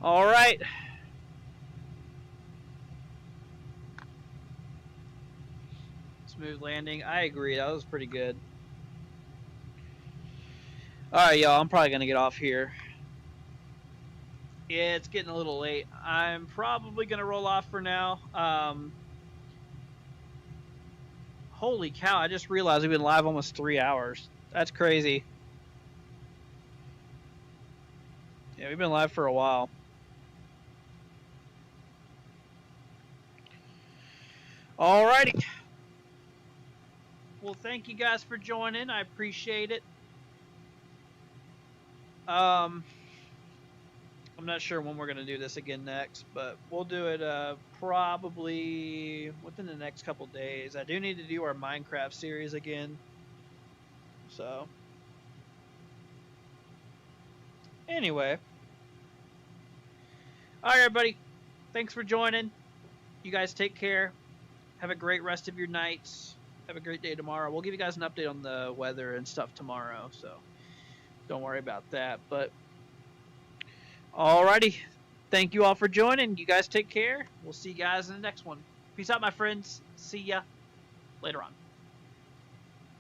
All right. Smooth landing. I agree. That was pretty good. All right, y'all. I'm probably going to get off here. Yeah, it's getting a little late. I'm probably going to roll off for now. Holy cow. I just realized we've been live almost 3 hours. That's crazy. Yeah, we've been live for a while. Alrighty. Well, thank you guys for joining. I appreciate it. I'm not sure when we're going to do this again next, but we'll do it probably within the next couple days. I do need to do our Minecraft series again. So, anyway. All right, everybody. Thanks for joining. You guys take care. Have a great rest of your nights. Have a great day tomorrow. We'll give you guys an update on the weather and stuff tomorrow, so don't worry about that. But alrighty. Thank you all for joining. You guys take care. We'll see you guys in the next one. Peace out, my friends. See ya later on.